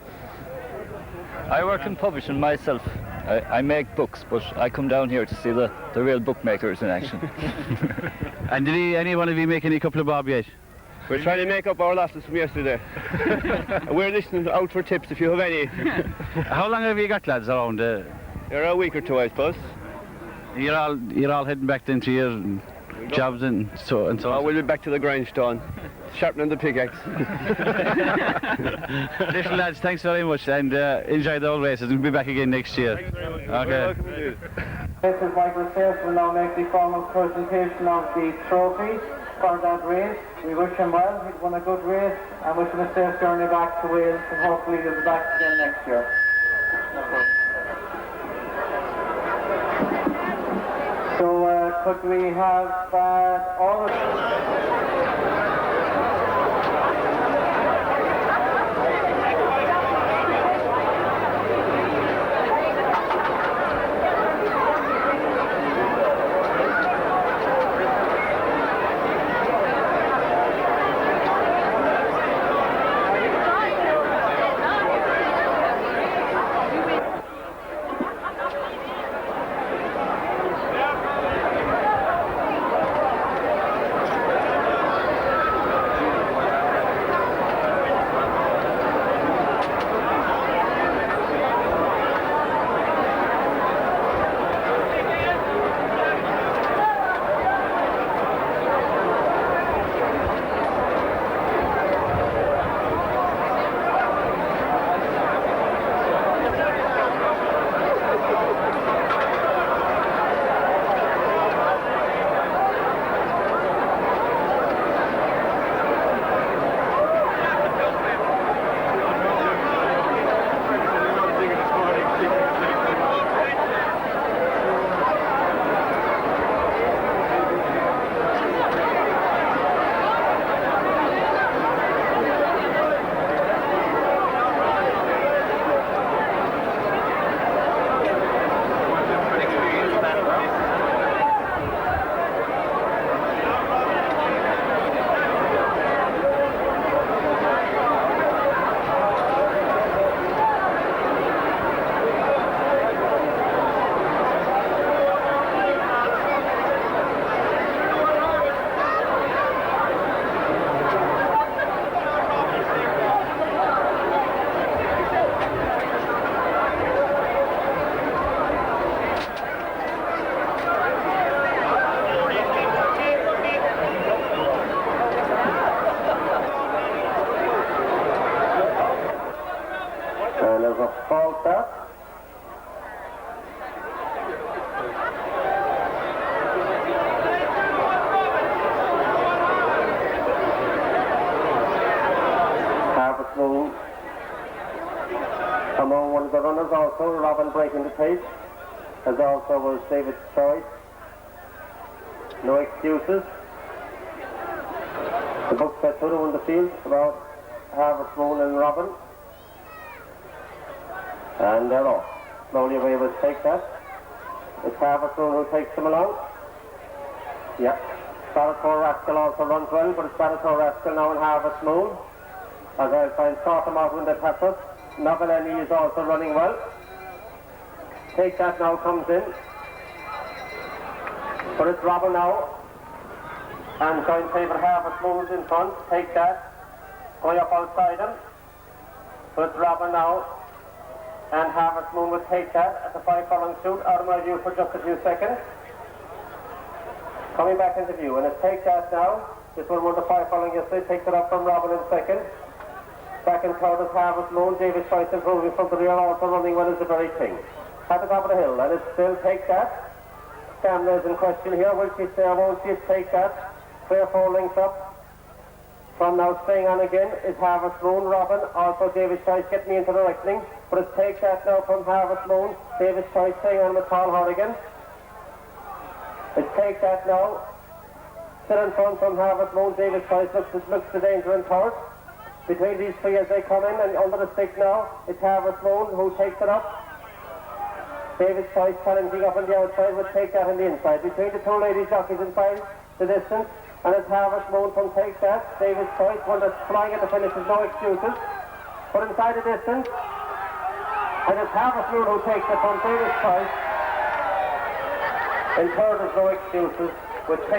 I work in publishing myself. I make books, but I come down here to see the real bookmakers in action. And did any one of you make any couple of bob yet? We're trying to make up our losses from yesterday. We're listening out for tips if you have any. How long have you got, lads, around? You're a week or two, I suppose. You're all heading back into your jobs and so on. Oh, we'll be back to the grindstone, sharpening the pickaxe. Listen, lads, thanks very much, and enjoy the old races. We'll be back again next year. Okay. Mrs. Michael Stairs will now make the formal presentation of the trophy for that race. We wish him well. He's won a good race, and wish him a safe journey back to Wales, and hopefully he'll be back again next year. So could we have all of... Among one of the runners also, Robin breaking the pace, as also was David's choice. No excuses. The book set to won the field, about Harvest Moon and Robin. And they're off. Slowly away will take that. It's Harvest Moon who takes them along. Yeah. Sparator Rascal also runs well, but it's Sparator Rascal now in Harvest Moon. As I'll try and sort them out when they pass us. Novelini is also running well. Take That now comes in. But it's Robin now. And joint favourite Harvest Moon is in front. Take That. Going up outside him. So it's Robin now. And Harvest Moon will take that at the 5 furlong shoot out of my view for just a few seconds. Coming back into view, and it's Take That now. This one won the 5 furlong yesterday, takes it up from Robin in second. Back in third is Harvest Moon. David Choice improving from the rear, also running well is the very thing. At the top of the hill, and it's still Take That. Stamina is in question here. Will she stay or won't she? It's Take That. 3 or 4 lengths up. From now staying on again is Harvest Moon, Robin, also David Choice getting me into the reckoning. But it's Take That now from Harvest Moon. David Choice staying on with Paul Horrigan. It's Take That now. Still in front from Harvest Moon. David Choice looks the danger in third. Between these three as they come in and under the stick now, it's Harvest Moon who takes it up. David Choice challenging up on the outside would Take That on the inside. Between the two ladies jockeys inside the distance. And it's Harvest Moon from Take That. David Choice, one that's flying at the finish, there's no excuses. But inside the distance, and it's Harvest Moon who takes it from David Choice. In third, there's no excuses. With Take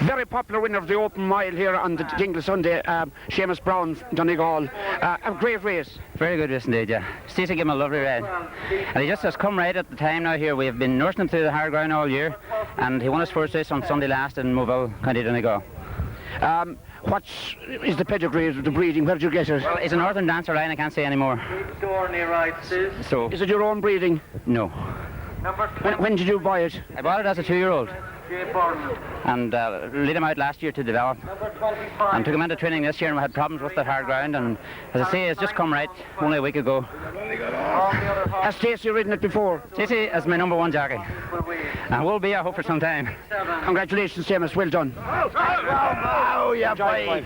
very popular winner of the Open Mile here on the Dingle Sunday, Seamus Brown, Donegal. A great race. Very good race indeed, yeah. Stacey gave him a lovely ride. And he just has come right at the time now here. We have been nursing him through the hard ground all year, and he won his first race on Sunday last in Moville, County Donegal. What is the pedigree of the breeding? Where did you get it? Well, he's a northern dancer line, I can't say anymore. So, is it your own breeding? No. When did you buy it? I bought it as a 2-year-old. And laid him out last year to develop. And took him into training this year, and we had problems with the hard ground. And as I say, it's just come right only a week ago. Has Stacey ridden it before? Stacey is my #1 jockey. And will be, I hope, for some time. Congratulations, Seamus. Well done. Oh, yeah, boy.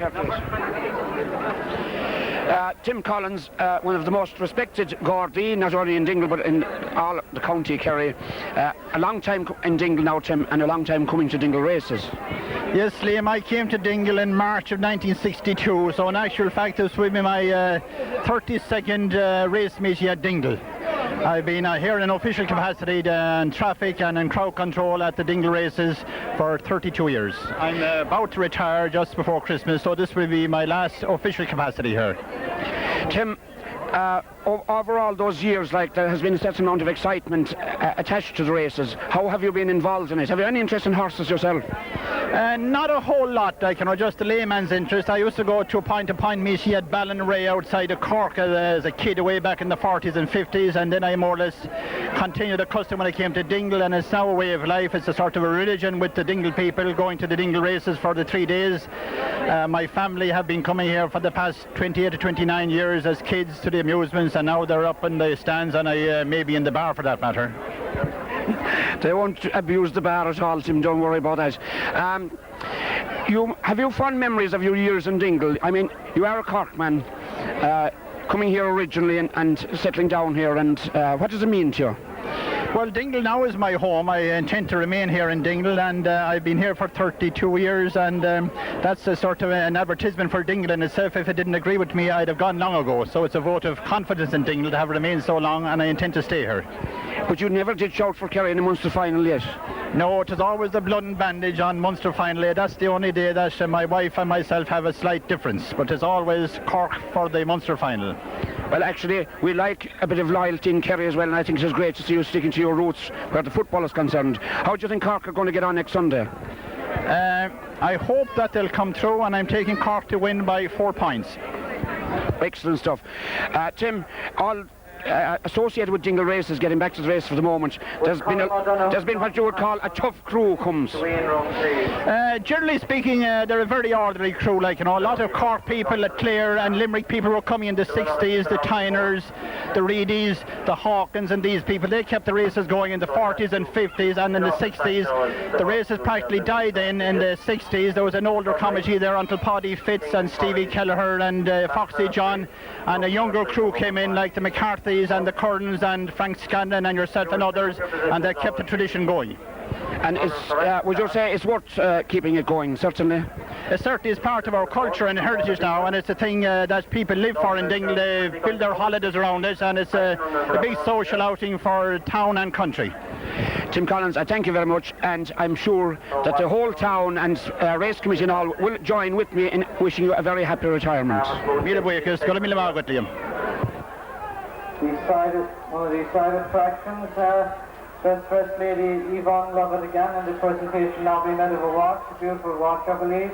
Tim Collins, one of the most respected Gardaí, not only in Dingle but in all the county Kerry. A long time in Dingle now, Tim, and a long time coming to Dingle Races. Yes, Liam, I came to Dingle in March of 1962, so in actual fact this will be my 32nd race meeting at Dingle. I've been here in official capacity in traffic and in crowd control at the Dingle Races for 32 years. I'm about to retire just before Christmas, so this will be my last official capacity here. Tim, over all those years, like, there has been a certain amount of excitement attached to the races. How have you been involved in it? Have you any interest in horses yourself? Not a whole lot, like, just a layman's interest. I used to go to a point-to-point meeting at Ballinray outside of Cork as a kid way back in the 40s and 50s, and then I more or less continued the custom when I came to Dingle, and it's now a way of life. It's a sort of a religion with the Dingle people, going to the Dingle Races for the 3 days. My family have been coming here for the past 28 to 29 years as kids to the amusements, and now they're up in the stands, and I may be in the bar for that matter. They won't abuse the bar at all, Tim, don't worry about that. Have you fond memories of your years in Dingle? I mean, you are a Cork man, coming here originally and settling down here, and what does it mean to you? Well, Dingle now is my home. I intend to remain here in Dingle, and I've been here for 32 years, and that's a sort of an advertisement for Dingle in itself. If it didn't agree with me, I'd have gone long ago. So it's a vote of confidence in Dingle to have remained so long, and I intend to stay here. But you never did shout for Kerry in the Munster final yet? No, it was always the blood and bandage on Munster final day. That's the only day that my wife and myself have a slight difference, but it's always Cork for the Munster final. Well, actually, we like a bit of loyalty in Kerry as well, and I think it is great to see you sticking to your roots where the football is concerned. How do you think Cork are going to get on next Sunday? I hope that they'll come through, and I'm taking Cork to win by 4 points. Excellent stuff. Tim, all associated with Dingle Races, getting back to the race for the moment, there's been what you would call a tough crew comes. Generally speaking, they're a very orderly crew, like, a lot of Cork people at Clare and Limerick people were coming in the 60s, the Tyners, the Reedies, the Hawkins, and these people. They kept the races going in the 40s and 50s, and in the 60s the races practically died in the 60s. There was an older committee there until Paddy Fitz and Stevie Kelleher and Foxy John, and a younger crew came in like the McCarthy and the Currans and Frank Scanlon and yourself and others, and they kept the tradition going. And would you say it's worth keeping it going? Certainly. It certainly is part of our culture and heritage now, and it's a thing that people live for in Dingle. They build their holidays around it, and it's a big social outing for town and country. Tim Collins, I thank you very much, and I'm sure that the whole town and race committee and all will join with me in wishing you a very happy retirement. One of the side attractions, Best Dressed Lady Yvonne Lovett again, and the presentation now being made of a watch, a beautiful watch, I believe.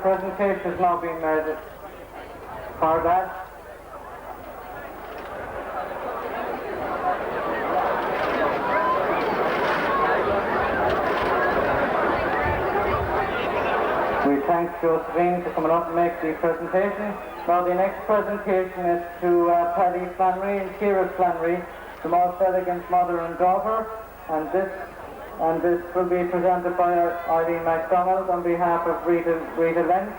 Presentation is now being made for that. We thank Josephine for coming up and make the presentation. Now the next presentation is to Paddy Flannery and Ciara Flannery, the most elegant mother and daughter, and this will be presented by Eileen MacDonald on behalf of Rita Lentz,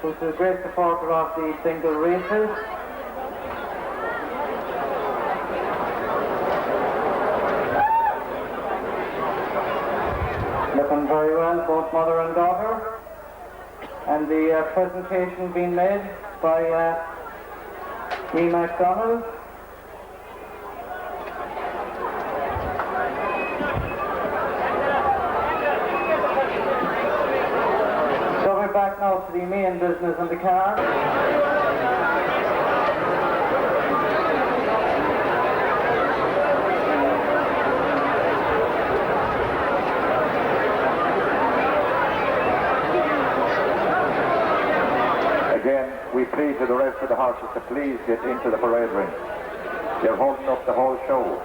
who's a great supporter of the Dingle Races. Looking very well, both mother and daughter. And the presentation being made by E. MacDonald. So we're back now to the main business on the car. Again, we plead to the rest of the horses to please get into the parade ring. They're holding up the whole show.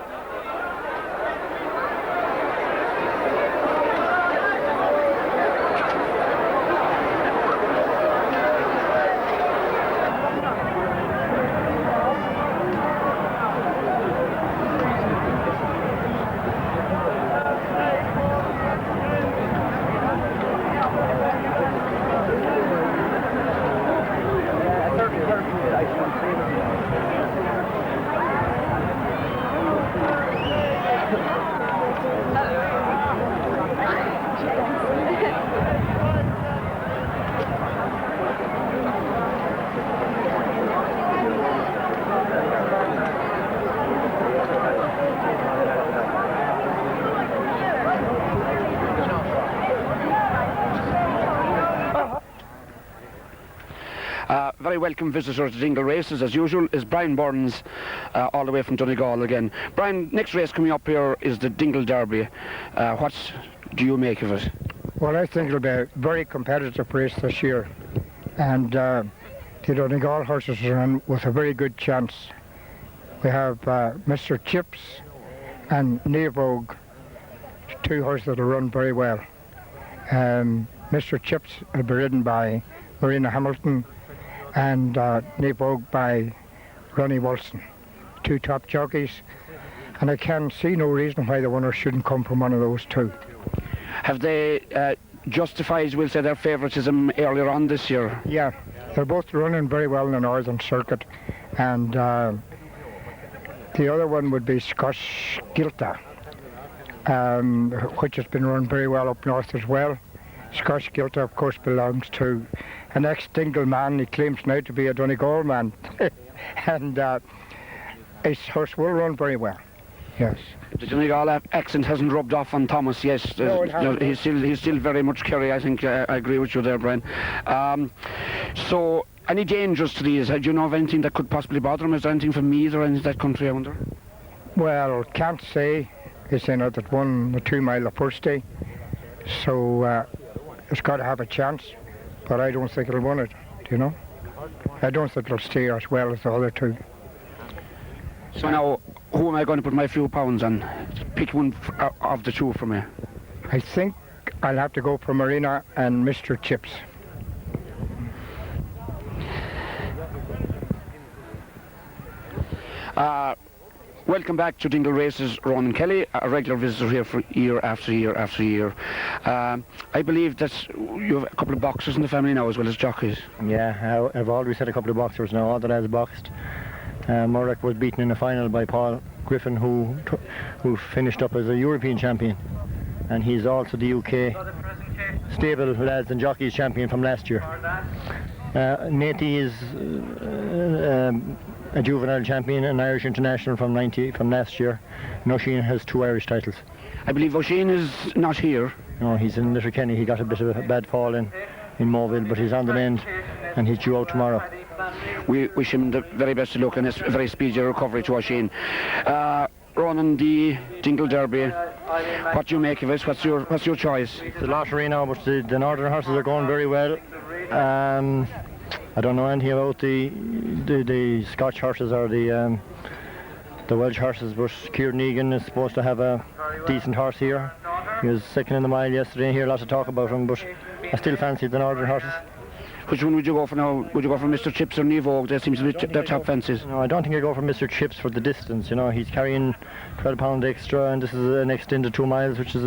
Very welcome visitor to Dingle Races, as usual, is Brian Burns, all the way from Donegal again. Brian, next race coming up here is the Dingle Derby. What do you make of it? Well, I think it'll be a very competitive race this year, and the Donegal horses are in with a very good chance. We have Mr. Chips and Nevogue, two horses that will run very well. Mr. Chips will be ridden by Marina Hamilton, and Nevogue by Ronnie Wilson, two top jockeys, and I can see no reason why the winner shouldn't come from one of those two. Have they justified, we'll say, their favouritism earlier on this year? Yeah, they're both running very well in the Northern Circuit, and the other one would be Scotch Gilta, which has been run very well up north as well. Scotch Gilta, of course, belongs to an ex-Dingle man. He claims now to be a Donegal man. And his horse will run very well, yes. The Donegal accent hasn't rubbed off on Thomas yet. No, it hasn't. He's still very much Kerry, I think. I agree with you there, Brian. So, any dangers to these? Do you know of anything that could possibly bother him? Is there anything from Meath or anything that country, I wonder? Well, can't say. He's in it that won the 2 mile the first day. So, it's got to have a chance, but I don't think it'll win it, you know. I don't think it'll stay as well as the other two. So now, who am I going to put my few pounds on? Pick one of the two for me. I think I'll have to go for Marina and Mr. Chips. Welcome back to Dingle Races, Ronan Kelly, a regular visitor here for year after year after year. I believe that you have a couple of boxers in the family now as well as jockeys. Yeah, I've always had a couple of boxers now, all the lads boxed. Murdoch was beaten in the final by Paul Griffin, who finished up as a European champion, and he's also the UK stable lads and jockeys champion from last year. Natey is a juvenile champion, an Irish international from last year. And Oisin has 2 Irish titles. I believe Oisin is not here. No, he's in Letterkenny. He got a bit of a bad fall in Moville, but he's on the mend and he's due out tomorrow. We wish him the very best of luck and a very speedy recovery to Oisin. Ronan, the Dingle Derby, what do you make of it? What's your choice? The lottery now, but the Northern horses are going very well. I don't know anything about the Scotch horses or the Welsh horses, but Kieran Egan is supposed to have a decent horse here. He was second in the mile yesterday. I hear lots of talk about him, but I still fancy the Northern horses. Which one would you go for now? Would you go for Mr. Chips or Nevogue? That seems to be their top fences. No, I don't think I go for Mr. Chips for the distance. You know, he's carrying 12 pound extra, and this is an extended 2 miles, which is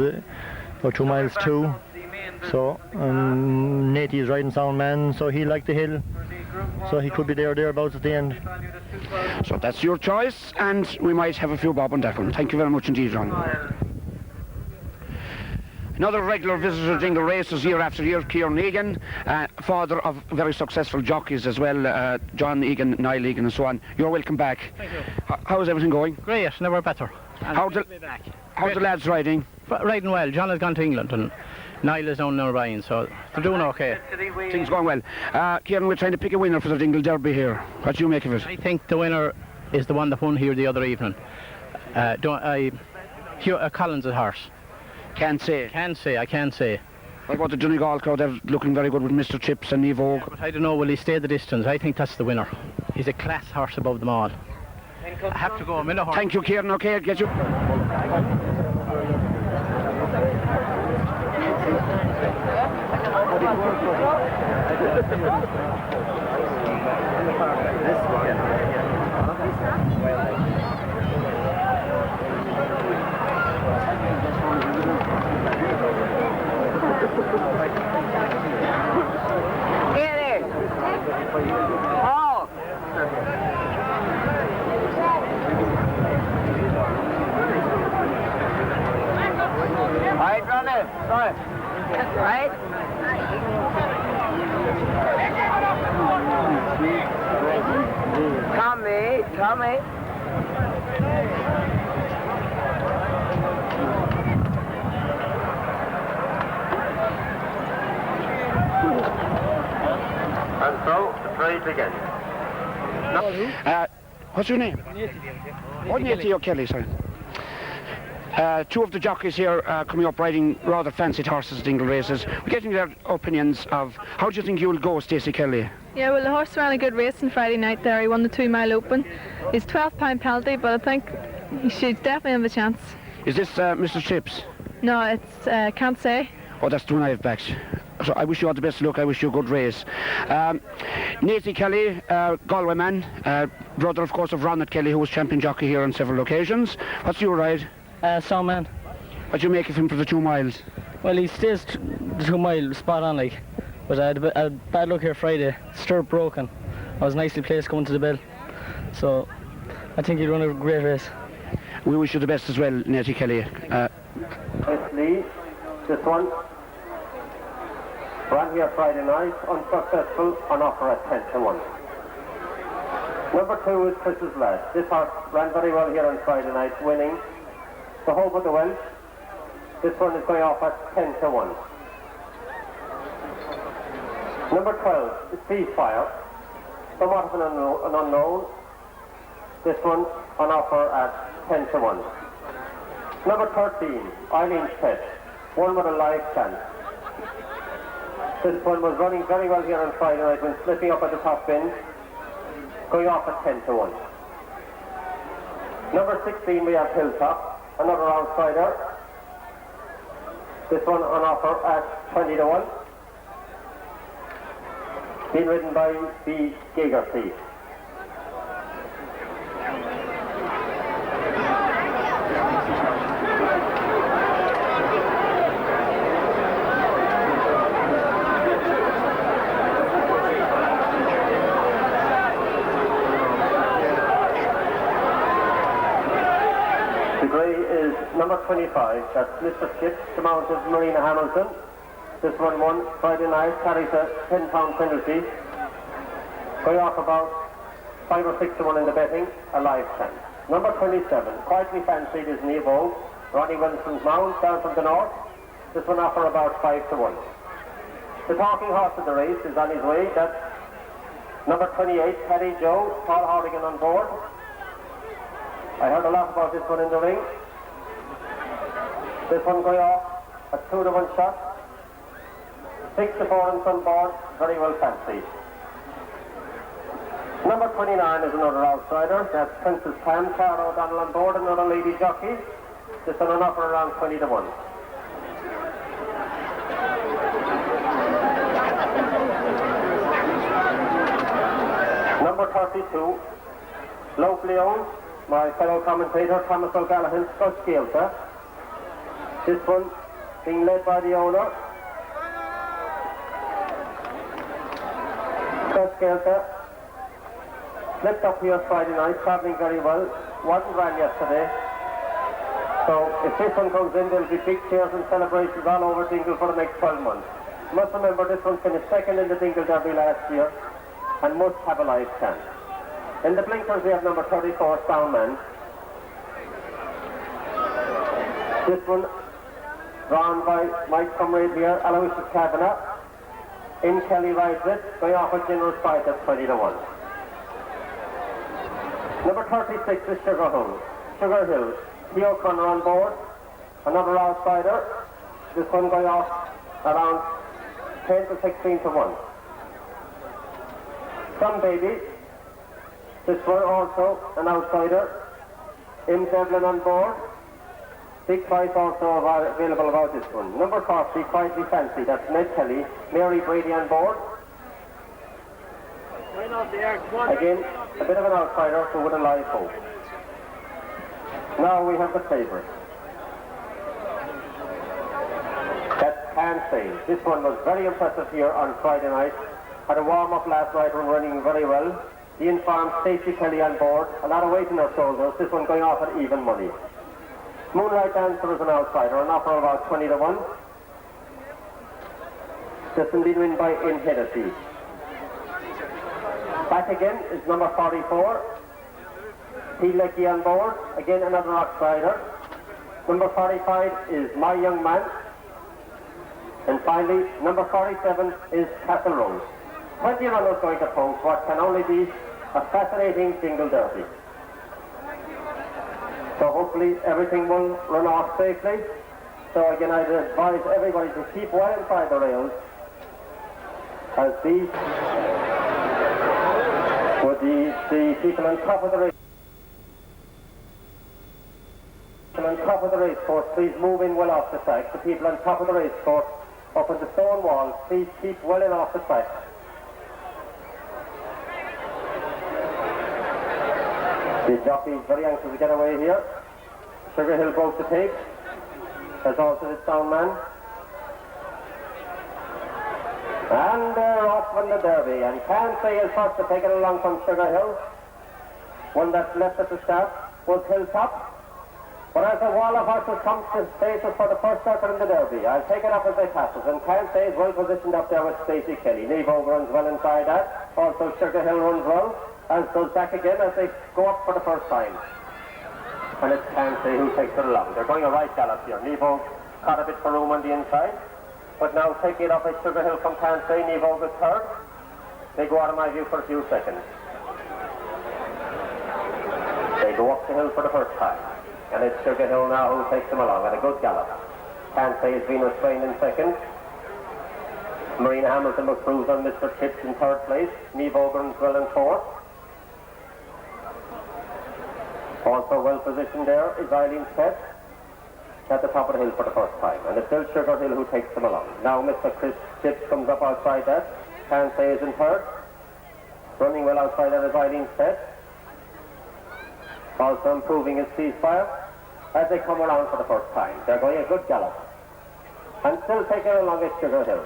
about 2 miles too. So Natey is riding sound man, so he liked the hill, so he could be there or thereabouts at the end. So that's your choice, and we might have a few bob on that one. Thank you very much indeed, Ron. Another regular visitor to Dingle Races year after year, Kieran Egan, father of very successful jockeys as well, John Egan, Niall Egan and so on. You're welcome back. Thank you. How is everything going? Great, never better. How's the lads riding? Riding well. John has gone to England and Niall is down in O'Brien, so they're doing okay. Things going well. Kieran, we're trying to pick a winner for the Dingle Derby here. What do you make of it? I think the winner is the one that won here the other evening. Collins' horse. Can't say. I can't say. What about the Donegal crowd? They're looking very good with Mr. Chips and Evo. Yeah, but I don't know, will he stay the distance? I think that's the winner. He's a class horse above them all. I have to go a minute. Thank you, Kieran. Okay, get you. Oh! Right, run it. Right. Right. Tommy. And so, the race begins. What's your name? Oh, Natey O'Kelly, sorry. Two of the jockeys here coming up riding rather fancied horses at Dingle Races. We're getting their opinions of how do you think you'll go, Stacey Kelly? Yeah, well, the horse ran a good race on Friday night there. He won the 2 Mile Open. He's £12 penalty, but I think he should definitely have a chance. Is this Mr. Chips? No, it's can't say. Oh, that's 2 knife backs. So I wish you all the best of luck. I wish you a good race. Natey Kelly, Galway man, brother, of course, of Ronald Kelly, who was champion jockey here on several occasions. What's your ride? Man. What do you make of him for the 2 miles? Well, he stays the 2 mile spot on, like. But I had bad luck here Friday. Stirrup broken. I was nicely placed going to the bell. So I think he'll run a great race. We wish you the best as well, Natey Kelly. It's Lee, this one. Ran here Friday night, unsuccessful, on offer at 10-1. Number 2 is Chris's Lad. This horse ran very well here on Friday night, winning the Hope of the Welsh. This one is going off at 10-1. Number 12 is Ceasefire, somewhat of an unknown. This one on offer at 10-1. Number 13, Eileen's Pet, one with a live chance. This one was running very well here on Friday night when slipping up at the top end, going off at 10-1. Number 16 we have Hilltop, another outsider. This one on offer at 20-1. Being ridden by the Gigerty. The grey is number 25, that's Mr. Chips, the Mount of Marina Hamilton. This one won Friday night, carries a £10 penalty. Going off about 5 or 6-1 in the betting, a live chance. Number 27, quietly fancied is Nevo, Ronnie Wilson's Mount, down from the north. This one offer about 5-1. The talking horse of the race is on his way, that's number 28, Paddy Joe, Paul Horrigan on board. I heard a lot about this one in the ring. This one going off a 2-1 shot. 6-4 and some board, very well fancied. Number 29 is another outsider. That's Princess Pam, Cara O'Donnell on board, another lady jockey. This one on offer around 20-1. Number 32, locally owned, my fellow commentator Thomas O'Callaghan, Scotch Gaelta. This one being led by the owner, Skelter. Slipped up here Friday night, travelling very well. Wasn't ran yesterday. So if this one comes in, there'll be big cheers and celebrations all over Dingle for the next 12 months. You must remember this one finished second in the Dingle Derby last year and must have a live chance. In the blinkers we have number 34, Soundman. This one drawn by my comrade here, Aloysius Kavanagh. In Kelly rides it, going off a generous fight at 20 to 1. Number 36 is Sugar Hill. Theo Connor on board, another outsider. This one going off around 10 to 16 to 1. Some Baby, this one also an outsider. M. Devlin on board. Big price also available about this one. Number 40, Quietly Fancy, that's Ned Kelly. Mary Brady on board. Again, a bit of an outsider who would a live hope. Now we have the favourite. That's Can Say. This one was very impressive here on Friday night. Had a warm-up last night and running very well. The informed Stacey Kelly on board. A lot of weight in her shoulders. This one going off at even money. Moonlight Dancer is an outsider, an offer of about 20 to 1. This one being win by In Hennessy. Back again is number 44. P. Lecky on board, again another outsider. Number 45 is My Young Man. And finally, number 47 is Castle Rose. 20 runners going to post what can only be a fascinating Dingle Derby. So hopefully everything will run off safely. So again, I'd advise everybody to keep well inside the rails as these were the people on top of the race. On top of the race course, please move in well off the track. The people on top of the race course, up at the stone wall, please keep well in off the track. The jockey is very anxious to get away here. Sugar Hill broke the tape, as also the Soundman. And they're off in the Derby, and Can Say is first to take it along from Sugar Hill. One that's left at the start was Hilltop. But as the wall of horses comes to stages for the first circle in the Derby, I'll take it up as they pass us, and Can Say is well positioned up there with Stacey Kelly. Nevo runs well inside that. Also Sugar Hill runs well, as does back again as they go up for the first time. And it's Can Say who takes it along. They're going a right gallop here. Nevo caught a bit for room on the inside, but now taking it up as Sugar Hill from Can Say. Nevo goes third. They go out of my view for a few seconds. They go up the hill for the first time. And it's Sugar Hill now who takes them along at a good gallop. Can Say has been restrained in second. Marina Hamilton was proved on Mr. Chips in third place. Neve Ogren's well in fourth. Also well positioned there is Eileen Seth at the top of the hill for the first time. And it's still Sugar Hill who takes them along. Now Mr. Chris Chips comes up outside that. Can Say is in third. Running well outside that is Eileen Seth. Also improving his ceasefire as they come around for the first time. They're going a good gallop. And still taking along is Sugar Hill.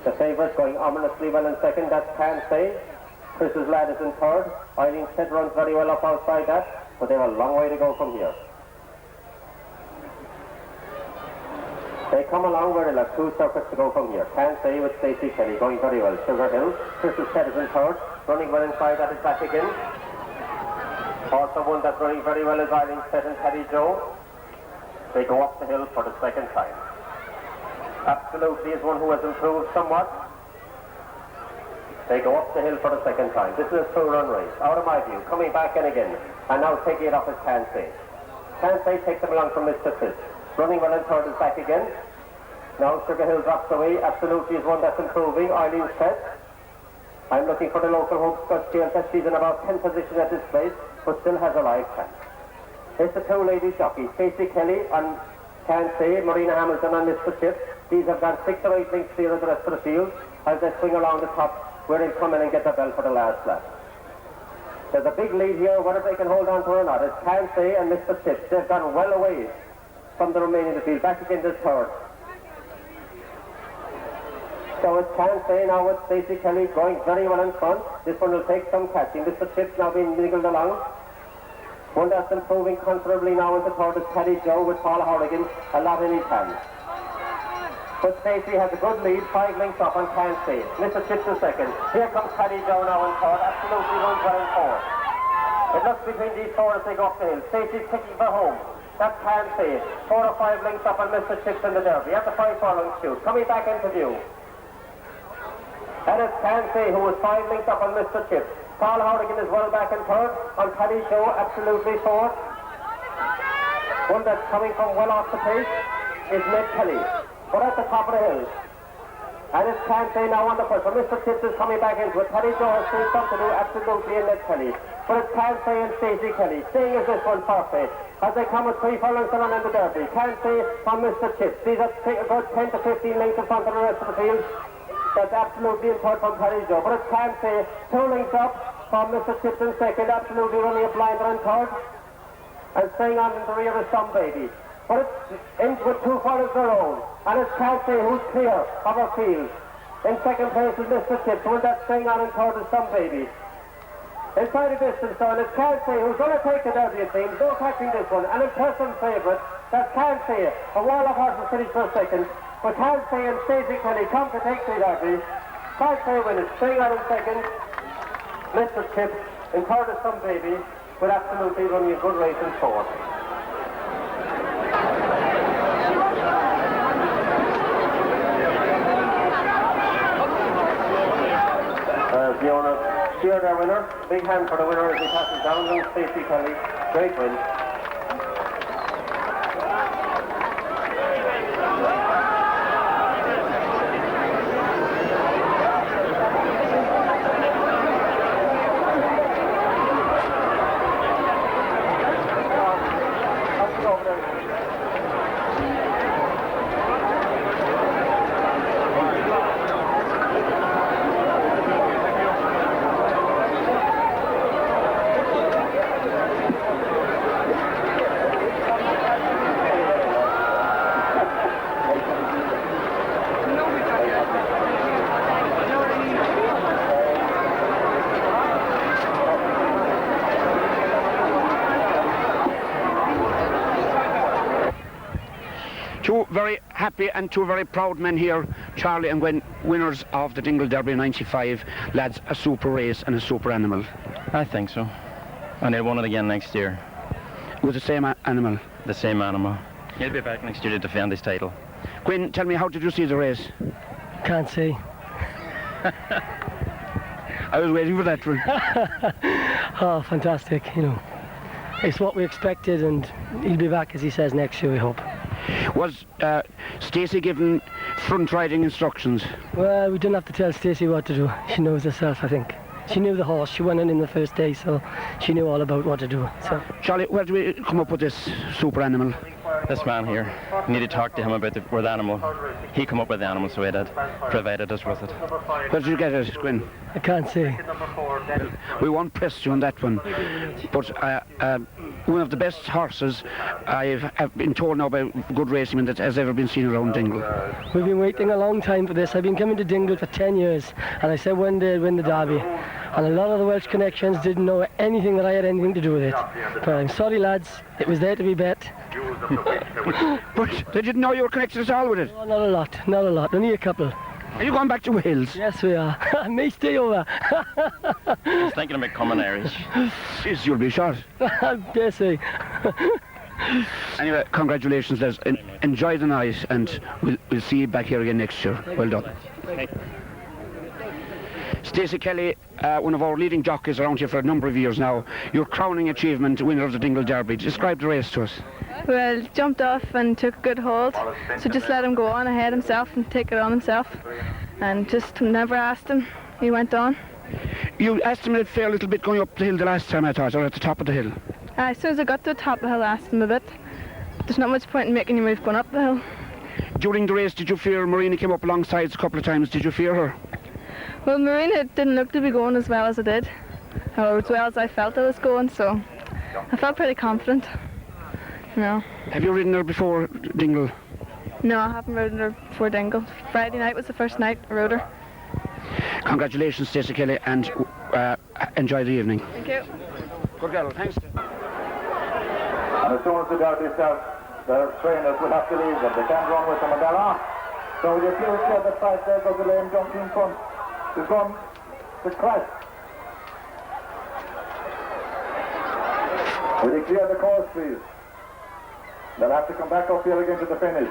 The favourite going ominously well in second, that's Can Say. Chris's lad is in third. Eileen Seth runs very well up outside that, but they have a long way to go from here. They come along where they'll have two circuits to go from here. Can Say with Stacey Kelly going very well. Sugar Hill. Chris's Seth is in third. Running well inside that is back again. Also one that's running very well is Eileen Seth and Teddy Joe. They go up the hill for the second time. Absolutely is one who has improved somewhat. They go up the hill for the second time. This is a two-run race, out of my view, coming back in again. And now taking it off as Can Say. Can Say takes them along from Mr. Fitz. Running well in third is back again. Now Sugar Hill drops away. Absolutely is one that's improving. Eileen Seth. I'm looking for the local hope Scott Gaelta. She's in about 10th position at this place, but still has a live chance. It's the two ladies jockeys, Stacey Kelly and Can Say, Marina Hamilton and Mr. Chip. These have gone 6 or 8 lengths clear of the rest of the field as they swing along the top where they'll come in and get the bell for the last lap. There's a big lead here, whether they can hold on to it or not. It's Can Say and Mr. Chip. They've gone well away from the remaining of the field. Back again this third. So it's Cansey now with Stacey Kelly going very well in front. This one will take some catching. Mr. Chips now being niggled along. One that's improving considerably now into third is Paddy Joe with Paul Horrigan, a lot in his hands. But Stacey has a good lead, 5 lengths up on Cansey. Mr. Chips is second. Here comes Paddy Joe now in third, absolutely runs well in fourth. It looks between these four as they go up the hill. Stacey's kicking for home. That's Cansey. 4 or 5 lengths up on Mr. Chips in the Derby. At the 5 furlong shoot. Coming back into view. That is Cansey, who was 5 lengths up on Mr. Chips. Paul Horrigan is well back in third. On Paddy Joe, absolutely fourth. One that's coming from well off the pace is Ned Kelly. But at the top of the hill. And it's Cansey now on the first. So Mr. Chips is coming back into it. Paddy Joe has still something to do absolutely in Ned Kelly. But it's Cansey and Stacey Kelly. Seeing as this one perfect. As they come with 3 furlongs to run in the Derby. Cansey from Mr. Chips. These are a good 10 to 15 lengths in front of the rest of the field. That's absolutely in third from Paddy Joe. But it's Cansey 2 lengths up from Mr. Chips in second. Absolutely running a blinder in third. And staying on in the rear is Some Baby. But it's in with 2 furlongs of their own. And it's Cansey who's clear of our field. In second place is Mr. Chips. One that's staying on in third is Some Baby. Inside a distance, so it's Cansey who's going to take the Derby, it seems. No catching this one. An impressive favourite. That's Cansey. A wall of horses finished for a second. But Cansey and Stacey Kelly come to take the Derby. Cansey winners. Staying on in second. Mr. Chips. In third is Some Baby. But absolutely running a good race in fourth. The owner cheered their winner. Big hand for the winner as he passes down. And Stacey Kelly. Great win. Two very happy and 2 very proud men here, Charlie and Gwen, winners of the Dingle Derby 95. Lads, a super race and a super animal. I think so. And they'll win it again next year. With the same animal? The same animal. He'll be back next year to defend his title. Gwen, tell me, how did you see the race? Can't say. I was waiting for that one. Oh, fantastic, you know. It's what we expected, and he'll be back, as he says, next year, we hope. Was Stacey given front riding instructions? Well, we didn't have to tell Stacey what to do. She knows herself, I think. She knew the horse. She went in the first day, so she knew all about what to do. So, Charlie, where do we come up with this super animal? This man here, we need to talk to him about the animal. He come up with the animal, so he did, provided us with it. Where did you get it, Gwen? I can't say. We won't press you on that one. But one of the best horses I've been told now by good racing that has ever been seen around Dingle. We've been waiting a long time for this. I've been coming to Dingle for 10 years, and I said one day I'd win the Derby. And a lot of the Welsh connections didn't know anything that I had anything to do with it. But I'm sorry, lads, it was there to be bet. But they didn't know you were connected at all with it? No, not a lot, only a couple. Are you going back to Wales? Yes, we are. I may stay over. I was thinking about coming Irish. Jeez, you'll be shot. I dare say. Anyway, congratulations, Les. Enjoy the night, and we'll see you back here again next year. Well done. Stacey Kelly, one of our leading jockeys around here for a number of years now. Your crowning achievement, winner of the Dingle Derby. Describe the race to us. Well, jumped off and took a good hold, so just let him go on ahead himself and take it on himself, and just never asked him. He went on. You asked him a fair little bit going up the hill the last time, I thought, or at the top of the hill. As soon as I got to the top of the hill, I asked him a bit. There's not much point in making you move going up the hill. During the race, did you fear Marina came up alongside a couple of times? Did you fear her? Well, Marina didn't look to be going as well as I did, or as well as I felt I was going, so I felt pretty confident. You know. Have you ridden her before, Dingle? No, I haven't ridden her before Dingle. Friday night was the first night I rode her. Congratulations, Stacey Kelly, and enjoy the evening. Thank you. Good girl, thanks. And as soon as the derby starts, their trainers will have to leave them. They can't run with them, and they're on. So with the few at the side there goes the lane jumping in front. He's gone to crash. Will you clear the course, please? They'll have to come back up here again to the finish.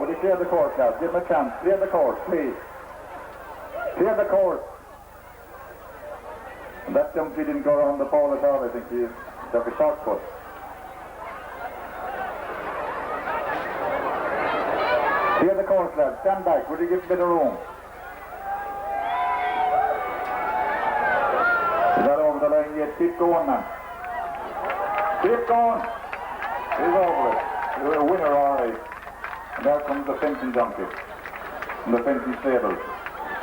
Will you clear the course, guys? Give them a chance. Clear the course, please. Clear the course. And that jumpy didn't go around the pole at all. I think he took a shortcut. Clear the course, lads. Stand back. Will you give a bit of room? You're not over the line yet. Keep going, man. Keep going. He's over it. You're a winner, all right. And there comes the fencing junkie from the fencing stable.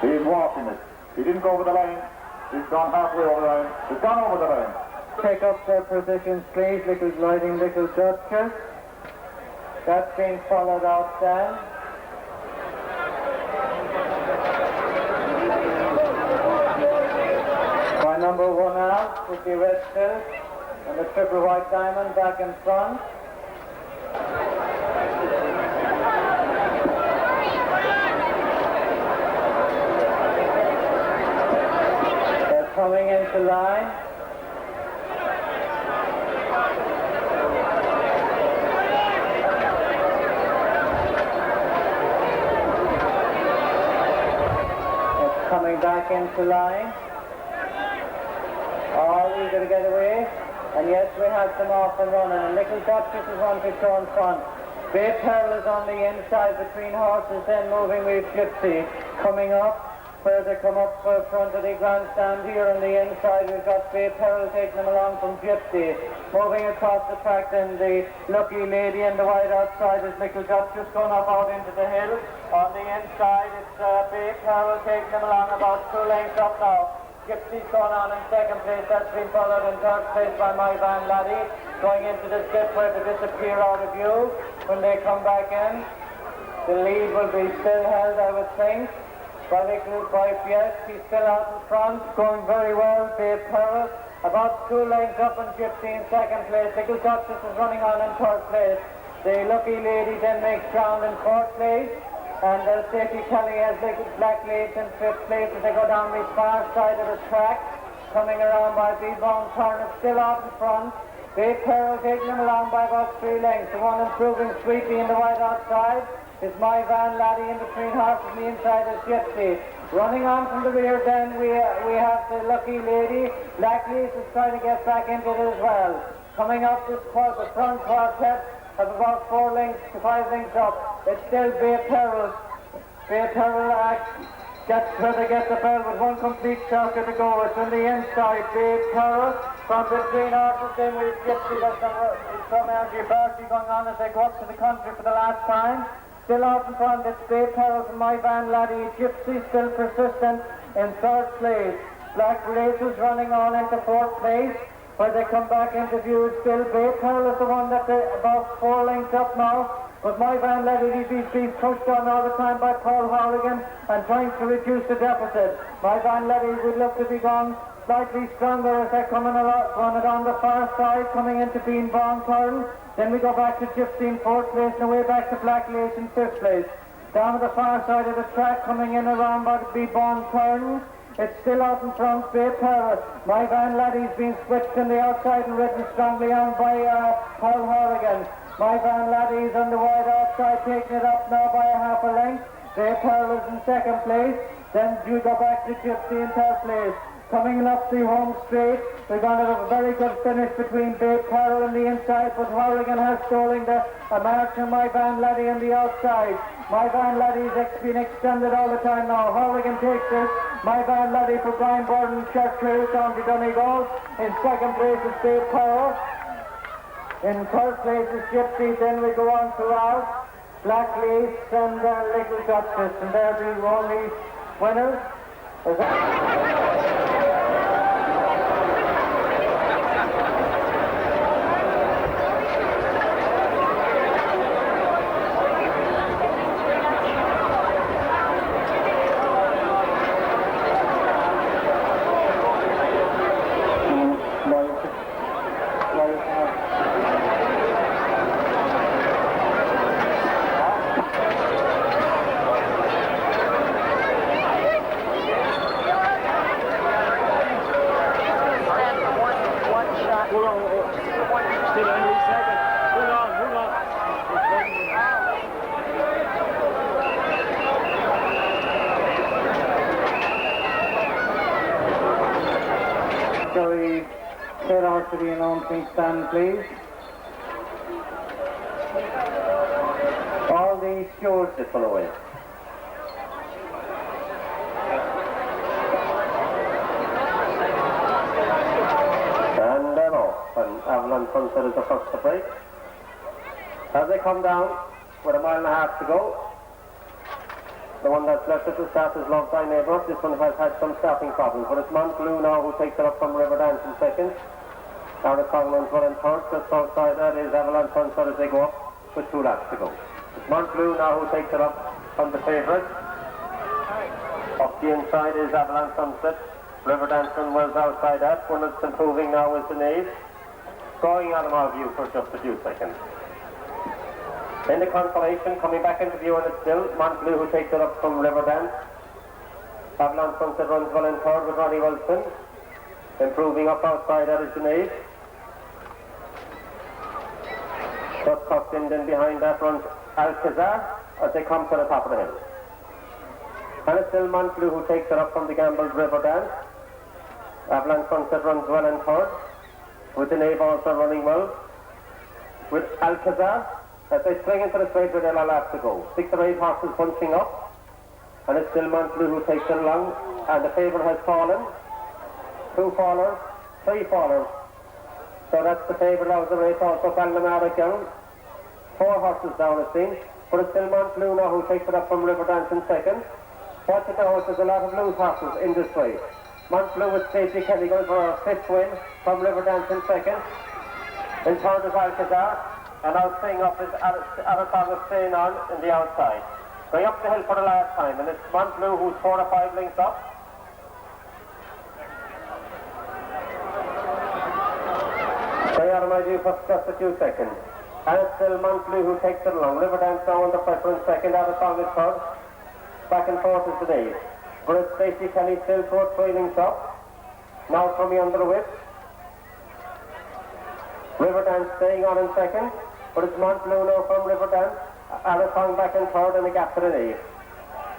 He's walking it. He didn't go over the line. He's gone halfway over the line. He's gone over the line. Take up their positions, please. Little gliding, little Dutchess. That's been followed out then. By number 1 out would be Red Silk and the triple white diamond back in front. They're coming into line. It's coming back into line. All eager to get away, and yes, we have them off and running. And Little Duchess is one to show in front. Bay Pearl is on the inside between horses, then moving with Gypsy. Coming up, where they come up for front of the grandstand here on the inside, we've got Bay Pearl taking them along from Gypsy. Moving across the track, then the Lucky Lady and the wide outside is Little Duchess going up out into the hill. On the inside, it's Bay Pearl taking them along about 2 lengths up now. Gypsy's gone on in second place. That's been followed in third place by My Van Laddie. Going into the skip where they disappear out of view. When they come back in, the lead will be still held, I would think, by Little Five. Yes, he's still out in front, going very well. Dave Pearl about 2 lengths up and Gypsy in second place. Little Duchess is running on in third place. The Lucky Lady then makes ground in fourth place. And Stacey Kelly has Little Black Lace in fifth place as they go down the far side of the track. Coming around by B-Bone Turner, still out in front. Bay Pearl taking them along by about 3 lengths. The one improving sweetly in the wide outside is My Van Laddie in between horses on the inside is Gypsy. Running on from the rear then we have the Lucky Lady. Black Lace is trying to get back into it as well. Coming up this the front quartet of about 4 lengths to 5 lengths up. It's still Bay Pearl. Bay Pearl gets where they get the bell with 1 complete circuit to go. It's on the inside. Bay Pearl from between horses. Then we've Gypsy. There's some energy Bertie going on as they go up to the country for the last time. Still out in front, it's Bay Pearl from My Van Laddie. Gypsy still persistent in third place. Black Races running on into fourth place. Where they come back into view, still Bay Pearl is the one that's about 4 lengths up now. But My Van Laddie is being pushed on all the time by Paul Horrigan and trying to reduce the deficit. My Van Laddie would look to be gone slightly stronger as they're coming running on the far side, coming into Bean Bong Turn. Then we go back to Gypsy in fourth place and away back to Black Lace in fifth place. Down to the far side of the track, coming in around by the Bean Bong Turn. It's still out in front, Bay Pearl. My Van Laddie's been switched on the outside and ridden strongly on by Paul Horrigan. My Van Laddie's on the wide outside, taking it up now by a half a length. Bay Pearl is in second place. Then you go back to Gypsy in third place. Coming up the home straight, we're going to have a very good finish between Bay Pearl on the inside, but Horrigan has stolen the march on My Van Laddie on the outside. My Van Laddie's been extended all the time now. Horrigan takes it. My Van Laddie for Brian Borden, Churchill, down to Donegal. In second place is Bay Pearl. In third place is Gypsy. Then we go on to Ralph, Black Lace, and Little Duchess. And they're the only winners. to the announcing stand, please. All the stewards to pull away. And they're off, and Avalon Sunset is the first to break. As they come down, with a mile and a half to go, the one that's left at the start is Love Thy Neighbour. This one has had some starting problems, but it's Montbleu now who takes it up from Riverdance in second. Now the Conglands well in third, just outside that is Avalon Sunset as they go up with 2 laps to go. It's Montbleu now who takes it up from the favourite. Off the inside is Avalon Sunset. Riverdance and Wells outside that. One that's improving now is the Knave. Going out of our view for just a few seconds. In the consolation, coming back into view, and it's still Montbleu who takes it up from Riverdance. Avalon Sunset runs well in third with Ronnie Wilson. Improving up outside, that is the Knave. Just tucked in, then behind that runs Alcazar as they come to the top of the hill. And it's still Montbleu who takes it up from the gambled Riverdance. Avalon Sunset runs well in third, with the Knave also running well. With Alcazar, as they swing into the straight with a lap to go. 6 or 8 horses bunching up, and it's still Montbleu who takes it along, and the favourite has fallen. 2 fallers, 3 fallers. So that's the favourite out of the race, also Ballamara down. 4 horses down, it seems, but it's still Montbleu now who takes it up from Riverdance in second. Watch it now, there's a lot of loose horses in this race. Montbleu with Stacey Kelly going for a 5th win from Riverdance in second. In third is Alcazar, and now staying up is Arathon is staying on in the outside. Going up the hill for the last time, and it's Montbleu who's 4 or 5 lengths up. Stay out of my view for just a few seconds. And it's still Montbleu who takes it along. Riverdance now under pressure in second, Arathon is third. Back and forth is the Knave. But it's Stacey Kelly still 2 or 3 lengths up. Now coming under the whip. Riverdance staying on in second, but it's Montbleu now from Riverdance. Arathon back in third and a gap to the Knave.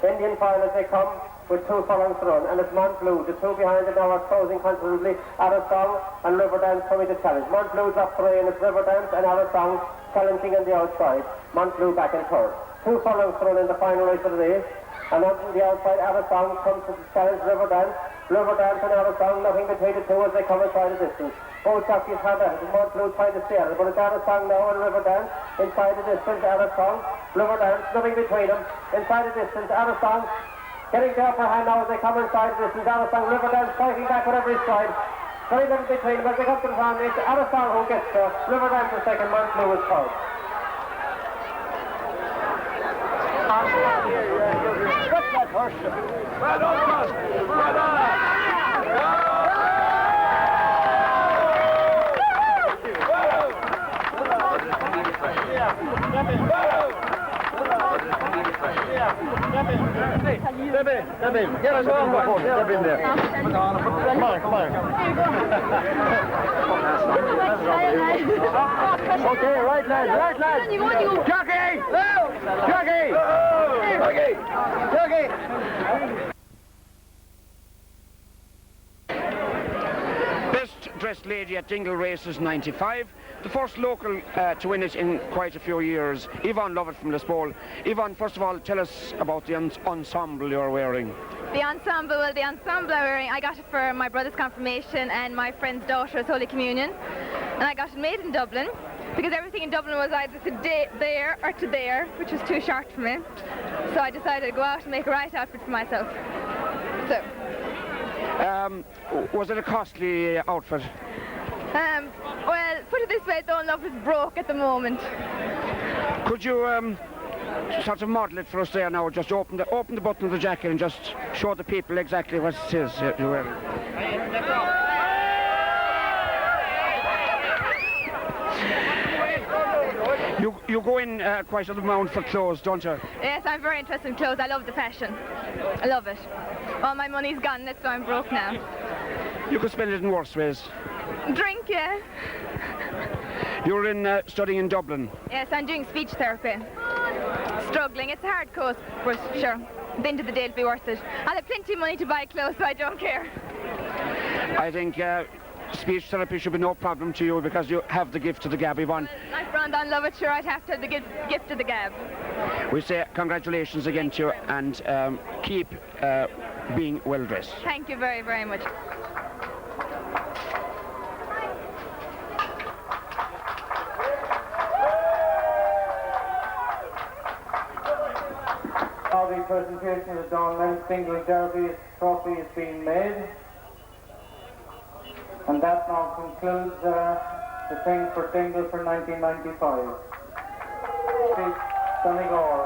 Indian file as they come with 2 furlongs to run, and it's Montbleu. The 2 behind it now are closing considerably. Arathon and Riverdance coming to challenge. Montbleu's up 3 and it's Riverdance and Arathon challenging on the outside. Montbleu back in third. 2 furlongs to run in the final race of the day. And on the outside, Arathon comes to challenge Riverdance. Riverdance and Arathon, nothing between the 2 as they come inside the distance. Both jockeys have it. Montbleu trying to steer it, but it's Arathon now and Riverdance inside the distance. Arathon, Riverdance, nothing between them. Inside the distance, Arathon getting the upper hand now as they come inside the distance. Arathon, Riverdance fighting back with every stride. Very little between them as they come to the farm. It's Arathon who gets there. Riverdance is second, Montbleu is third. What's that horse? Well done, Gus. Well done. Step in. Get us on before. Step in there. Come on. Okay, right lad. Jockey! Best dressed lady at Dingle Races 95. The first local to win it in quite a few years. Yvonne Lovett from Lisbole. Yvonne, first of all, tell us about the ensemble you're wearing. The ensemble I'm wearing, I got it for my brother's confirmation and my friend's daughter's Holy Communion. And I got it made in Dublin, because everything in Dublin was either to there or to there, which was too short for me. So I decided to go out and make a right outfit for myself. So. Was it a costly outfit? Well, put it this way, Dawn Love is broke at the moment. Could you sort of model it for us there now? Just open the button of the jacket and just show the people exactly what it is you're wearing. You go in quite an amount for clothes, don't you? Yes, I'm very interested in clothes. I love the fashion. I love it. All my money's gone, that's why I'm broke now. You could spend it in worse ways. Drink, yeah. You're in studying in Dublin? Yes, I'm doing speech therapy. Struggling. It's a hard course, but sure. At the end of the day, it'll be worth it. I'll have plenty of money to buy clothes, so I don't care. I think speech therapy should be no problem to you because you have the gift of the gab, Yvonne. Like Brandon Lovett, sure, I'd have to have the gift of the gab. We say congratulations again to you and keep being well dressed. Thank you very, very much. Now the presentation of the Dawn Men's Dingle Derby trophy is being made. And that now concludes the thing for Dingle for 1995. Donegal.